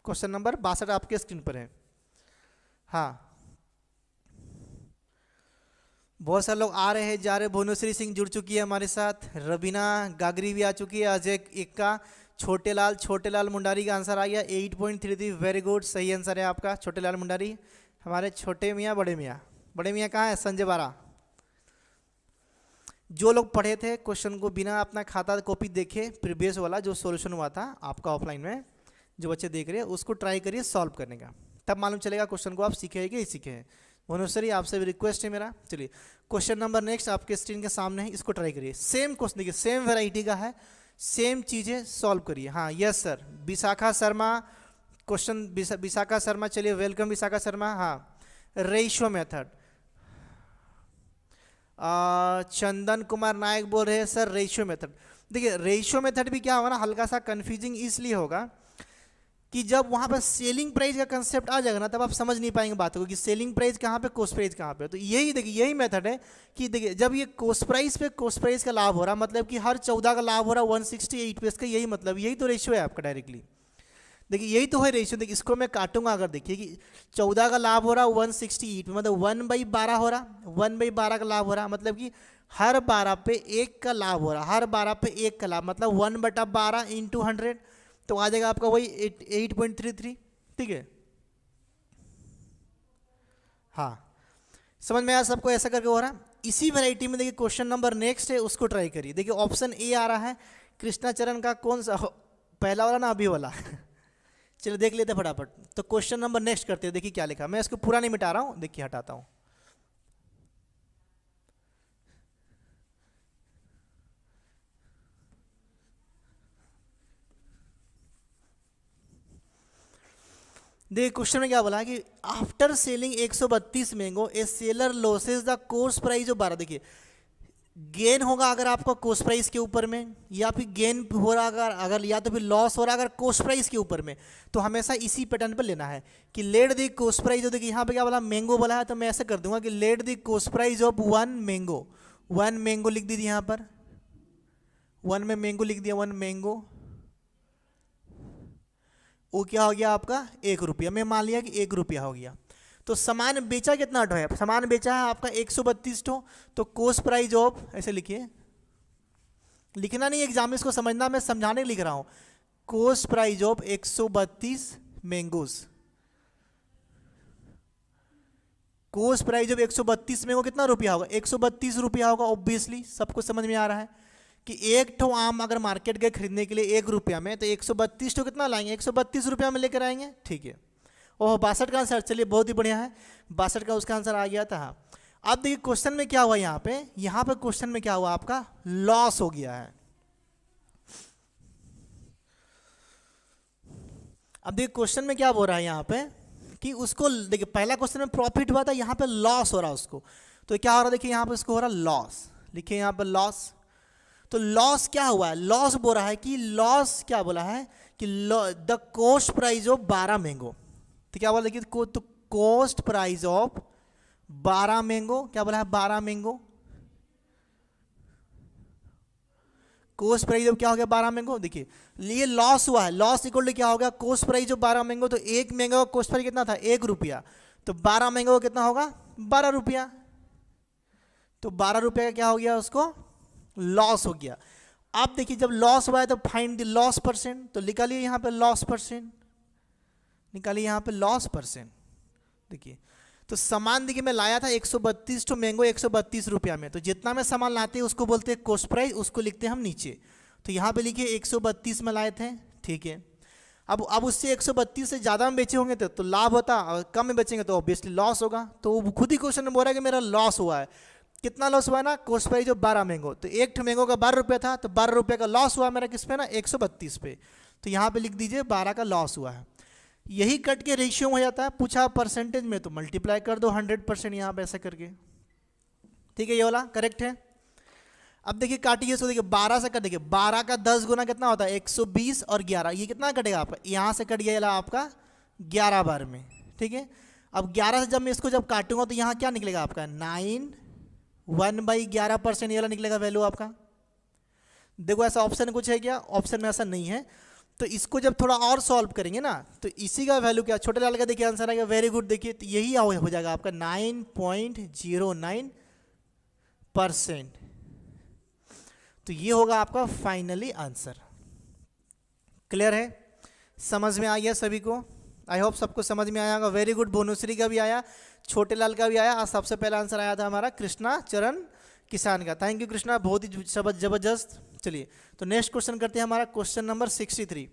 question number 62 आपके स्क्रीन पर है। हाँ, बहुत सारे लोग आ रहे हैं जा रहे हैं। भुवनेश्वरी सिंह जुड़ चुकी है हमारे साथ, रबीना गागरी भी आ चुकी है, अजय इक्का, छोटे लाल मुंडारी का आंसर आ गया 8.33। वेरी गुड, सही आंसर है आपका छोटे लाल मुंडारी। हमारे छोटे मियाँ बड़े मियाँ कहाँ है? संजय बारा। जो लोग पढ़े थे क्वेश्चन को बिना अपना खाता कॉपी देखे, प्रीवियस वाला जो सॉल्यूशन हुआ था आपका ऑफलाइन में, जो बच्चे देख रहे हैं उसको ट्राई करिए सॉल्व करने का, तब मालूम चलेगा क्वेश्चन को आप सीखे हैं कि नहीं सीखे हैं। भुवनेश्वरी आपसे भी रिक्वेस्ट है मेरा। चलिए क्वेश्चन नंबर नेक्स्ट आपके स्क्रीन के सामने है, इसको ट्राई करिए। सेम क्वेश्चन देखिए, सेम वेराइटी का है, सेम चीज़ें सॉल्व करिए। हाँ yes sir, Vishakha Sharma question, Vishakha Sharma, चलिए वेलकम विशाखा शर्मा। हाँ रेशियो मेथड, चंदन कुमार नायक बोल रहे हैं सर रेशियो मेथड। देखिए रेशियो मेथड भी क्या होगा ना, हल्का सा कंफ्यूजिंग इसलिए होगा कि जब वहाँ पर सेलिंग प्राइस का कंसेप्ट आ जाएगा ना, तब आप समझ नहीं पाएंगे बातों को कि सेलिंग प्राइस कहाँ पे, कॉस्ट प्राइस कहाँ पे। तो यही देखिए यही मेथड है कि देखिए जब ये कॉस्ट प्राइस पे कॉस्ट प्राइस का लाभ हो रहा, मतलब कि हर 14 का लाभ हो रहा 168 पे, इसका यही मतलब, यही तो रेशियो है आपका डायरेक्टली। देखिए यही तो है रेशियो। देखिए इसको मैं काटूंगा, अगर देखिए कि 14 का लाभ हो रहा 168 में, मतलब 1/12 हो रहा, 1/12 का लाभ हो रहा, मतलब कि हर 12 पे 1 का लाभ हो रहा, हर 12 पे 1 का लाभ, मतलब 1/12 इंटू 100, तो आ जाएगा आपका वही 8.33। ठीक है, हाँ समझ में आया सबको? ऐसा करके हो रहा है। इसी वैरायटी में देखिए क्वेश्चन नंबर नेक्स्ट है, उसको ट्राई करिए। देखिए ऑप्शन ए आ रहा है कृष्णाचरण का, कौन सा पहला वाला ना अभी वाला चलिए देख लेते फटाफट। तो क्वेश्चन नंबर नेक्स्ट करते हैं। देखिए क्या लिखा, मैं इसको पूरा नहीं मिटा रहा हूँ, देखिए हटाता हूँ। देखिए क्वेश्चन में क्या बोला है कि after selling 132 mango A seller losses the cost price of 12। देखिए गेन होगा अगर आपका कोस्ट प्राइस के ऊपर में, या फिर गेन हो रहा अगर या तो फिर लॉस हो रहा अगर कोस्ट प्राइस के ऊपर में, तो हमेशा इसी पैटर्न पर लेना है कि लेट दी कोस्ट प्राइस। देखिए यहाँ पे क्या बोला, मैंगो बोला है, तो मैं ऐसे कर दूंगा कि let the coast price of 1 mango, 1 mango लिख दीजिए यहाँ पर, 1 में मैंगो लिख दिया, 1 मैंगो, वो क्या हो गया आपका 1 रुपया। मैं मान लिया कि 1 रुपया हो गया। तो सामान बेचा कितना ठो है, सामान बेचा है आपका 132 ठो, तो कोस्ट प्राइस ऑफ, ऐसे लिखिए, लिखना नहीं एग्जाम में, इसको समझना, मैं समझाने लिख रहा हूं, coast price of 132 mangoes, coast price of 132 mango कितना रुपया होगा, 132 रुपया होगा। ऑब्वियसली सबको समझ में आ रहा है कि एक ठो आम अगर मार्केट गए खरीदने के लिए 1 रुपया में, तो 132 ठो कितना लाएंगे, 132 रुपया में लेकर आएंगे। ठीक है, ओह 62 का आंसर, चलिए बहुत ही बढ़िया है, 62 का उसका आंसर आ गया था। अब देखिए क्वेश्चन में क्या हुआ, यहाँ पे क्वेश्चन में क्या हुआ, आपका लॉस हो गया है। अब देखिए क्वेश्चन में क्या बोल रहा है यहाँ पे कि उसको, देखिए पहला क्वेश्चन में प्रॉफिट हुआ था, यहाँ पे लॉस हो रहा है उसको, तो क्या हो रहा है, देखिए यहाँ पे उसको हो रहा है लॉस, लिखिए यहाँ पे लॉस। तो लॉस क्या हुआ है, लॉस बोल रहा है कि लॉस क्या बोला है कि the cost price of 12 mango, तो क्या बोला, देखिए तो कोस्ट प्राइस ऑफ 12 मैंगो, क्या बोला है 12 मैंगो, कोस्ट प्राइस ऑफ क्या हो गया 12 मैंगो। देखिए ये लॉस हुआ है, लॉस इक्वल टू क्या हो गया, कोस्ट प्राइस ऑफ 12 मैंगो, तो 1 मैंगो का कोस्ट प्राइस कितना था 1 रुपया, तो 12 मैंगो का कितना होगा 12 रुपया, तो 12 रुपये का क्या हो गया, उसको लॉस हो गया। अब देखिए जब लॉस हुआ है तो फाइंड द लॉस परसेंट, तो निकालिए यहाँ पे लॉस परसेंट, निकालिए यहाँ पे लॉस परसेंट। देखिए तो सामान देखिए मैं लाया था 132 तो मैंगो 132 रुपया में, तो जितना में सामान लाते हैं उसको बोलते हैं कोस्ट प्राइस, उसको लिखते हैं हम नीचे। तो यहाँ पे लिखिए 132 में लाए थे, ठीक है। अब उससे 132 से ज़्यादा में बेचे होंगे तो लाभ होता, और कम में बेचेंगे तो ऑब्वियसली लॉस होगा। तो वो खुद ही क्वेश्चन में बोल रहा है कि मेरा लॉस हुआ है। कितना लॉस हुआ ना, कोस्ट प्राइस जो 12 मैंगो, तो एक मैंगो का 12 रुपया था, तो 12 रुपये का लॉस हुआ मेरा किस पे ना 132 पे, तो यहाँ पे लिख दीजिए 12 का लॉस हुआ है। यही कट के रेशियो हो जाता है, पूछा परसेंटेज में तो मल्टीप्लाई कर दो 100% यहाँ पे ऐसे करके, ठीक है, ये वाला करेक्ट है। अब देखिए काटिए इसको, देखिए 12 से कट, देखिए 12 का 10 गुना कितना होता है 120 और 11, ये कितना कटेगा आपका, यहाँ से कट गया आपका 11 बार में, ठीक है। अब 11 से जब मैं इसको जब काटूंगा तो यहाँ क्या निकलेगा आपका 9 1/11% ये वाला निकलेगा वैल्यू आपका। देखो ऐसा ऑप्शन कुछ है क्या, ऑप्शन में ऐसा नहीं है। तो इसको जब थोड़ा और सॉल्व करेंगे ना तो इसी का वैल्यू क्या, छोटे लाल का देखिए आंसर आएगा, वेरी गुड। देखिए तो यही हो जाएगा आपका 9.09%, तो ये होगा आपका फाइनली आंसर। क्लियर है, समझ में आ गया सभी को, आई होप सबको समझ में आया होगा। वेरी गुड, बोनुश्री का भी आया, छोटे लाल का भी आया, और सबसे पहला आंसर आया था हमारा कृष्णा चरण किसान का। थैंक यू कृष्णा, बहुत ही जबरदस्त। चलिए तो नेक्स्ट क्वेश्चन करते हैं, हमारा क्वेश्चन नंबर 63।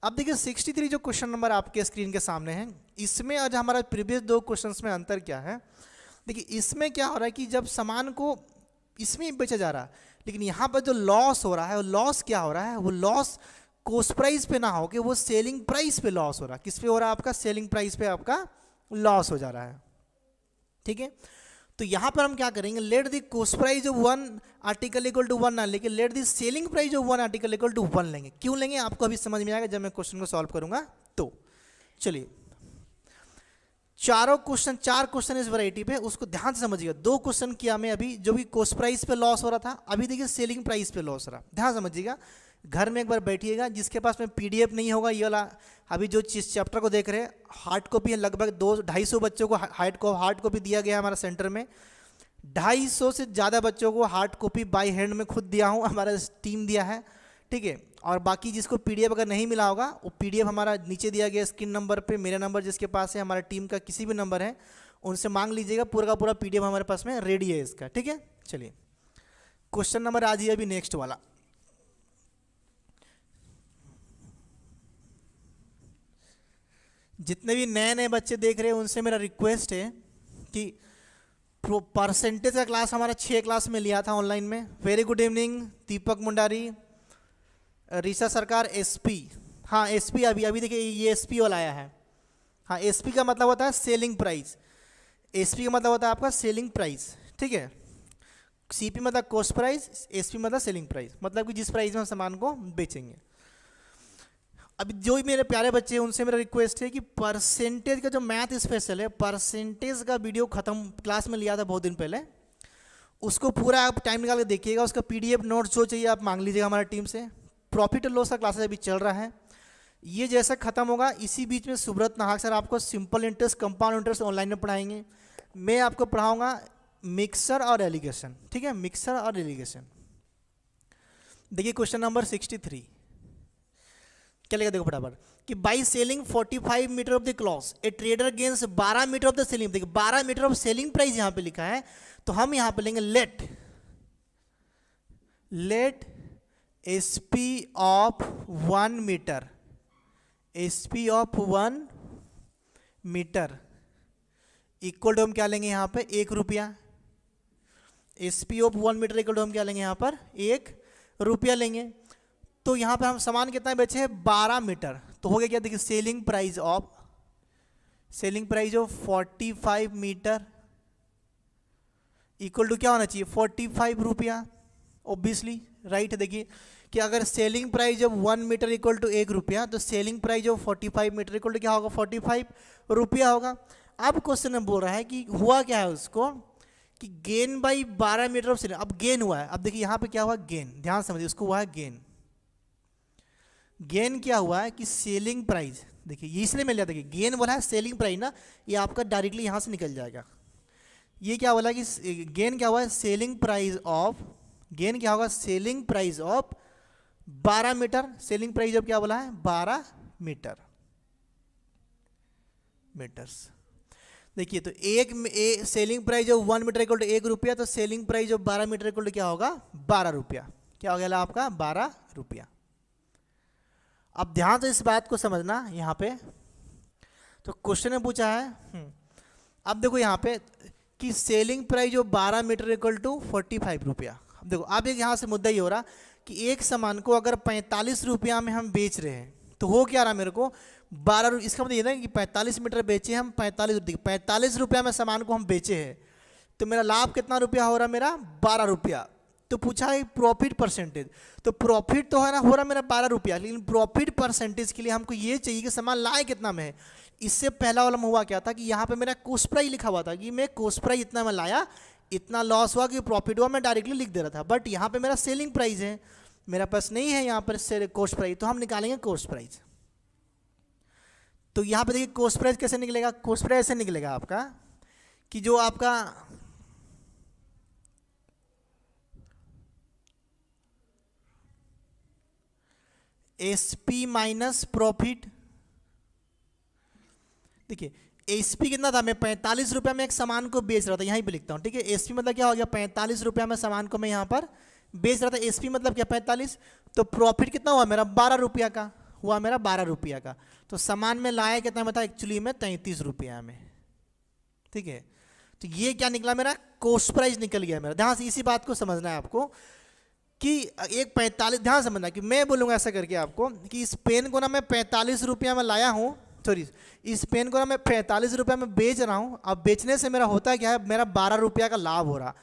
अब देखिए 63 जो क्वेश्चन नंबर आपके स्क्रीन के सामने है, इसमें आज हमारा प्रीवियस 2 क्वेश्चंस में अंतर क्या है। देखिए इसमें क्या हो रहा है कि जब सामान को इसमें बेचा जा रहा है, लेकिन यहाँ पर जो लॉस हो रहा है वो लॉस क्या हो रहा है, वो लॉस कोस्ट प्राइस पे ना हो के वो सेलिंग प्राइस पे लॉस हो रहा है। किस पे हो रहा है आपका, सेलिंग प्राइस पे आपका लॉस हो जा रहा है, ठीक है। तो यहाँ पर हम क्या करेंगे, let the cost price of 1 article equal to 1 ना लेके let the selling price of 1 article equal to 1 लेंगे। क्यों लेंगे आपको अभी समझ में आएगा जब मैं क्वेश्चन को सॉल्व करूंगा। तो चलिए 4 क्वेश्चन इस वैरायटी पे, उसको ध्यान से समझिएगा। 2 क्वेश्चन किया मैं अभी, जो भी कोस्ट प्राइस पे लॉस हो रहा था, अभी देखिए सेलिंग प्राइस पे लॉस हो रहा, ध्यान समझिएगा। घर में एक बार बैठिएगा, जिसके पास में PDF नहीं होगा, ये वाला अभी जो चैप्टर को देख रहे हैं, हार्ड कॉपी है, लगभग 200-250 बच्चों को हार्ड कॉपी दिया गया है हमारा सेंटर में। 250 से ज़्यादा बच्चों को हार्ड कॉपी बाय हैंड में खुद दिया हूँ, हमारा टीम दिया है, ठीक है। और बाकी जिसको PDF अगर नहीं मिला होगा, वो PDF हमारा नीचे दिया गया स्क्रीन नंबर पे, मेरा नंबर जिसके पास है, हमारा टीम का किसी भी नंबर है, उनसे मांग लीजिएगा। पूरा का पूरा PDF हमारे पास में रेडी है इसका, ठीक है। चलिए क्वेश्चन नंबर आ जाइए अभी नेक्स्ट वाला। जितने भी नए नए बच्चे देख रहे हैं उनसे मेरा रिक्वेस्ट है कि परसेंटेज का क्लास हमारा 6 क्लास में लिया था ऑनलाइन में। वेरी गुड इवनिंग दीपक मुंडारी, रीसा सरकार, SP, हाँ SP अभी देखिए ये SP वाला आया है, हाँ, एसपी का मतलब होता है सेलिंग प्राइस, एसपी का मतलब होता है आपका सेलिंग प्राइस, ठीक है। सीपी मतलब कॉस्ट प्राइस, एसपी मतलब सेलिंग प्राइस, मतलब कि जिस प्राइस में हम सामान को बेचेंगे। अभी जो भी मेरे प्यारे बच्चे हैं उनसे मेरा रिक्वेस्ट है कि परसेंटेज का जो मैथ स्पेशल है, परसेंटेज का वीडियो खत्म क्लास में लिया था बहुत दिन पहले, उसको पूरा आप टाइम निकाल के देखिएगा, उसका पीडीएफ नोट्स जो चाहिए आप मांग लीजिएगा हमारी टीम से। प्रॉफिट और लॉस का क्लासेस अभी चल रहा है, ये जैसा खत्म होगा इसी बीच में सुब्रत नाहक सर आपको simple interest, compound interest online में पढ़ाएंगे। मैं आपको पढ़ाऊंगा मिक्सर और एलिगेशन, ठीक है, मिक्सर और एलिगेशन। देखिए क्वेश्चन नंबर 63 क्या लिखा, देखो फटाफट, कि by selling 45 metre of the cloth a trader gains 12 metre of the selling. देखिए 12 मीटर ऑफ सेलिंग प्राइस यहां पे लिखा है, तो हम यहां पे लेंगे let SP of 1 metre, SP of 1 metre equal to हम क्या लेंगे यहाँ पे 1 रुपया। SP of 1 metre equal to हम क्या लेंगे यहाँ पर 1 रुपया लेंगे। तो यहाँ पे हम सामान कितना बेचे हैं 12 मीटर, तो हो गया क्या, देखिए selling price of 45 metre equal to क्या होना चाहिए 45 रुपया, ऑब्वियसली राइट है। देखिए कि अगर सेलिंग प्राइस जब 1 मीटर इक्वल टू 1 रुपया, तो सेलिंग प्राइस जो 45 मीटर इक्वल टू क्या होगा 45 रुपया होगा। अब क्वेश्चन में बोल रहा है कि हुआ क्या है उसको, कि gain by 12 metre of selling, अब गेन हुआ है। अब देखिए यहाँ पे क्या हुआ गेन, ध्यान समझिए, उसको हुआ है गेन। गेन क्या हुआ है कि सेलिंग प्राइस, देखिए ये इसलिए मिल जाता है कि गेन बोला है सेलिंग प्राइस ना, ये आपका डायरेक्टली यहाँ से निकल जाएगा। ये क्या बोला कि गेन क्या हुआ है सेलिंग प्राइस ऑफ, गेन क्या होगा selling price of 12 metre, selling price of क्या बोला है 12 मीटर्स। देखिए तो selling price of 1 metre equal to 1 रुपया, तो selling price of 12 metre equal to क्या होगा 12 रुपया। क्या हो गया आपका 12 रुपया। अब ध्यान से इस बात को समझना यहाँ पे, तो क्वेश्चन में पूछा है, अब देखो यहाँ पे कि selling price of 12 metre equal to 45 रुपया। अब देखो अब एक यहाँ से मुद्दा ये हो रहा कि एक सामान को अगर 45 रुपया में हम बेच रहे हैं, तो हो क्या रहा मेरे को 12, इसका मतलब ये ना कि 45 मीटर बेचे हम 45 रुपया में सामान को हम बेचे हैं, तो मेरा लाभ कितना रुपया हो रहा मेरा 12 रुपया। तो पूछा है प्रॉफिट परसेंटेज, तो प्रॉफिट तो है ना हो रहा मेरा 12 रुपया, लेकिन प्रॉफिट परसेंटेज के लिए हमको ये चाहिए कि सामान लाए कितना में है। इससे पहला वाला में हुआ क्या था कि यहाँ पे मेरा कॉस्ट प्राइस लिखा हुआ था कि मैं कॉस्ट प्राइस इतना में लाया, इतना लॉस हुआ कि प्रॉफिट हुआ, मैं डायरेक्टली लिख दे रहा था। बट यहाँ पे मेरा सेलिंग प्राइस है, मेरा पास नहीं है यहाँ पर कॉस्ट प्राइस, तो हम निकालेंगे कॉस्ट प्राइस। तो यहाँ पे देखिए कॉस्ट प्राइस कैसे निकलेगा, कॉस्ट प्राइस ऐसे निकलेगा आपका कि जो आपका एसपी माइनस प्रॉफिट। देखिए एसपी कितना था, मैं 45 रुपया में एक सामान को बेच रहा था, यहीं पे लिखता हूँ, ठीक है। एसपी मतलब क्या हो गया 45 रुपया में सामान को मैं यहाँ पर बेच रहा था, एसपी मतलब क्या 45, तो प्रॉफिट कितना हुआ मेरा 12 रुपया का हुआ, मेरा 12 रुपया का। तो सामान में लाया कितना में था एक्चुअली में 33 रुपया में, ठीक है। तो ये क्या निकला मेरा कॉस्ट प्राइस निकल गया मेरा। ध्यान से इसी बात को समझना है आपको कि एक 45, ध्यान समझना कि मैं बोलूँगा ऐसा करके आपको कि इस पेन को ना मैं 45 रुपया में लाया हूँ, सॉरी इस पेन को ना मैं 45 रुपया में बेच रहा हूँ। अब बेचने से मेरा होता क्या है, मेरा 12 रुपया का लाभ हो रहा।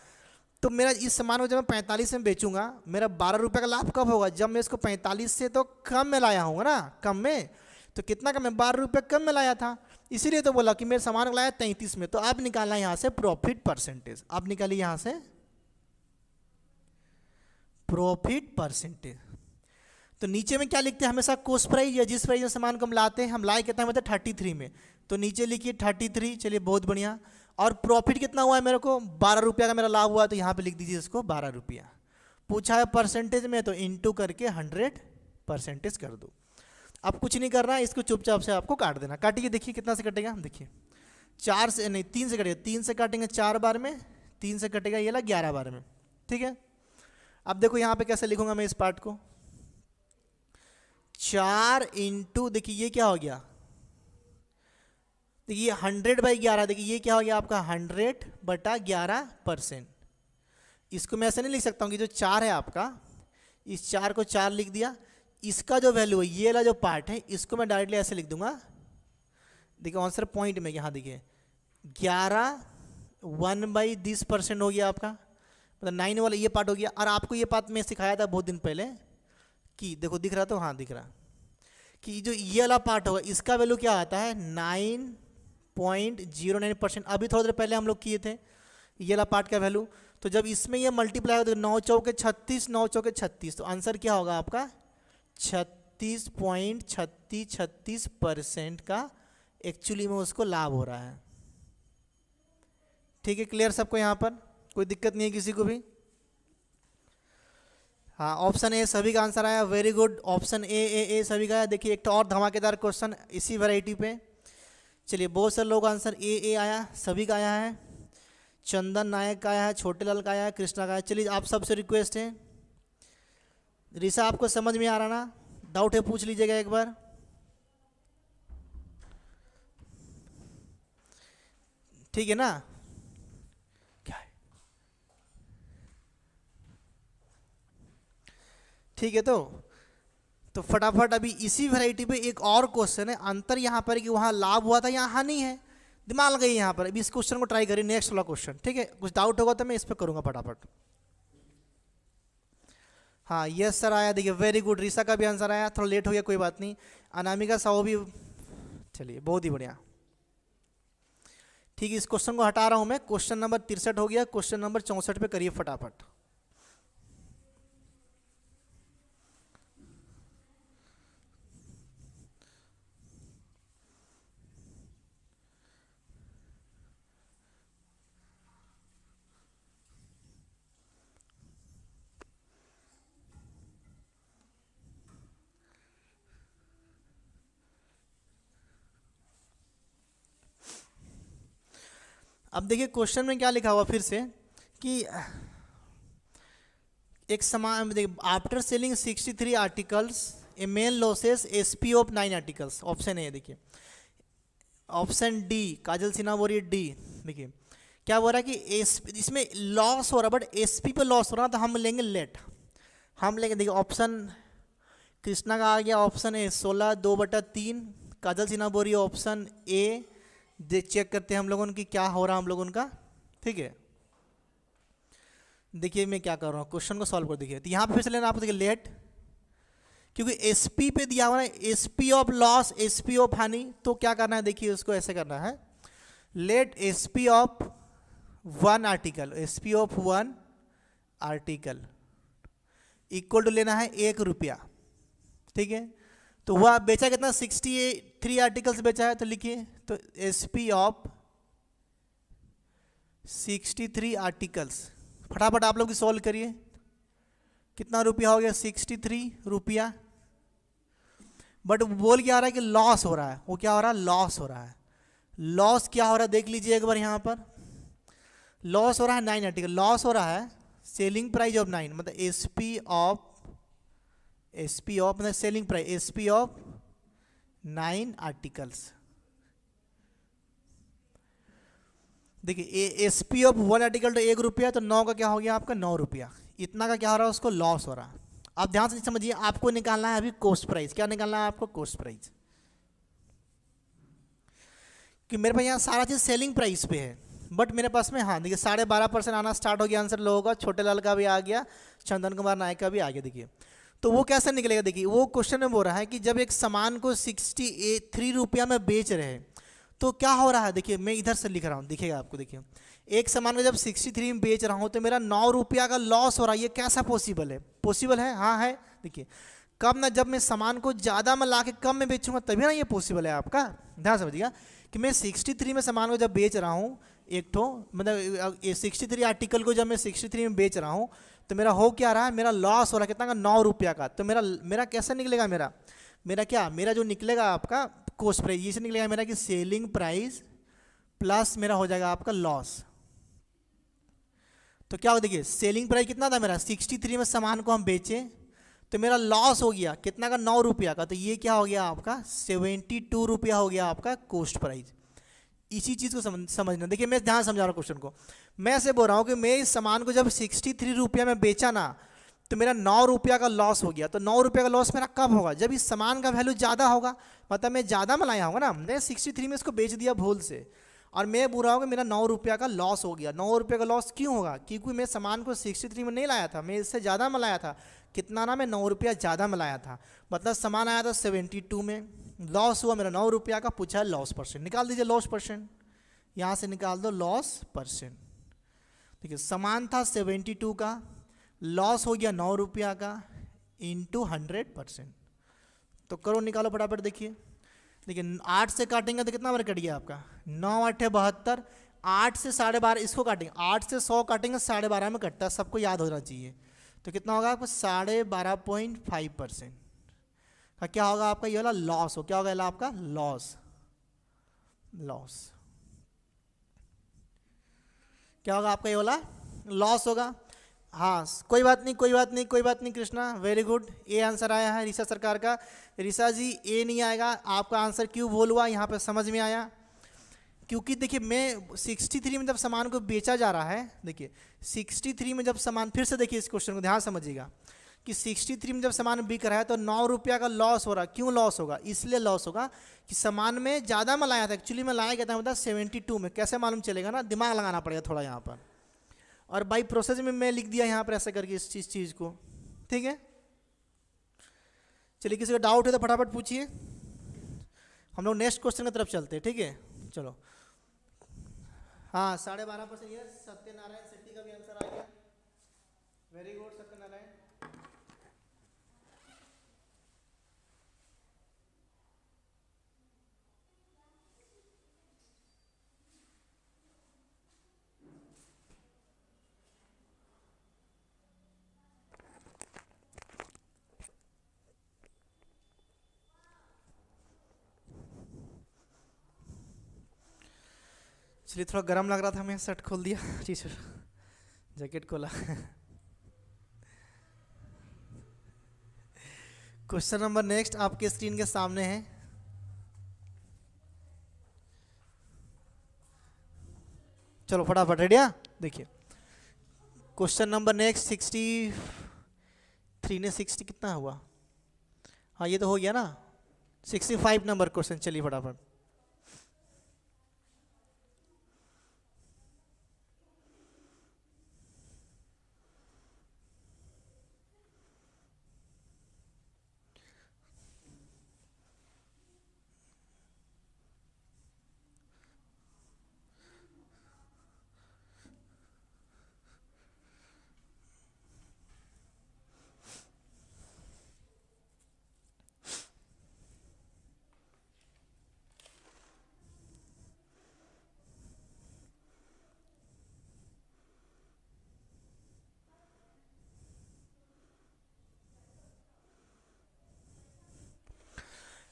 तो मेरा इस सामान को जब मैं 45 में बेचूंगा, मेरा 12 रुपये का लाभ कब होगा, जब मैं इसको 45 से तो कम में लाया हूँ ना, कम में, तो कितना कम है 12 रुपये कम में लाया था, इसीलिए तो बोला कि मेरे सामान को लाया 33 में। तो आप निकालना यहाँ से प्रॉफिट परसेंटेज, आप निकालिए यहाँ से प्रॉफिट परसेंटेज। तो नीचे में क्या लिखते हैं हमेशा कॉस्ट प्राइस, या जिस प्राइस में सामान को हम लाते हैं, हम लाए कितना मतलब 33 में, तो नीचे लिखिए 33, चलिए बहुत बढ़िया। और प्रॉफिट कितना हुआ है मेरे को 12 रुपया का मेरा लाभ हुआ, तो यहाँ पे लिख दीजिए इसको 12 रुपया। पूछा है परसेंटेज में, तो इंटू करके 100% कर दो। अब कुछ नहीं करना है, इसको चुपचाप से आपको काट देना। काटिए, देखिए कितना से कटेगा, देखिए 4 से नहीं 3 से कटेगा, 3 से काटेंगे 4 बार में, 3 से कटेगा ये ला 11 बार में, ठीक है। अब देखो यहाँ पे कैसे लिखूंगा मैं इस पार्ट को, 4 इंटू, देखिए ये क्या हो गया, देखिए 100/11, देखिए ये क्या हो गया आपका 100/11%। इसको मैं ऐसे नहीं लिख सकता हूँ कि जो 4 है आपका, इस 4 को 4 लिख दिया, इसका जो वैल्यू है ये वाला जो पार्ट है इसको मैं डायरेक्टली ऐसे लिख दूंगा देखिए आंसर पॉइंट में यहाँ देखिए 11 1/10% हो गया आपका, मतलब 9 वाला ये पार्ट हो गया। और आपको ये पार्ट मैं सिखाया था बहुत दिन पहले कि देखो दिख रहा, तो हाँ दिख रहा कि जो ये वाला पार्ट होगा इसका वैल्यू क्या आता है 9.09%। अभी थोड़ी देर पहले हम लोग किए थे ये वाला पार्ट का वैल्यू। तो जब इसमें ये मल्टीप्लाई हो तो 9 चौके 36, 9 चौके 36, तो आंसर क्या होगा आपका 36.3636% का एक्चुअली में उसको लाभ हो रहा है। ठीक है, क्लियर सबको यहाँ पर, कोई दिक्कत नहीं है किसी को भी? हाँ, ऑप्शन ए सभी का आंसर आया, वेरी गुड। ऑप्शन ए सभी का आया। देखिए एक तो और धमाकेदार क्वेश्चन इसी वैरायटी पे। चलिए बहुत सारे लोग आंसर ए आया, सभी का आया है। चंदन नायक का आया है, छोटे लाल का आया है, कृष्णा का आया। चलिए आप सबसे रिक्वेस्ट है, ऋषा आपको समझ में आ रहा ना? डाउट है पूछ लीजिएगा एक बार। ठीक है ना? क्या है? ठीक है, तो फटाफट अभी इसी वैरायटी पे एक और क्वेश्चन है। अंतर यहाँ पर कि वहाँ लाभ हुआ था, यहाँ हानि है। दिमाग लगाइए यहाँ पर। अभी इस क्वेश्चन को ट्राई करिए, नेक्स्ट वाला क्वेश्चन। ठीक है, कुछ डाउट होगा तो मैं इस पर करूँगा फटाफट। हाँ यस सर आया, देखिए वेरी गुड। ऋषा का भी आंसर आया, थोड़ा लेट हो गया कोई बात नहीं। अनामिका साहू भी, चलिए बहुत ही बढ़िया। ठीक है, इस क्वेश्चन को हटा रहा हूँ मैं। क्वेश्चन नंबर 63 हो गया, क्वेश्चन नंबर 64 पे करिए फटाफट। अब देखिए क्वेश्चन में क्या लिखा हुआ फिर से कि एक समान, देखिए after selling 63 articles a main losses SP of 9 articles. Option A देखिए, ऑप्शन डी काजल सिन्हा बोल रही है डी। देखिए क्या बोल रहा है कि इसमें लॉस हो रहा है, बट एसपी पे लॉस हो रहा है, तो हम लेंगे लेट। हम लेंगे, देखिए ऑप्शन कृष्णा का आ गया ऑप्शन ए 16 2/3। काजल सिन्हा बोल रही है ऑप्शन ए। चेक करते हैं हम लोगों की क्या हो रहा है हम लोगों का। ठीक है, देखिए मैं क्या कर रहा हूँ, क्वेश्चन को सॉल्व कर। देखिए तो यहाँ पे फिर से लेना आपको, देखिए लेट, क्योंकि एसपी पे दिया हुआ है SP of loss, SP of हानि। तो क्या करना है, देखिए उसको ऐसे करना है, let SP of 1 article, SP of 1 article equal to लेना है 1 रुपया। ठीक है, तो वह बेचा कितना 63 आर्टिकल्स बेचा है, तो लिखिए तो एसपी ऑफ 63 आर्टिकल्स। फटाफट आप लोग सॉल्व करिए, कितना रुपया हो गया 63 रुपया। बट बोल क्या आ रहा है कि लॉस हो रहा है, वो क्या हो रहा है लॉस हो रहा है। लॉस क्या हो रहा है देख लीजिए एक बार यहाँ पर, लॉस हो रहा है 9 आर्टिकल, लॉस हो रहा है सेलिंग प्राइस ऑफ 9, मतलब एसपी ऑफ मतलब selling price SP of 9 articles. देखिए एसपी ऑफ 1 आर्टिकल तो 1 रुपया, तो 9 का क्या हो गया आपका 9 रुपया। इतना का क्या हो रहा है उसको लॉस हो रहा है। आप ध्यान से समझिए, आपको निकालना है अभी कॉस्ट प्राइस। क्या निकालना है आपको कॉस्ट प्राइस, कि मेरे पास यहाँ सारा चीज़ सेलिंग प्राइस पे है, बट मेरे पास में हाँ देखिए 12.5% आना स्टार्ट हो गया आंसर लोगों का। छोटे लाल का भी आ गया, चंदन कुमार नायक का भी आ गया। देखिए तो वो कैसे निकलेगा, देखिए वो क्वेश्चन में बोल रहा है कि जब एक सामान को 63 रुपया में बेच रहे हैं तो क्या हो रहा है। देखिए मैं इधर से लिख रहा हूँ, दिखेगा आपको। देखिए एक सामान को जब 63 में बेच रहा हूँ तो मेरा 9 रुपया का लॉस हो रहा है। ये कैसा पॉसिबल है, पॉसिबल है? हाँ है। देखिए कब ना, जब मैं सामान को ज़्यादा में ला के कम में बेचूंगा तभी ना ये पॉसिबल है आपका। ध्यान समझिएगा कि मैं 63 में सामान को जब बेच रहा हूँ, एक तो मतलब 63 आर्टिकल को जब मैं 63 में बेच रहा हूँ तो मेरा हो क्या रहा है, मेरा लॉस हो रहा है कितना का 9 रुपया का। तो मेरा कैसे निकलेगा, मेरा जो निकलेगा आपका कॉस्ट प्राइस, ये से निकलेगा मेरा कि सेलिंग प्राइस प्लस मेरा हो जाएगा आपका लॉस। तो क्या हो, देखिए सेलिंग प्राइस कितना था मेरा 63 में सामान को हम बेचे, तो मेरा लॉस हो गया कितना का 9 रुपया का। तो ये क्या हो गया आपका 72 रुपया हो गया आपका कॉस्ट प्राइस। इसी चीज़ को समझना। देखिए मैं ध्यान समझा रहा हूँ क्वेश्चन को। मैं ऐसे बोल रहा हूँ कि मैं इस सामान को जब 63 रुपया में बेचा ना, तो मेरा 9 रुपया का लॉस हो गया। तो 9 रुपया का लॉस मेरा कब होगा? जब इस सामान का वैल्यू ज़्यादा होगा, मतलब मैं ज़्यादा में लाया होगा ना, मैं 63 में इसको बेच दिया भूल से, और मैं बुरा होगा मेरा 9 रुपया का लॉस हो गया। 9 रुपये का लॉस क्यों होगा? क्योंकि मैं सामान को 63 में नहीं लाया था, मैं इससे ज़्यादा में लाया था। कितना ना, मैं 9 रुपया ज़्यादा में लाया था, मतलब सामान आया था 72 में, लॉस हुआ मेरा 9 रुपया का। पूछा लॉस परसेंट, निकाल दीजिए लॉस परसेंट, यहाँ से निकाल दो लॉस परसेंट। देखिए सामान था 72 का, लॉस हो गया 9 रुपया का, इंटू 100%। तो करो निकालो फटाफट। देखिए 8 से काटेंगे तो कितना बार कट गया आपका? 9 8 72, 8 से 12.5 इसको काटेंगे, 8 से 100 काटेंगे 12.5 में कटता है, सबको याद होना चाहिए। तो कितना होगा आपको? 12.5% का क्या होगा आपका? ये वाला लॉस हो, क्या होगा ये आपका? लॉस। लॉस क्या होगा आपका? ये वाला लॉस होगा। हाँ कोई बात नहीं, कोई बात नहीं, कोई बात नहीं Krishna, very good. A answer आया है ऋषा सरकार का। ऋषा जी ए नहीं आएगा, आपका आंसर क्यों भूल हुआ यहाँ पे समझ में आया। क्योंकि देखिए मैं 63 में जब सामान को बेचा जा रहा है, देखिए 63 में जब सामान, फिर से देखिए इस क्वेश्चन को ध्यान समझिएगा कि 63 में जब सामान बिक रहा है तो 9 रुपया का लॉस हो रहा है। क्यों लॉस होगा? इसलिए लॉस होगा कि सामान में ज़्यादा में लाया था, एक्चुअली में लाया गया था मतलब 72 में। कैसे मालूम चलेगा ना, दिमाग लगाना पड़ेगा थोड़ा यहाँ पर, और बाई प्रोसेस में मैं लिख दिया यहाँ पर ऐसे करके इस चीज़ को, ठीक है। चलिए किसी का डाउट है तो फटाफट पूछिए, हम लोग नेक्स्ट क्वेश्चन की तरफ चलते हैं, ठीक है। चलो हाँ 12.5%, यस सत्यनारायण शेट्टी का भी आंसर आ गया, वेरी गुड सत्यनारायण। चलिए थोड़ा गर्म लग रहा था, मैं शर्ट खोल दिया, टी शर्ट जैकेट खोला। क्वेश्चन नंबर नेक्स्ट आपके स्क्रीन के सामने है। चलो फटाफट रेडी? देखिए क्वेश्चन नंबर नेक्स्ट 63 ने 60 कितना हुआ? हाँ ये तो हो गया ना, 65 नंबर क्वेश्चन। चलिए फटाफट।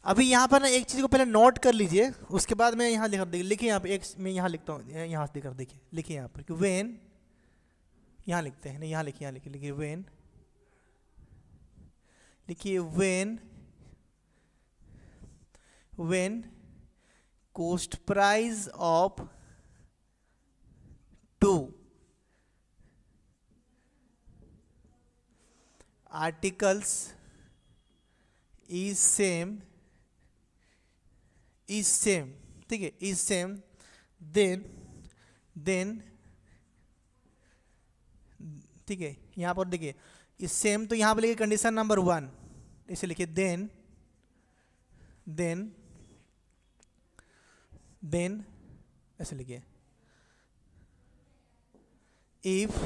अभी यहाँ पर ना एक चीज़ को पहले नोट कर लीजिए, उसके बाद मैं यहाँ लिखिए यहाँ पे एक, मैं यहाँ लिखता हूँ, यहाँ से देखकर देखिए, लिखिए यहाँ पर कि वेन, यहाँ लिखते हैं नहीं, यहाँ लिखिए, यहाँ लिखिए वेन, लिखिए when cost price of 2 articles is same, ठीक है, इज सेम, देन ठीक है, यहाँ पर देखिए इज सेम, तो यहाँ पर लिखिए कंडीशन नंबर 1, इसे लिखिए देन ऐसे लिखिए इफ,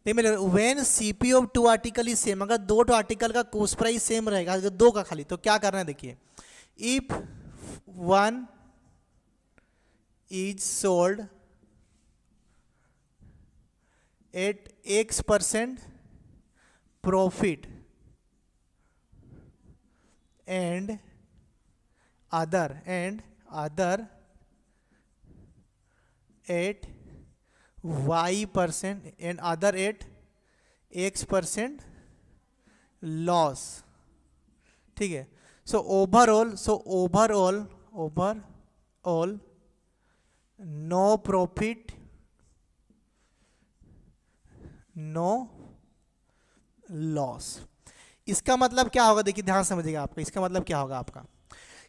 देखिए when CP of 2 article is same, अगर 2 आर्टिकल का कॉस्ट प्राइस सेम रहेगा, अगर 2 का खाली, तो क्या करना है देखिए, if 1 is sold at X% profit and other at Y% and other at X% loss, ठीक है। So overall no profit, no loss. इसका मतलब क्या होगा, देखिए ध्यान समझिएगा आपका, इसका मतलब क्या होगा आपका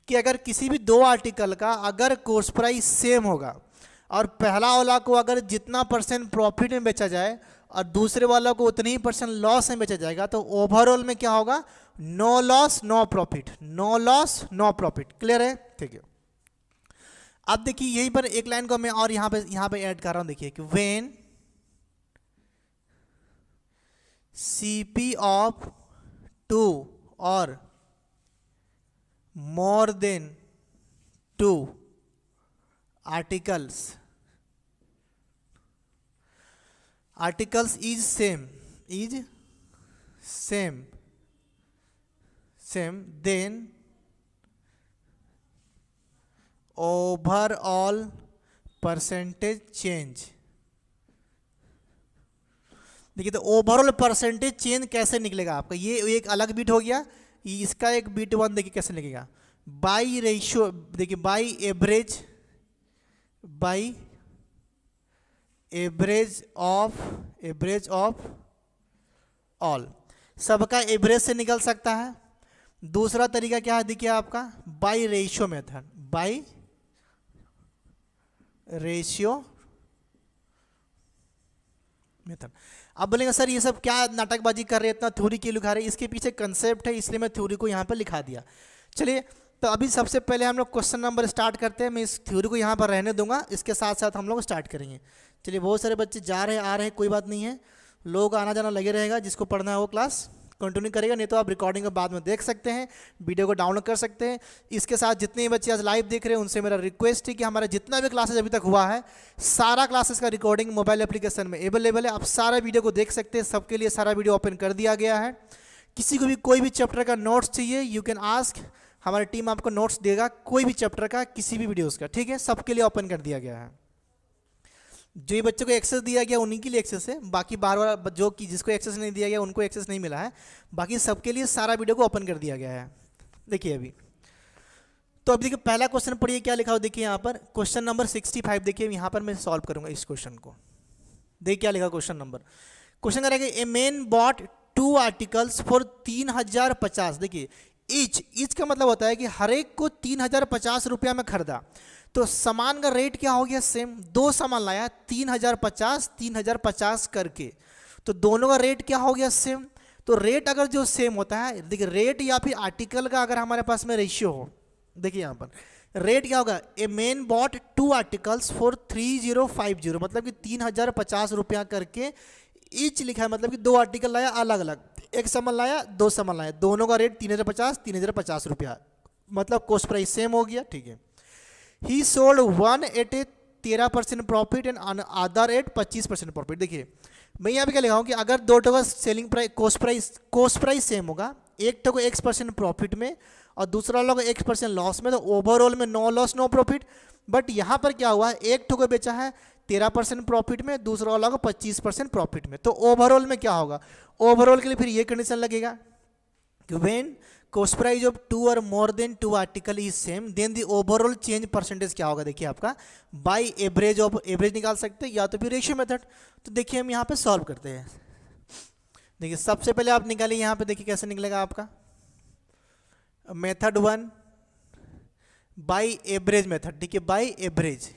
कि अगर किसी भी दो आर्टिकल का अगर कॉस्ट प्राइस सेम होगा और पहला वाला को अगर जितना % प्रॉफिट में बेचा जाए और दूसरे वाला को उतनी ही % लॉस में बेचा जाएगा, तो ओवरऑल में क्या होगा, no loss no profit, no loss no profit. Clear है, ठीक है। अब देखिए यहीं पर एक लाइन को मैं और यहाँ पे ऐड कर रहा हूँ, देखिए कि व्हेन CP ऑफ 2 और more than 2 articles is same then overall percentage change। देखिए तो ओवरऑल परसेंटेज चेंज कैसे निकलेगा आपका, ये एक अलग बीट हो गया, इसका एक बीट 1 देखिए कैसे निकलेगा, बाई रेशियो, देखिए बाई एवरेज ऑफ ऑल, सबका एवरेज से निकल सकता है। दूसरा तरीका क्या है, देखिए आपका by ratio method, by ratio method. अब बोलेंगे सर ये सब क्या नाटकबाजी कर रहे हैं, इतना थ्योरी क्यों लिखा रहे हैं, इसके पीछे कंसेप्ट है इसलिए मैं थ्योरी को यहाँ पर लिखा दिया। चलिए तो अभी सबसे पहले हम लोग क्वेश्चन नंबर स्टार्ट करते हैं, मैं इस थ्योरी को यहाँ पर रहने दूंगा, इसके साथ साथ हम लोग स्टार्ट करेंगे। चलिए बहुत सारे बच्चे जा रहे हैं आ रहे हैं, कोई बात नहीं है, लोग आना जाना लगे रहेगा, जिसको पढ़ना है वो क्लास कंटिन्यू करेगा, नहीं तो आप रिकॉर्डिंग के बाद में देख सकते हैं, वीडियो को डाउनलोड कर सकते हैं। इसके साथ जितने बच्चे आज लाइव देख रहे हैं उनसे मेरा रिक्वेस्ट है कि हमारा जितना भी क्लासेस अभी तक हुआ है, सारा क्लासेस का रिकॉर्डिंग मोबाइल एप्लीकेशन में अवेलेबल है, आप सारा वीडियो को देख सकते हैं, सबके लिए सारा वीडियो ओपन कर दिया गया है। किसी को भी कोई भी चैप्टर का नोट्स चाहिए, यू कैन आस्क, हमारी टीम आपको नोट्स देगा, कोई भी चैप्टर का किसी भी वीडियोज़ का, ठीक है, सबके लिए ओपन कर दिया गया है। जो ये बच्चों को एक्सेस दिया गया उन्हीं के लिए एक्सेस है, बाकी बार बार जो कि जिसको एक्सेस नहीं दिया गया उनको एक्सेस नहीं मिला है, बाकी सबके लिए सारा वीडियो को ओपन कर दिया गया है। देखिए अभी तो अभी देखिए पहला क्वेश्चन पढ़िए क्या लिखा हो, देखिए यहाँ पर क्वेश्चन नंबर 65, देखिए यहाँ पर मैं सॉल्व करूँगा इस क्वेश्चन को। देखिए क्या लिखा क्वेश्चन करेंगे, ए मैन बॉट 2 आर्टिकल्स फॉर 3050। देखिए ईच का मतलब होता है कि हर एक को 3050 रुपया में खरीदा, तो सामान का रेट क्या हो गया सेम, दो सामान लाया 3050 करके, तो दोनों का रेट क्या हो गया सेम। तो रेट अगर जो सेम होता है, देखिए रेट या फिर आर्टिकल का अगर हमारे पास में रेशियो हो, देखिए यहाँ पर रेट क्या होगा, ए मैन बॉट 2 आर्टिकल्स फॉर 3050, मतलब कि 3050 रुपया करके ईच लिखा है, मतलब कि 2 आर्टिकल लाया अलग अलग, एक सामान लाया 2 सामान लाया, दोनों का रेट 3050 रुपया, मतलब कॉस्ट प्राइस सेम हो गया, ठीक है। He sold one at 13% profit and other at 25% profit. देखिए मैं यहाँ पे क्या लिखा हूँ कि अगर दो टो का selling price cost price same होगा, एक टो को X% प्रॉफिट में और दूसरा वाला को X% लॉस में, तो ओवरऑल में no loss no profit. But यहाँ पर क्या हुआ है, एक टो को बेचा है 13% प्रॉफिट में, दूसरा वाला को 25% प्रॉफिट में, तो ओवरऑल में क्या होगा, ओवरऑल के लिए फिर ये कंडीशन लगेगा कि व्हेन कॉस्ट प्राइस ऑफ 2 और more than 2 article is same then the overall change percentage क्या होगा, देखिए आपका बाय एवरेज ऑफ एवरेज निकाल सकते हैं या तो फिर रेशियो मेथड। तो देखिए हम यहाँ पे सॉल्व करते हैं। देखिए सबसे पहले आप निकालिए यहाँ पे, देखिए कैसे निकलेगा आपका मेथड 1 बाय एवरेज मेथड, देखिए बाय एवरेज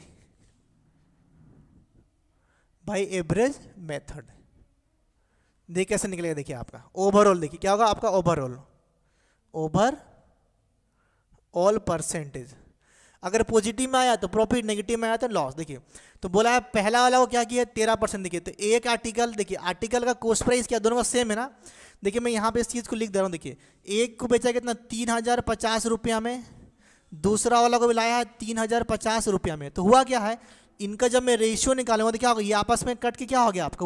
मेथड, देखिए कैसे निकलेगा, देखिए आपका ओवरऑल, देखिए क्या होगा आपका ओवरऑल परसेंटेज, अगर पॉजिटिव में आया तो प्रॉफिट, नेगेटिव में आया तो लॉस। देखिए तो बोला है पहला वाला को क्या किया 13%, देखिए तो एक आर्टिकल, देखिए आर्टिकल का कॉस्ट प्राइस क्या दोनों का सेम है ना। देखिए मैं यहाँ पे इस चीज़ को लिख दे रहा हूँ, देखिए एक को बेचा कितना 3050 रुपया में, दूसरा वाला को भी लाया है 3050 रुपया में, तो हुआ क्या है, इनका जब मैं रेशियो निकालूंगा तो क्या होगा, ये आपस में कट के क्या हो गया आपका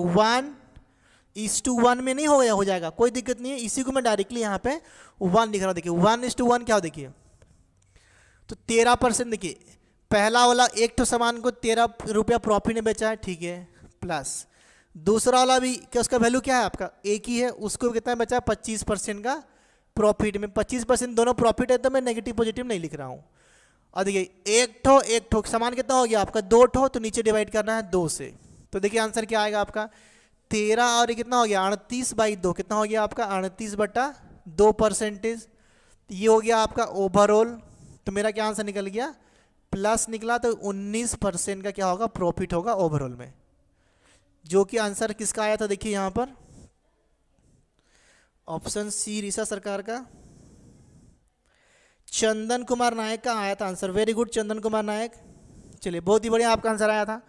1:1 में नहीं हो जाएगा, कोई दिक्कत नहीं है, इसी को मैं डायरेक्टली यहाँ पे 1 लिख रहा हूँ। देखिए 1:1 क्या हो, देखिए तो 13%, देखिए पहला वाला एक तो सामान को 13 रुपया प्रॉफिट में बेचा है, ठीक है, प्लस दूसरा वाला भी क्या उसका वैल्यू क्या है आपका एक ही है, उसको कितना बेचा है 25% का प्रॉफिट में, 25% दोनों प्रॉफिट है, तो मैं नेगेटिव पॉजिटिव नहीं लिख रहा हूँ। और देखिए एक ठो सामान कितना हो गया आपका 2 ठो, तो नीचे डिवाइड करना है 2 से, तो देखिए आंसर क्या आएगा आपका 13 और ये कितना हो गया 38/2, कितना हो गया आपका 38/2%। ये हो गया आपका ओवरऑल। तो मेरा क्या आंसर निकल गया, प्लस निकला, तो 19% का क्या होगा प्रॉफिट होगा ओवरऑल में, जो कि आंसर किसका आया था देखिए यहाँ पर ऑप्शन सी रीसा सरकार का, चंदन कुमार नायक का आया था answer. Very good Chandan Kumar Nayak, चलिए बहुत ही बढ़िया आपका आंसर आया था।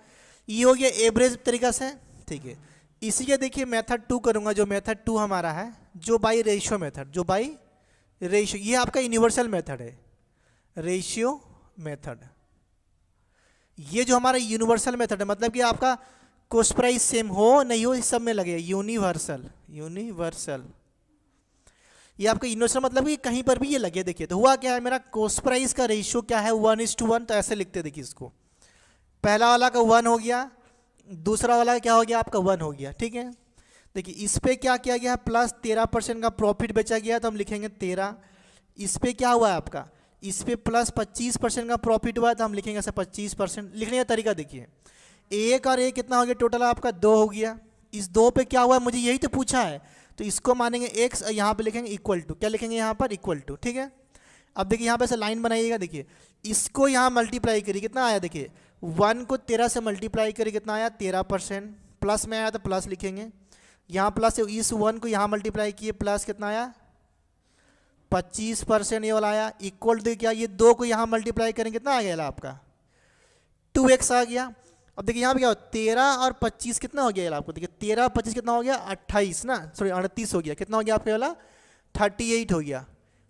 ये हो गया एवरेज तरीका से, ठीक है। इसी के देखिए मेथड 2 करूंगा, जो मेथड 2 हमारा है जो बाई रेशियो मेथड, जो बाई रेशियो, ये आपका यूनिवर्सल मेथड है, रेशियो मेथड। ये जो हमारा यूनिवर्सल मेथड है, मतलब कि आपका कॉस्ट प्राइस सेम हो नहीं हो इस सब में लगे, यूनिवर्सल। यूनिवर्सल ये आपका यूनिवर्सल मतलब कि कहीं पर भी ये लगे। देखिए तो हुआ क्या है, मेरा कॉस्ट प्राइस का रेशियो क्या है 1:1, तो ऐसे लिखते देखिए इसको, पहला वाला का 1 हो गया, दूसरा वाला क्या हो गया आपका 1 हो गया, ठीक है। देखिए इस पे क्या किया गया है, प्लस 13% का प्रॉफिट बेचा गया, तो हम लिखेंगे 13। इस पे क्या हुआ है आपका, इस पे प्लस 25% का प्रॉफिट हुआ है, तो हम लिखेंगे ऐसा 25%। लिखने का तरीका देखिए, एक और एक कितना हो गया टोटल आपका 2 हो गया। इस 2 पे क्या हुआ है, मुझे यही तो पूछा है, तो इसको मानेंगे x, यहाँ पे लिखेंगे इक्वल टू, क्या लिखेंगे यहाँ पर इक्वल टू, ठीक है। अब देखिए यहाँ पे ऐसे लाइन बनाइएगा, देखिए इसको यहाँ मल्टीप्लाई करिए, कितना आया देखिए 1 को 13 से मल्टीप्लाई करिए, कितना आया 13%, प्लस में आया तो प्लस लिखेंगे, यहाँ प्लस, इस 1 को यहाँ मल्टीप्लाई किए, प्लस कितना आया 25% ये वाला आया, इक्वल टू क्या, ये 2 को यहाँ मल्टीप्लाई करेंगे, कितना आ गया आपका 2x आ गया। अब देखिए यहाँ पे क्या हो, 13 और 25 कितना हो गया आपको, देखिए 13 और 25 कितना हो गया 28 ना, सॉरी 38 हो गया, कितना हो गया आपके वाला 38 हो गया।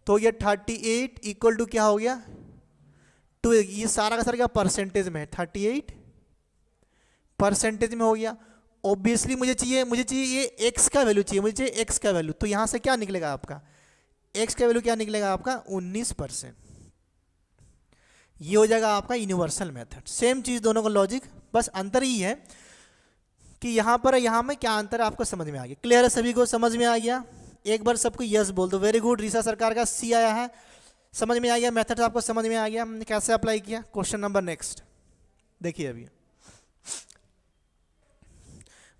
तो ये 38 इक्वल टू क्या हो गया 2, ये सारा का सारा क्या परसेंटेज में है, 38 परसेंटेज में हो गया। ऑब्वियसली मुझे चाहिए ये x का वैल्यू चाहिए, मुझे चाहिए x का वैल्यू, तो यहाँ से क्या निकलेगा आपका x का वैल्यू क्या निकलेगा आपका 19%। ये हो जाएगा आपका यूनिवर्सल मेथड। सेम चीज़ दोनों का लॉजिक, बस अंतर ही है कि यहाँ पर यहाँ में क्या अंतर है आपको समझ में आ गया। क्लियर है सभी को, समझ में आ गया, एक बार सबको यस बोल दो। वेरी गुड, रीसा सरकार का सी आया है, समझ में आ गया, मेथड आपको समझ में आ गया, हमने कैसे अप्लाई किया। क्वेश्चन नंबर नेक्स्ट देखिए, अभी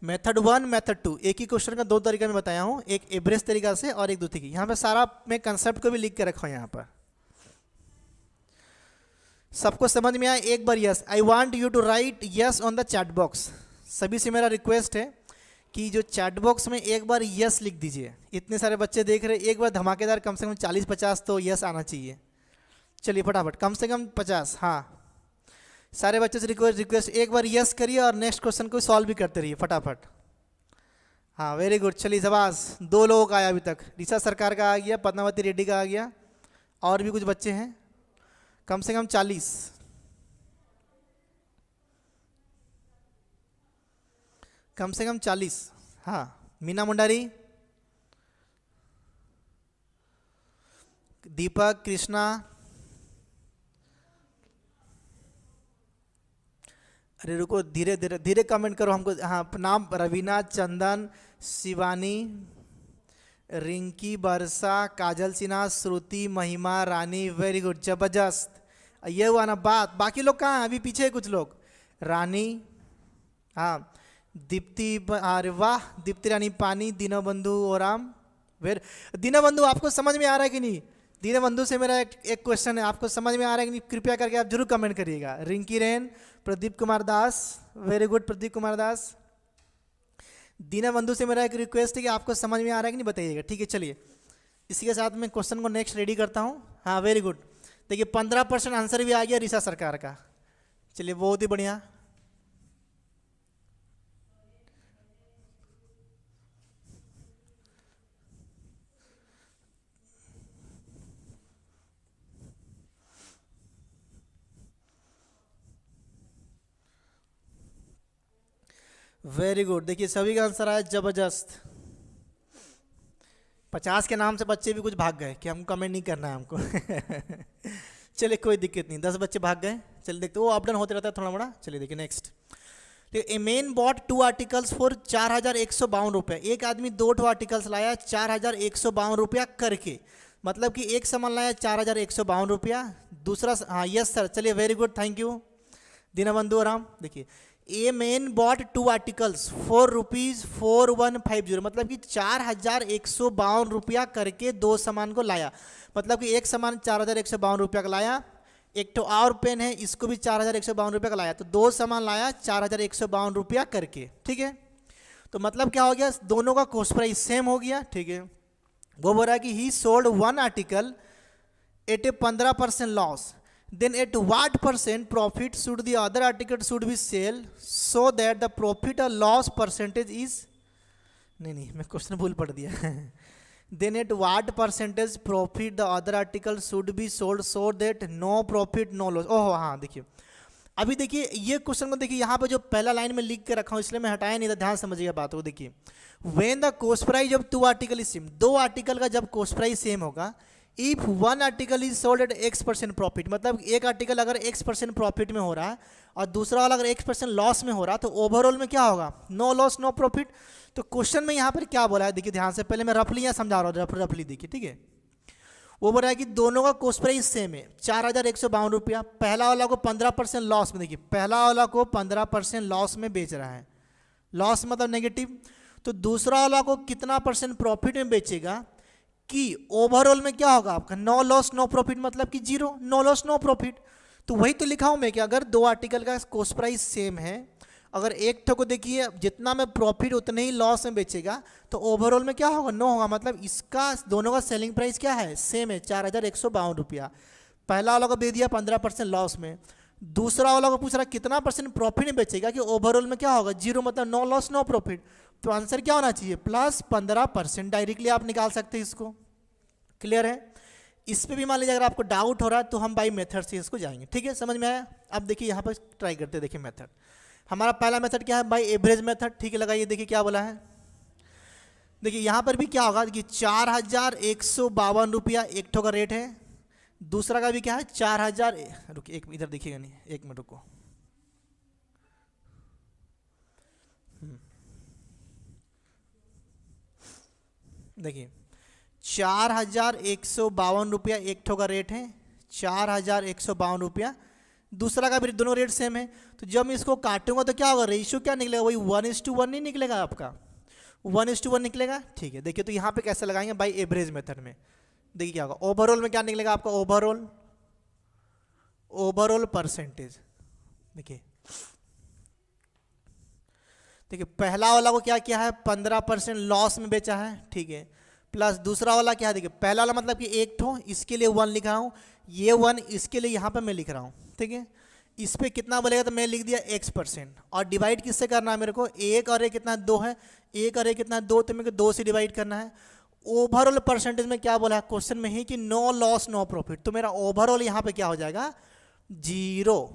मेथड 1 मेथड 2, एक ही क्वेश्चन का 2 तरीका में बताया हूँ, एक एवरेज तरीका से और एक दूसरी की। यहाँ पे सारा मैं कंसेप्ट को भी लिख के रखा हूँ, यहाँ पर सबको समझ में आया एक बार yes. I want you to write yes on the chat box. सभी से मेरा रिक्वेस्ट है कि जो चैट बॉक्स में एक बार यस लिख दीजिए। इतने सारे बच्चे देख रहे, एक बार धमाकेदार कम से कम 40-50 तो यस आना चाहिए। चलिए फटाफट, कम से कम 50, हाँ सारे बच्चों से रिक्वेस्ट एक बार यस करिए और नेक्स्ट क्वेश्चन को सॉल्व भी करते रहिए फटाफट। हाँ वेरी गुड, चलिए शाबाश, 2 लोगों का आया अभी तक, रीसा सरकार का आ गया, पद्मावती रेड्डी का आ गया, और भी कुछ बच्चे हैं, कम से कम 40। कम से कम 40, हाँ मीना मुंडारी, दीपक, कृष्णा, अरे रुको, धीरे धीरे धीरे कमेंट करो हमको। हाँ नाम रवीना, चंदन, शिवानी, रिंकी, बरसा, काजल सिन्हा, श्रुति, महिमा, रानी, वेरी गुड, जबरदस्त। ये हुआ ना बात, बाकी लोग कहाँ हैं, अभी पीछे है कुछ लोग। रानी, हाँ दीप्ति, अरे वाह दीप्ति रानी, पानी, दीनबंधु ओराम, वेर दीनबंधु आपको समझ में आ रहा है कि नहीं? दीनबंधु से मेरा एक क्वेश्चन है, आपको समझ में आ रहा है कि नहीं? कृपया करके आप जरूर कमेंट करिएगा। Rinki rain, Pradeep Kumar Das, very good Pradeep Kumar Das. Deenbandhu से मेरा एक रिक्वेस्ट है कि आपको समझ में आ रहा है कि नहीं बताइएगा, ठीक है। चलिए इसी के साथ मैं क्वेश्चन को नेक्स्ट रेडी करता हूँ। हाँ वेरी गुड, देखिए 15% आंसर भी आ गया रीसा सरकार का, चलिए बहुत ही बढ़िया। वेरी गुड, देखिए सभी का आंसर आया जबरदस्त। 50 के नाम से बच्चे भी कुछ भाग गए कि हमको कमेंट नहीं करना है हमको चलिए कोई दिक्कत नहीं, 10 बच्चे भाग गए। चलिए देखते, वो अप डाउन होते रहता है थोड़ा बड़ा। चलिए देखिए next, A man bought 2 articles for 4152 रुपये। एक आदमी 2 आर्टिकल्स लाया 4152 रुपया करके, मतलब कि एक सामान लाया 4152 रुपया, दूसरा, हाँ यस सर, चलिए very good, thank you Dinabandhu Ram. देखिए a man bought 2 articles for ₹4150, मतलब कि 4152 रुपया करके 2 सामान को लाया। मतलब कि एक सामान 4152 रुपया का लाया, एक तो और पेन है इसको भी 4152 रुपया का लाया, तो 2 सामान लाया 4152 रुपया करके। ठीक है, तो मतलब क्या हो गया, दोनों का कॉस्ट प्राइस सेम हो गया। ठीक है, वो बोल रहा है कि he sold 1 article at a 15% loss, then at what percent profit should the other article should be sell so that the profit or loss percentage is, नहीं मैं क्वेश्चन भूल पढ़ दिया then at what percentage profit the other article should be sold so that no profit no loss। ओह हाँ, देखिए अभी देखिए ये क्वेश्चन को देखिए, यहाँ पे जो पहला लाइन में लिख के रखा हूँ इसलिए मैं हटाया नहीं था, ध्यान समझिएगा बात को। देखिए when the cost price of 2 article is same, 2 article का जब कॉस्ट प्राइस सेम होगा, if 1 article is sold eight X% profit, मतलब एक आर्टिकल अगर X% प्रॉफिट में हो रहा है और दूसरा वाला अगर X% लॉस में हो रहा है, तो ओवरऑल में क्या होगा, नो लॉस नो प्रॉफिट। तो क्वेश्चन में यहाँ पर क्या बोला है, देखिए ध्यान से, पहले मैं रफली यहाँ समझा रहा हूँ, रफली देखिए। ठीक है, वो बोल रहा है कि दोनों का कॉस्ट प्राइस सेम है 4152 रुपया, पहला वाला को 15% लॉस में, देखिए पहला वाला को 15% लॉस में बेच रहा है, लॉस मतलब नेगेटिव, तो दूसरा वाला को कितना % प्रॉफिट में बेचेगा कि ओवरऑल में क्या होगा आपका, नो लॉस नो प्रॉफिट, मतलब कि 0, नो लॉस नो प्रॉफिट। तो वही तो लिखा हूं मैं कि अगर 2 आर्टिकल का कॉस्ट प्राइस सेम है, अगर एक ठो को देखिए जितना में प्रॉफिट उतने ही लॉस में बेचेगा, तो ओवरऑल में क्या होगा, नो होगा, मतलब इसका दोनों का सेलिंग प्राइस क्या है, सेम है 4152 रुपया। पहला वाला को दे दिया 15% लॉस में, दूसरा वाला को पूछ रहा कितना % प्रॉफिट में बेचेगा कि ओवरऑल में क्या होगा, 0, मतलब नो लॉस नो प्रॉफिट। तो आंसर क्या होना चाहिए, +15%। डायरेक्टली आप निकाल सकते हैं इसको। क्लियर है, इस पे भी मान लीजिए अगर आपको डाउट हो रहा है तो हम बाई मेथड से इसको जाएंगे। ठीक है, समझ में आया। अब देखिए यहाँ पर ट्राई करते हैं। देखिए मेथड, हमारा पहला मेथड क्या है, बाई एवरेज मेथड। ठीक है, लगाइए, देखिए क्या बोला है। देखिए यहाँ पर भी क्या होगा कि 4152 रुपया एक ठो का रेट है, दूसरा का भी क्या है 4000, रुकिए एक इधर देखिएगा, नहीं 1 मिनट रुको। देखिए 4152 रुपया एक ठो का रेट है, 4152 रुपया, दूसरा का भी दोनों रेट सेम है। तो जब मैं इसको काटूंगा तो क्या होगा, रेशियो क्या निकलेगा, वही 1:1 नहीं निकलेगा आपका, 1:1 निकलेगा। ठीक है, देखिए तो यहाँ पे कैसे लगाएंगे, बाई एवरेज मेथड में। देखिए क्या होगा, ओवरऑल में क्या निकलेगा आपका, ओवरऑल परसेंटेज। देखिए पहला वाला को क्या किया है, 15% लॉस में बेचा है। ठीक है, प्लस दूसरा वाला क्या है, देखिए पहला वाला मतलब कि एक ठो, इसके लिए 1 लिख रहा हूँ, ये 1 इसके लिए यहाँ पे मैं लिख रहा हूँ। ठीक है, इस पे कितना बोलेगा तो मैं लिख दिया X%, और डिवाइड किससे करना है मेरे को, 1 और 1 कितना 2 है, 1 और 1 कितना 2, तो मेरे को 2 से डिवाइड करना है। ओवरऑल परसेंटेज में क्या बोला है क्वेश्चन में ही कि नो लॉस नो प्रॉफिट, तो मेरा ओवरऑल यहाँ पे क्या हो जाएगा, 0।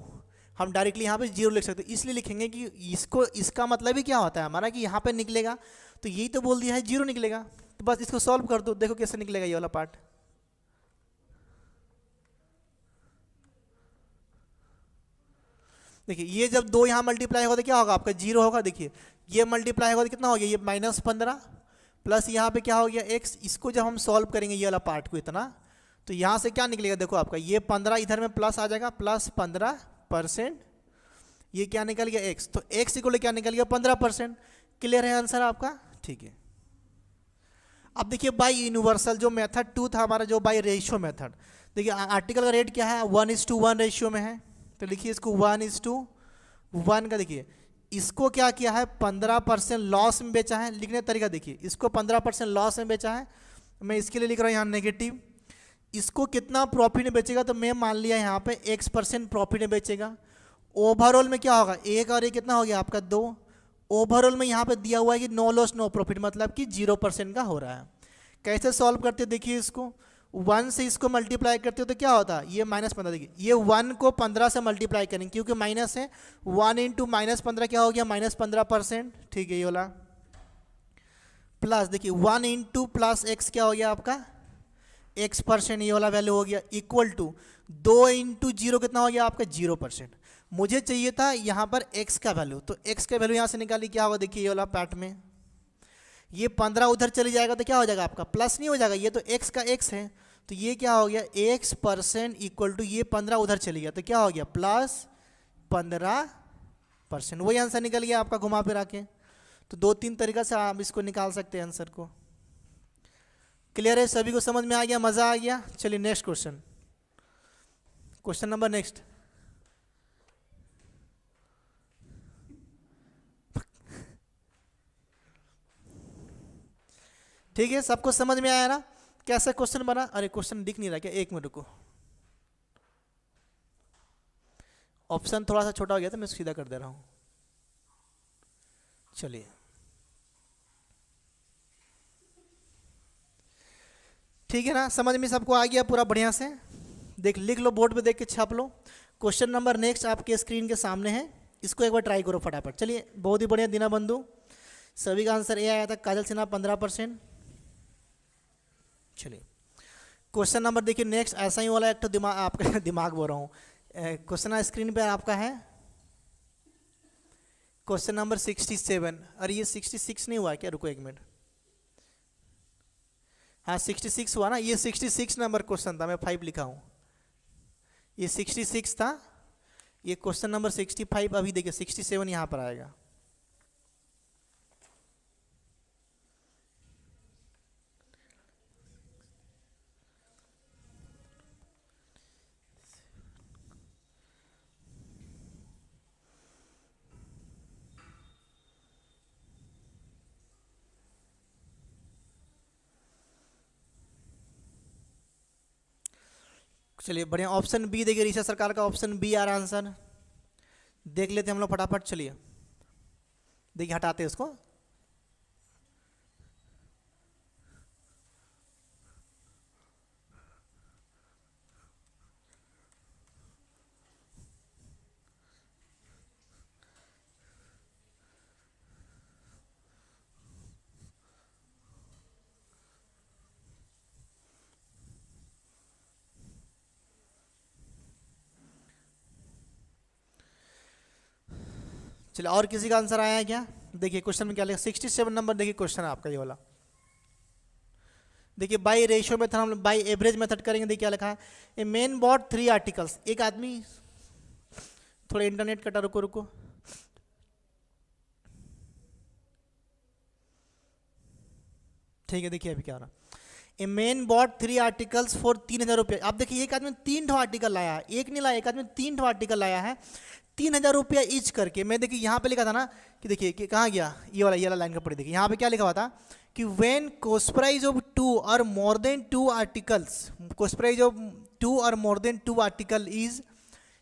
हम डायरेक्टली यहाँ पे 0 लिख सकते हैं, इसलिए लिखेंगे कि इसका मतलब ही क्या होता है हमारा कि यहाँ पे निकलेगा, तो यही तो बोल दिया है 0 निकलेगा। तो बस इसको सॉल्व कर दो, देखो कैसे निकलेगा ये वाला पार्ट। देखिए ये जब 2 यहाँ मल्टीप्लाई होगा तो क्या होगा आपका 0 होगा। देखिए ये मल्टीप्लाई होगा तो कितना हो गया, ये -15 प्लस यहाँ पे क्या हो गया x। इसको जब हम सॉल्व करेंगे ये वाला पार्ट को इतना, तो यहाँ से क्या निकलेगा, देखो आपका ये 15 इधर में प्लस आ जाएगा, +15%, ये क्या निकल गया x, तो x इक्वल क्या निकल गया 15%। क्लियर है आंसर आपका। ठीक है, अब देखिए बाई यूनिवर्सल जो मेथड 2 था हमारा, जो बाई रेशियो मेथड, देखिए आर्टिकल का रेट क्या है, 1:1 रेशियो में है, तो लिखिए इसको 1:1 का। देखिए इसको क्या किया है, 15% लॉस में बेचा है। लिखने का तरीका देखिए, इसको 15% लॉस में बेचा है, मैं इसके लिए लिख रहा हूँ यहाँ नेगेटिव। इसको कितना प्रॉफिट में बेचेगा, तो मैं मान लिया यहाँ पे X% प्रॉफिट में बेचेगा। ओवरऑल में क्या होगा, 1 और 1 कितना हो गया आपका 2। ओवरऑल में यहाँ पे दिया हुआ है कि नो लॉस नो प्रॉफिट, मतलब कि 0% का हो रहा है। कैसे सॉल्व करते हो, देखिए इसको 1 से इसको मल्टीप्लाई करते हो तो क्या होता है, ये -15। देखिए ये 1 को 15 से मल्टीप्लाई करेंगे क्योंकि माइनस है, 1 × -15 क्या हो गया, -15%। ठीक है, ये वाला प्लस, देखिए 1 × +x क्या हो गया आपका X%, ये वाला वैल्यू हो गया, इक्वल टू 2 × 0 कितना हो गया आपका 0%। मुझे चाहिए था यहाँ पर x का वैल्यू, तो x का वैल्यू यहाँ से निकाली, क्या होगा देखिए ये वाला पार्ट में, ये 15 उधर चली जाएगा तो क्या हो जाएगा आपका प्लस नहीं हो जाएगा, ये तो x का x है, तो ये क्या हो गया X% इक्वल टू ये 15 उधर चली गया तो क्या हो गया +15%। 15%, वही आंसर निकल गया आपका घुमा फिरा के। तो 2-3 तरीका से आप इसको निकाल सकते हैं आंसर को। क्लियर है, सभी को समझ में आ गया, मजा आ गया। चलिए next question, question number next. ठीक है, सबको समझ में आया ना कैसा क्वेश्चन बना? अरे क्वेश्चन दिख नहीं रहा क्या? एक मिनट रुको, ऑप्शन थोड़ा सा छोटा हो गया था, मैं सीधा कर दे रहा हूं। चलिए ठीक है ना, समझ में सबको आ गया पूरा बढ़िया से? देख लिख लो, बोर्ड पे देख के छाप लो। क्वेश्चन नंबर नेक्स्ट आपके स्क्रीन के सामने है, इसको एक बार ट्राई करो फटाफट। चलिए बहुत ही बढ़िया दीना बंधु, सभी का आंसर ए आया था। काजल सिन्हा 15%। चलिए क्वेश्चन नंबर देखिए नेक्स्ट, ऐसा ही वाला एक तो दिमाग आपका दिमाग बोल रहा हूँ, क्वेश्चन स्क्रीन पे आपका है क्वेश्चन नंबर 67। अरे ये 66 नहीं हुआ क्या? रुको एक मिनट, हाँ 66 हुआ ना, ये 66 नंबर क्वेश्चन था, मैं 5 लिखा हूँ। ये 66 था, ये क्वेश्चन नंबर 65। अभी देखिए 67 यहाँ पर आएगा। चलिए बढ़िया, ऑप्शन बी देखिए, ऋषा सरकार का ऑप्शन बी आ रहा आंसर। देख लेते हैं हम लोग फटाफट। चलिए देखिए हटाते हैं उसको। चलिए और किसी का आंसर आया है क्या? देखिए क्वेश्चन में क्या लिखा, 67 नंबर देखिए क्वेश्चन है आपका ये वाला। देखिए बाई रेशियो मेथड, हम बाई एवरेज मेथड करेंगे। देखिए क्या लिखा है, ए मैन बॉट 3 आर्टिकल्स। एक आदमी, थोड़ा इंटरनेट कटा, रुको रुको। ठीक है देखिए अभी क्या हो रहा, ए मैन बॉट 3 आर्टिकल्स फॉर 3000 रुपये। आप देखिए एक आदमी 3 आर्टिकल लाया है, एक नहीं लाया, एक आदमी 3 आर्टिकल लाया है 3000 रुपया ईच करके। मैं देखिए यहाँ पे लिखा था ना कि देखिए कि कहाँ गया ये वाला लाइन का पढ़ी। देखिए यहाँ पे क्या लिखा हुआ था कि व्हेन कॉस्ट प्राइस ऑफ 2 और more than 2 articles, cost price of 2 और more than 2 article is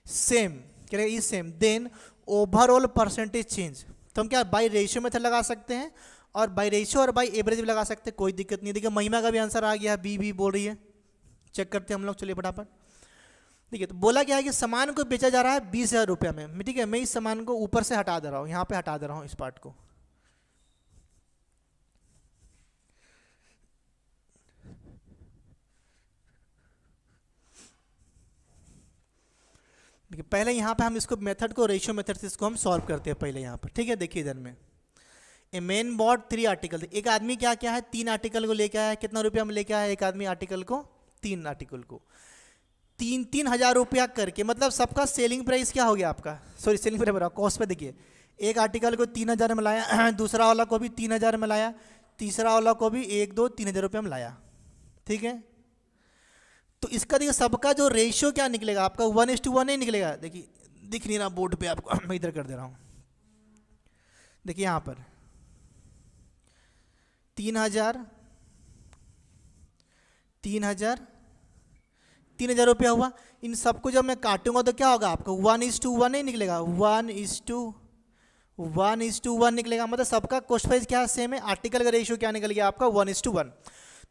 same, क्या is same, then overall percentage change. तो हम क्या बाई रेशियो मेथड लगा सकते हैं, और बाई रेशियो और बाई एवरेज भी लगा सकते हैं, कोई दिक्कत नहीं। देखिए महिमा का भी आंसर आ गया, बी बोल रही है, चेक करते हैं हम लोग। चलिए फटाफट देखिए, तो बोला क्या है कि सामान को बेचा जा रहा है 20,000 रुपया में। ठीक है, मैं इस सामान को ऊपर से हटा दे रहा हूँ, यहाँ पे हटा दे रहा हूँ इस पार्ट को। देखिए पहले यहाँ पे हम इसको मेथड को, रेशियो मेथड से इसको हम सॉल्व करते हैं पहले यहाँ पर। ठीक है देखिए इधर में ए मैन बॉट 3 आर्टिकल। एक आदमी क्या क्या है 3 आर्टिकल को लेके आया, कितना रुपया में लेके आया एक आदमी आर्टिकल को, 3 आर्टिकल को 3,000 रुपया करके। मतलब सबका सेलिंग प्राइस क्या हो गया आपका, सॉरी सेलिंग प्राइस कॉस्ट पे। देखिए एक आर्टिकल को 3,000 में लाया, दूसरा वाला को भी 3,000 में लाया, तीसरा वाला को भी 1, 2, 3,000 रुपये में लाया। ठीक है, तो इसका देखिए सबका जो रेशियो क्या निकलेगा आपका 1:1 नहीं निकलेगा। देखिए दिख नहीं रहा बोर्ड पे आपको, मैं इधर कर दे रहा हूँ। देखिए यहाँ पर 3,000 रुपया हुआ। इन सबको जब मैं काटूंगा तो क्या होगा आपका 1:1 नहीं निकलेगा, 1:1 निकलेगा। मतलब सबका कॉस्ट प्राइस क्या सेम है, आर्टिकल का रेशियो क्या निकल गया आपका 1:1।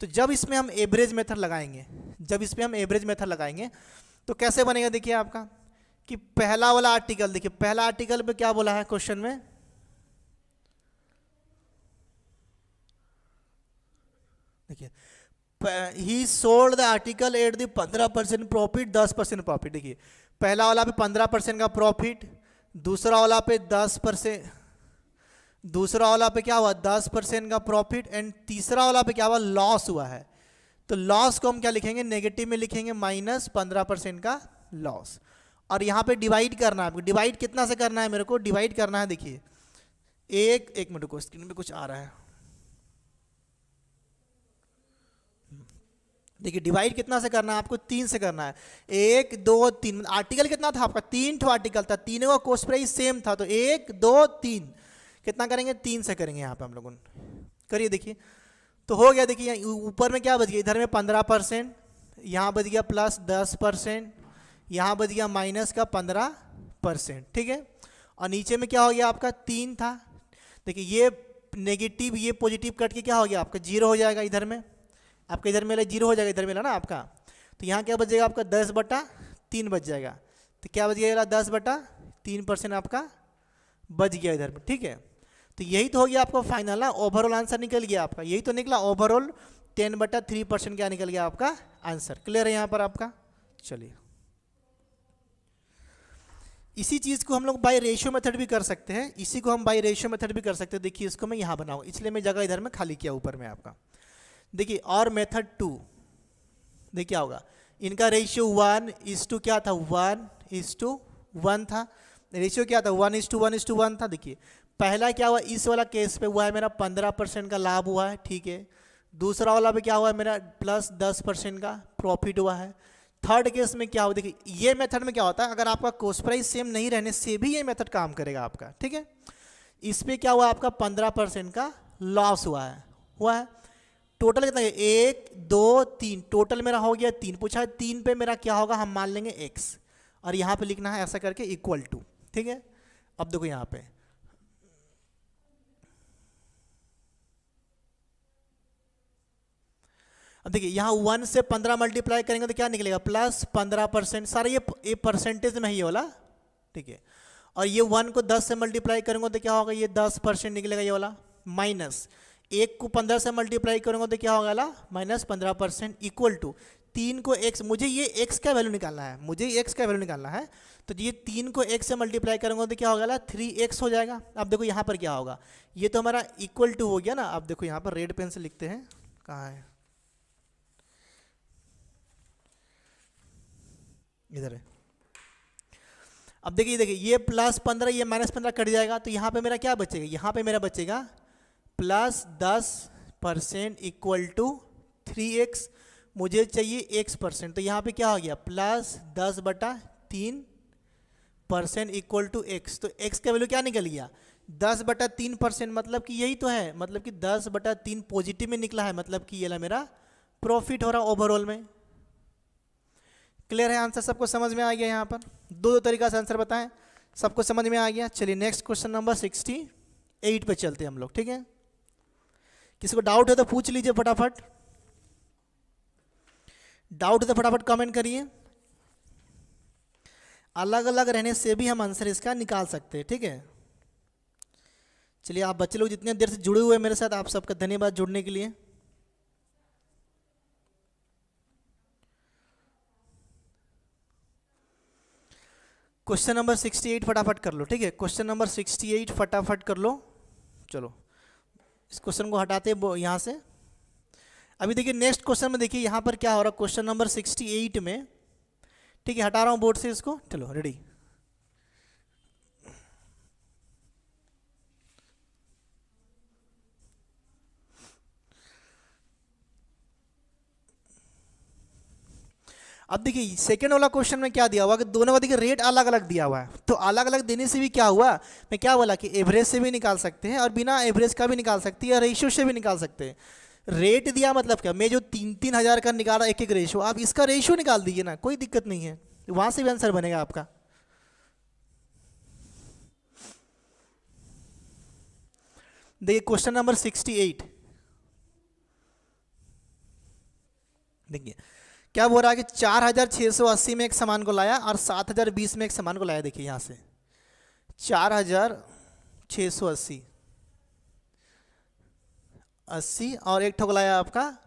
तो जब इसमें हम एवरेज मेथड लगाएंगे, तो कैसे बनेगा देखिए आपका कि पहला वाला आर्टिकल, देखिए पहला आर्टिकल पे क्या बोला है क्वेश्चन में, देखिए ही sold the article at the 15% profit, 10% profit. देखिए पहला वाला पे 15% का प्रॉफिट, दूसरा वाला पे 10%, दूसरा वाला पे क्या हुआ 10% का प्रॉफिट, एंड तीसरा वाला पे क्या हुआ लॉस हुआ है। तो लॉस को हम क्या लिखेंगे, नेगेटिव में लिखेंगे, -15% का लॉस। और यहाँ पे डिवाइड करना है आपको। डिवाइड कितना से करना है मेरे को? डिवाइड करना है, देखिए एक मिनट को, स्क्रीन पे कुछ आ रहा है। देखिए डिवाइड कितना से करना है आपको? 3 से करना है। 1 2 3, आर्टिकल कितना था आपका? 3 ठो आर्टिकल था, तीनों का कॉस्ट प्राइस सेम था, तो 1 2 3 कितना करेंगे? 3 से करेंगे यहाँ पे हम लोगों। करिए देखिए, तो हो गया। देखिए ऊपर में क्या बच गया? इधर में 15%, यहाँ बच गया प्लस 10%, यहाँ बच गया माइनस का 15%, ठीक है। और नीचे में क्या हो गया आपका? 3 था। देखिए ये नेगेटिव ये पॉजिटिव कट के क्या हो गया आपका? 0 हो जाएगा। इधर में आपका, इधर में 0 हो जाएगा, इधर में ना आपका, तो यहाँ क्या बचेगा आपका? 10/3 बच जाएगा। तो क्या बच गया? 10/3% आपका बच गया इधर में, ठीक है। तो यही तो हो गया आपका फाइनल ना, ओवरऑल आंसर निकल गया आपका, यही तो निकला ओवरऑल 10/3% क्या निकल गया आपका आंसर। क्लियर है यहाँ पर आपका? चलिए, इसी चीज़ को हम लोग बाय रेशियो मेथड भी कर सकते हैं, इसी को हम बाय रेशियो मेथड भी कर सकते हैं। देखिए इसको मैं यहाँ बनाऊँ, इसलिए मैं जगह इधर में खाली किया ऊपर में आपका। देखिए और मेथड 2, देखिए क्या होगा? इनका रेशियो 1:, क्या था? 1:1 था। रेशियो क्या था? 1:1 था। देखिए पहला क्या हुआ इस वाला केस पे? हुआ है मेरा 15% का लाभ हुआ है, ठीक है। दूसरा वाला पे क्या हुआ है मेरा? प्लस 10% का प्रॉफिट हुआ है। थर्ड केस में क्या हुआ? देखिए ये मेथड में क्या होता है, अगर आपका कॉस्ट प्राइस सेम नहीं रहने से भी ये मेथड काम करेगा आपका, ठीक है। इस पे क्या हुआ आपका? 15% का लॉस हुआ है। टोटल कितना है? 1 2 3, टोटल मेरा हो गया 3। पूछा है 3 पे मेरा क्या होगा? हम मान लेंगे x, और यहाँ पे लिखना है ऐसा करके इक्वल टू, ठीक है। अब देखो यहाँ पे अब देखिए यहाँ 1 से 15 मल्टीप्लाई करेंगे तो क्या निकलेगा? प्लस 15%। सारा ये परसेंटेज में ही है वाला, ठीक है। और ये 1 को 10 से मल्टीप्लाई करेंगे तो क्या होगा? ये 10% निकलेगा ये वाला। माइनस 1 को 15 से मल्टीप्लाई करेंगे तो क्या होगा वाला? माइनस 15%। इक्वल टू 3 को x, मुझे ये x का वैल्यू निकालना है, तो ये 3 को x से मल्टीप्लाई करेंगे तो क्या होगा? 3x हो जाएगा। अब देखो यहाँ पर क्या होगा? ये तो हमारा इक्वल टू हो गया ना। अब देखो यहाँ पर रेड पेन से लिखते हैं, कहाँ है? इधर है। अब देखिए ये प्लस 15 ये माइनस 15 कट जाएगा, तो यहाँ पे मेरा क्या बचेगा? यहाँ पे मेरा बचेगा प्लस 10% इक्वल टू 3x। मुझे चाहिए x%, तो यहाँ पे क्या हो गया? Plus 10/3% equal to x। तो x का वैल्यू क्या निकल गया? 10/3%, मतलब कि यही तो है, मतलब कि 10/3 पॉजिटिव में निकला है, मतलब कि ये मेरा प्रॉफिट हो रहा ओवरऑल में। क्लियर है? आंसर सबको समझ में आ गया? यहाँ पर दो तरीका से आंसर बताएं, सबको समझ में आ गया। चलिए नेक्स्ट क्वेश्चन नंबर 68 पे चलते हैं हम लोग, ठीक है। किसी को डाउट है तो पूछ लीजिए फटाफट, डाउट है तो फटाफट कमेंट करिए। अलग अलग रहने से भी हम आंसर इसका निकाल सकते हैं, ठीक है। चलिए आप बच्चे लोग जितने देर से जुड़े हुए हैं मेरे साथ, आप सबका धन्यवाद जुड़ने के लिए। क्वेश्चन नंबर 68 फटाफट कर लो, ठीक है। क्वेश्चन नंबर 68 फटाफट कर लो। चलो इस क्वेश्चन को हटाते यहाँ से। अभी देखिए नेक्स्ट क्वेश्चन में देखिए यहाँ पर क्या हो रहा है, क्वेश्चन नंबर 68 में, ठीक है। हटा रहा हूँ बोर्ड से इसको, चलो रेडी। अब देखिए सेकंड वाला क्वेश्चन में क्या दिया हुआ कि दोनों का देखिए रेट अलग अलग दिया हुआ है, तो अलग अलग देने से भी क्या हुआ, मैं क्या बोला कि एवरेज से भी निकाल सकते हैं और बिना एवरेज का भी निकाल सकते हैं, या रेशियो से भी निकाल सकते हैं। रेट दिया मतलब क्या, मैं जो 3-3 हज़ार का निकाला एक एक रेशियो, आप इसका रेशियो निकाल दीजिए ना, कोई दिक्कत नहीं है, वहां से भी आंसर बनेगा आपका। देखिए क्वेश्चन नंबर 68 देखिए क्या बोल रहा है कि 4680 में एक सामान को लाया और 7020 में एक सामान को लाया। देखिए यहाँ से 4680 और एक ठोक लाया आपका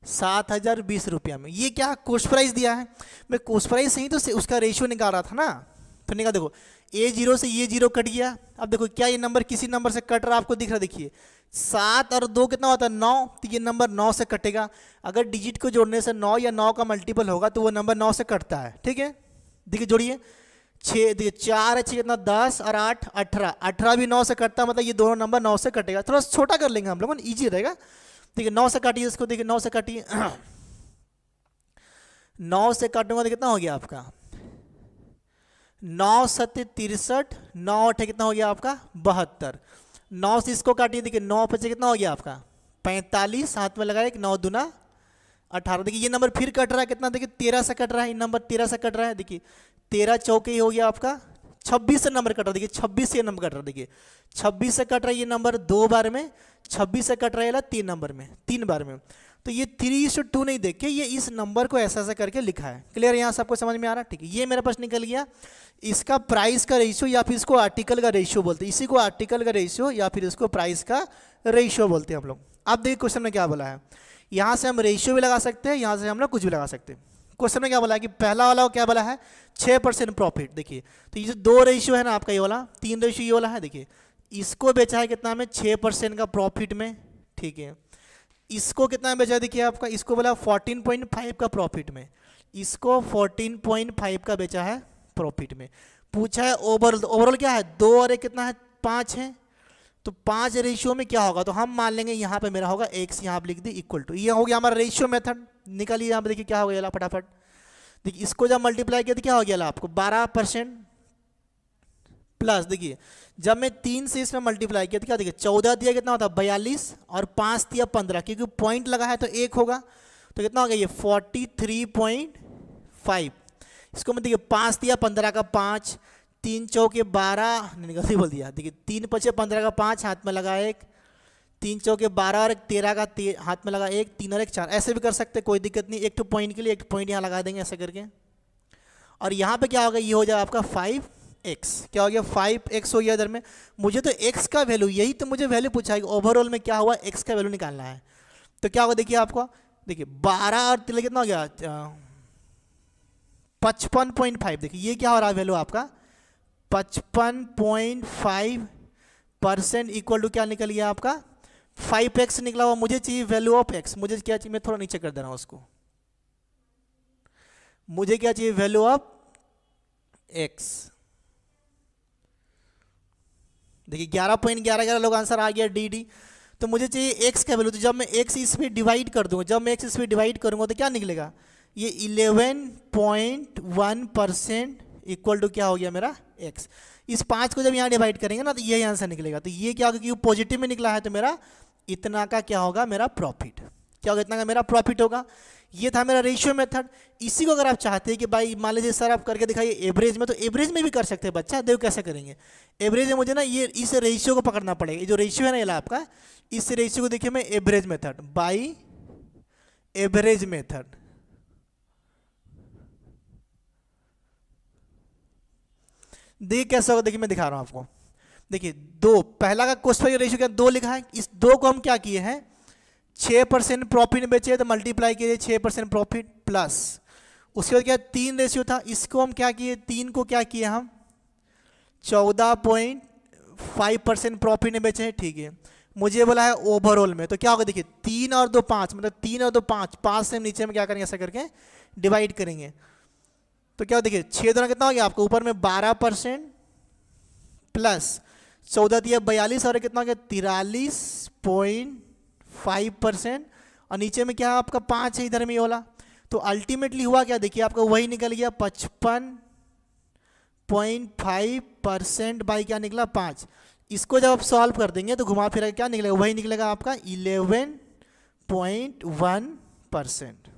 7020 रुपया में। ये क्या कॉस्ट प्राइस दिया है, मैं कॉस्ट प्राइस नहीं तो उसका रेशियो निकाल रहा था ना, तो निकाल। देखो A0 से ये 0 कट गया। अब देखो क्या ये नंबर किसी नंबर से कट रहा, आपको दिख रहा, देखिए 7 और 2 कितना होता है 9, तो ये नंबर 9 से कटेगा। अगर डिजिट को जोड़ने से 9 या 9 का मल्टीपल होगा तो वो नंबर 9 से कटता है, ठीक है। देखिए जोड़िए, 6 देखिए 4 है 6 कितना 10 और 8 18, 18 भी 9 से कटता, मतलब ये दोनों नंबर 9 से कटेगा। थोड़ा छोटा कर लेंगे हम लोग, ईजी रहेगा। ठीक है 9 से काटिए इसको, देखिए 9 से काटिए 9 से काटूंगा तो कितना हो गया आपका 9 7 63, 9 8 कितना हो गया आपका 72। 9 से इसको काटिए, देखिए 9 5 कितना हो गया आपका 45, हाथ में लगाए 9 दूना 18। देखिए ये नंबर फिर कट रहा है, कितना देखिए 13 से कट रहा है, ये नंबर 13 से कट रहा है। देखिए 13 चौके ही हो गया आपका 26 से नंबर कट रहा है, देखिए 26 से नंबर कट रहा है, देखिए 26 से कट रहा है ये नंबर 2 बार में, 26 से कट रहा है 3 नंबर में, 3 बार में। तो ये 3:2 नहीं देख के ये इस नंबर को ऐसा ऐसा करके लिखा है। क्लियर, यहाँ सबको समझ में आ रहा है? ठीक है, ये मेरे पास निकल गया इसका प्राइस का रेशियो, या फिर इसको आर्टिकल का रेशियो बोलते हैं, इसी को आर्टिकल का रेशियो या फिर इसको प्राइस का रेशियो बोलते हैं हम लोग। अब देखिए क्वेश्चन में क्या बोला है, यहाँ से हम रेशियो भी लगा सकते हैं, यहाँ से हम लोग कुछ भी लगा सकते हैं। क्वेश्चन में क्या बोला है कि पहला वाला क्या बोला है 6% प्रॉफिट। देखिए तो ये जो 2 रेशियो है ना आपका, ये वाला 3 रेशियो ये वाला है, देखिए इसको बेचा है कितना में 6% का प्रॉफिट में। ठीक है, इसको कितना बेचा है देखिए आपका, इसको बोला 14.5 का प्रॉफिट में, इसको 14.5 का बेचा है प्रॉफिट में। पूछा है ओवरऑल क्या है 2 और 1 कितना है 5 है, तो 5 रेशियो में क्या होगा, तो हम मान लेंगे यहाँ पे मेरा होगा x, यहाँ पे लिख दी इक्वल टू, ये हो गया हमारा रेशियो मेथड। निकालिए यहाँ पे, देखिए क्या हो गया फटाफट, देखिए इसको जब मल्टीप्लाई किया तो क्या हो गया आपको 12% प्लस, देखिए जब मैं 3 से इसमें मल्टीप्लाई किया तो क्या देखिए 14 दिया कितना होता है 42 और 5 दिया 15, क्योंकि पॉइंट लगा है तो 1 होगा, तो कितना हो गया ये 43.5। इसको मैं देखिए 5 दिया 15 का 5, 3 चौके 12, नहीं गलती बोल दिया, देखिए 3 5 15 का 5, हाथ में लगा 1, 3 चौके 12 और 13 का हाथ में लगा 1, 3 और 1 4, ऐसे भी कर सकते कोई दिक्कत नहीं। एक तो पॉइंट के लिए एक पॉइंट यहाँ लगा देंगे ऐसे करके, और यहाँ पे क्या होगा ये हो जाएगा आपका 5x, क्या हो गया 5x हो गया इधर में। मुझे तो x का वैल्यू, यही तो मुझे वैल्यू पूछा है कि ओवरऑल में क्या हुआ x का वैल्यू निकालना है, तो क्या होगा देखिए आपको, देखिए 12 और 3 कितना हो गया 55.5, देखिए ये क्या हो रहा है वैल्यू आपका 55.5% इक्वल टू क्या निकल गया आपका 5x निकला हुआ। मुझे चाहिए वैल्यू ऑफ x, मुझे क्या चाहिए, मैं थोड़ा नीचे कर दे रहा हूँ उसको, मुझे क्या चाहिए वैल्यू ऑफ x। देखिए 11.11 लोग आंसर आ गया डी। तो मुझे चाहिए x का वैल्यू, तो जब मैं x इस पे डिवाइड कर दूंगा, जब मैं x इस पे डिवाइड करूंगा तो क्या निकलेगा ये 11.1% इक्वल टू क्या हो गया मेरा x। इस 5 को जब यहाँ डिवाइड करेंगे ना तो यही आंसर निकलेगा, तो ये क्या होगा कि पॉजिटिव में निकला है तो मेरा इतना का क्या होगा मेरा प्रॉफिट, क्या होगा इतना का मेरा प्रॉफिट होगा। ये था मेरा रेशियो मेथड। इसी को अगर आप चाहते हैं कि भाई मान लीजिए सर आप करके दिखाइए एवरेज में, तो एवरेज में भी कर सकते हैं बच्चा। देखो कैसे करेंगे एवरेज में, मुझे ना ये इस रेशियो को पकड़ना पड़ेगा, ये जो रेशियो है ना ये आपका, इस रेशियो को देखिए मैं average method by average method, देखिए कैसे होगा, देखिए मैं दिखा रहा हूं आपको। देखिए 2 पहला का कॉस्ट प्राइस रेशियो क्या 2 लिखा है, इस 2 को हम क्या किए हैं 6% प्रॉफिट में बेचे तो मल्टीप्लाई किए 6% प्रॉफिट प्लस, उसके बाद क्या 3 रेशियो था, इसको हम क्या किए 3 को क्या किए हम 14.5% प्रॉफिट में बेचे। ठीक है, मुझे बोला है ओवरऑल में, तो क्या होगा देखिए 3 और 2 5, मतलब 3 और 2 5, 5 से नीचे में क्या करेंगे ऐसा करके डिवाइड करेंगे, तो क्या देखिए 6 दूना कितना हो गया आपको ऊपर में 12% प्लस 14 दिया 42 और कितना हो गया 43.5%, और नीचे में क्या है आपका 5 है इधर में ये वाला, तो अल्टीमेटली हुआ क्या देखिए आपका वही निकल गया 55.5% बाई क्या निकला 5। इसको जब आप सॉल्व कर देंगे तो घुमा फिरा क्या निकलेगा वही निकलेगा आपका 11.1%।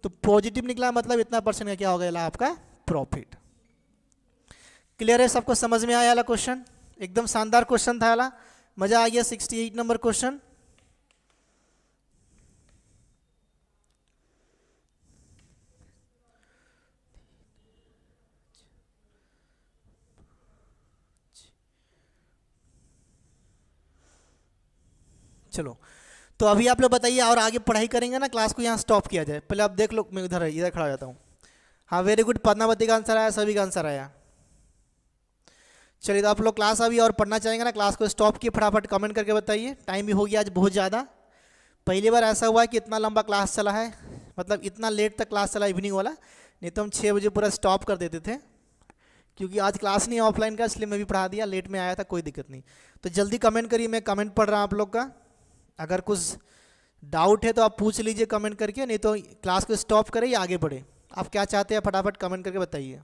तो पॉजिटिव निकला मतलब इतना परसेंट का क्या हो गया आपका प्रॉफिट। क्लियर है, सबको समझ में आया वाला क्वेश्चन, एकदम शानदार क्वेश्चन था वाला, मजा आ गया। 68 नंबर क्वेश्चन। चलो तो अभी आप लोग बताइए, और आगे पढ़ाई करेंगे ना, क्लास को यहाँ स्टॉप किया जाए। पहले आप देख लो, मैं इधर खड़ा हो जाता हूँ। हाँ वेरी गुड, पद्मावती का आंसर आया, सभी का आंसर आया। चलिए तो आप लोग क्लास अभी और पढ़ना चाहेंगे ना, क्लास को स्टॉप किए फटाफट कमेंट करके बताइए। टाइम भी हो गया आज बहुत ज़्यादा, पहली बार ऐसा हुआ है कि इतना लंबा क्लास चला है, मतलब इतना लेट तक क्लास चला इवनिंग वाला। नहीं तो हम 6 बजे पूरा स्टॉप कर देते थे, क्योंकि आज क्लास नहीं ऑफलाइन का, इसलिए मैं भी पढ़ा दिया, लेट में आया था, कोई दिक्कत नहीं। तो जल्दी कमेंट करिए, मैं कमेंट पढ़ रहा हूँ आप लोग का। अगर कुछ डाउट है तो आप पूछ लीजिए कमेंट करके, नहीं तो क्लास को स्टॉप करें या आगे बढ़े। आप क्या चाहते हैं फटाफट कमेंट करके बताइए,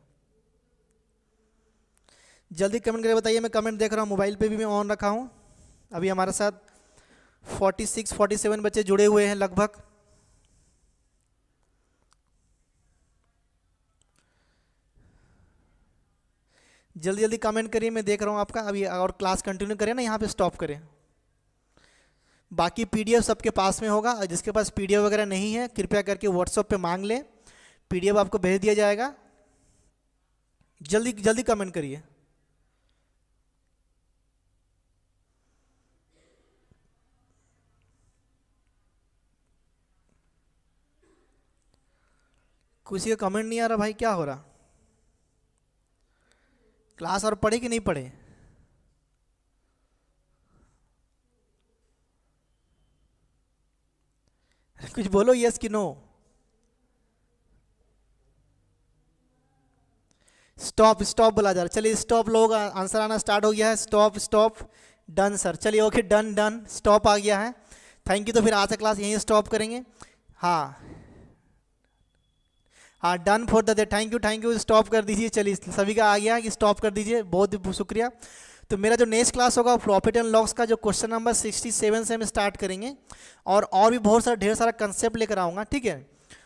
जल्दी कमेंट करके बताइए। मैं कमेंट देख रहा हूँ, मोबाइल पे भी मैं ऑन रखा हूँ। अभी हमारे साथ 46-47 बच्चे जुड़े हुए हैं लगभग। जल्दी जल्दी कमेंट करिए, मैं देख रहा हूँ आपका। अभी और क्लास कंटिन्यू करें ना, यहाँ पे स्टॉप करें। बाकी पीडीएफ सबके पास में होगा, और जिसके पास पीडीएफ वगैरह नहीं है कृपया करके व्हाट्सएप पे मांग ले, पीडीएफ आपको भेज दिया जाएगा। जल्दी जल्दी कमेंट करिए। किसी का कमेंट नहीं आ रहा भाई, क्या हो रहा? क्लास और पढ़े कि नहीं पढ़े? कुछ बोलो, यस कि नो। स्टॉप स्टॉप बोला जा रहा है। चलिए स्टॉप, लोग आंसर आना स्टार्ट हो गया है। स्टॉप स्टॉप डन सर, चलिए ओके डन डन, स्टॉप आ गया है। Thank you. तो फिर आज का क्लास यहीं स्टॉप करेंगे। हाँ हाँ done for the day, thank you, stop कर दीजिए। चलिए सभी का आ गया कि स्टॉप कर दीजिए, बहुत बहुत शुक्रिया। तो मेरा जो नेक्स्ट क्लास होगा प्रॉफिट एंड लॉस का जो क्वेश्चन नंबर 67 से हम स्टार्ट करेंगे, और भी बहुत सारा ढेर सारा कंसेप्ट लेकर आऊँगा, ठीक है।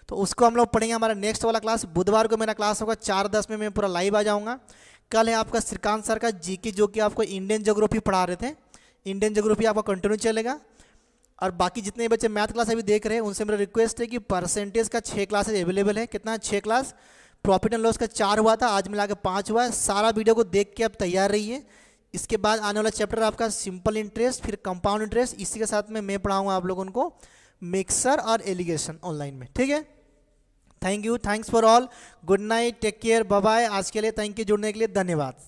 तो उसको हम लोग पढ़ेंगे। हमारा नेक्स्ट वाला क्लास बुधवार को मेरा क्लास होगा 4:10 में, मैं पूरा लाइव आ जाऊँगा। कल है आपका श्रीकांत सर का जीके, जो कि आपको इंडियन ज्योग्राफी पढ़ा रहे थे। इंडियन ज्योग्राफी आपका कंटिन्यू चलेगा। और बाकी जितने बच्चे मैथ क्लास अभी देख रहे हैं उनसे मेरा रिक्वेस्ट है कि परसेंटेज का 6 क्लासेज अवेलेबल है। कितना? 6 क्लास। प्रॉफिट एंड लॉस का 4 हुआ था, आज मिला के 5 हुआ है। सारा वीडियो को देख के आप तैयार रहिए। इसके बाद आने वाला चैप्टर आपका सिंपल इंटरेस्ट, फिर कंपाउंड इंटरेस्ट, इसी के साथ में मैं पढ़ाऊँगा आप लोगों को मिक्सर और एलिगेशन ऑनलाइन में, ठीक है। Thank you, thanks for all, good night, take care, bye bye. आज के लिए थैंक यू, जुड़ने के लिए धन्यवाद।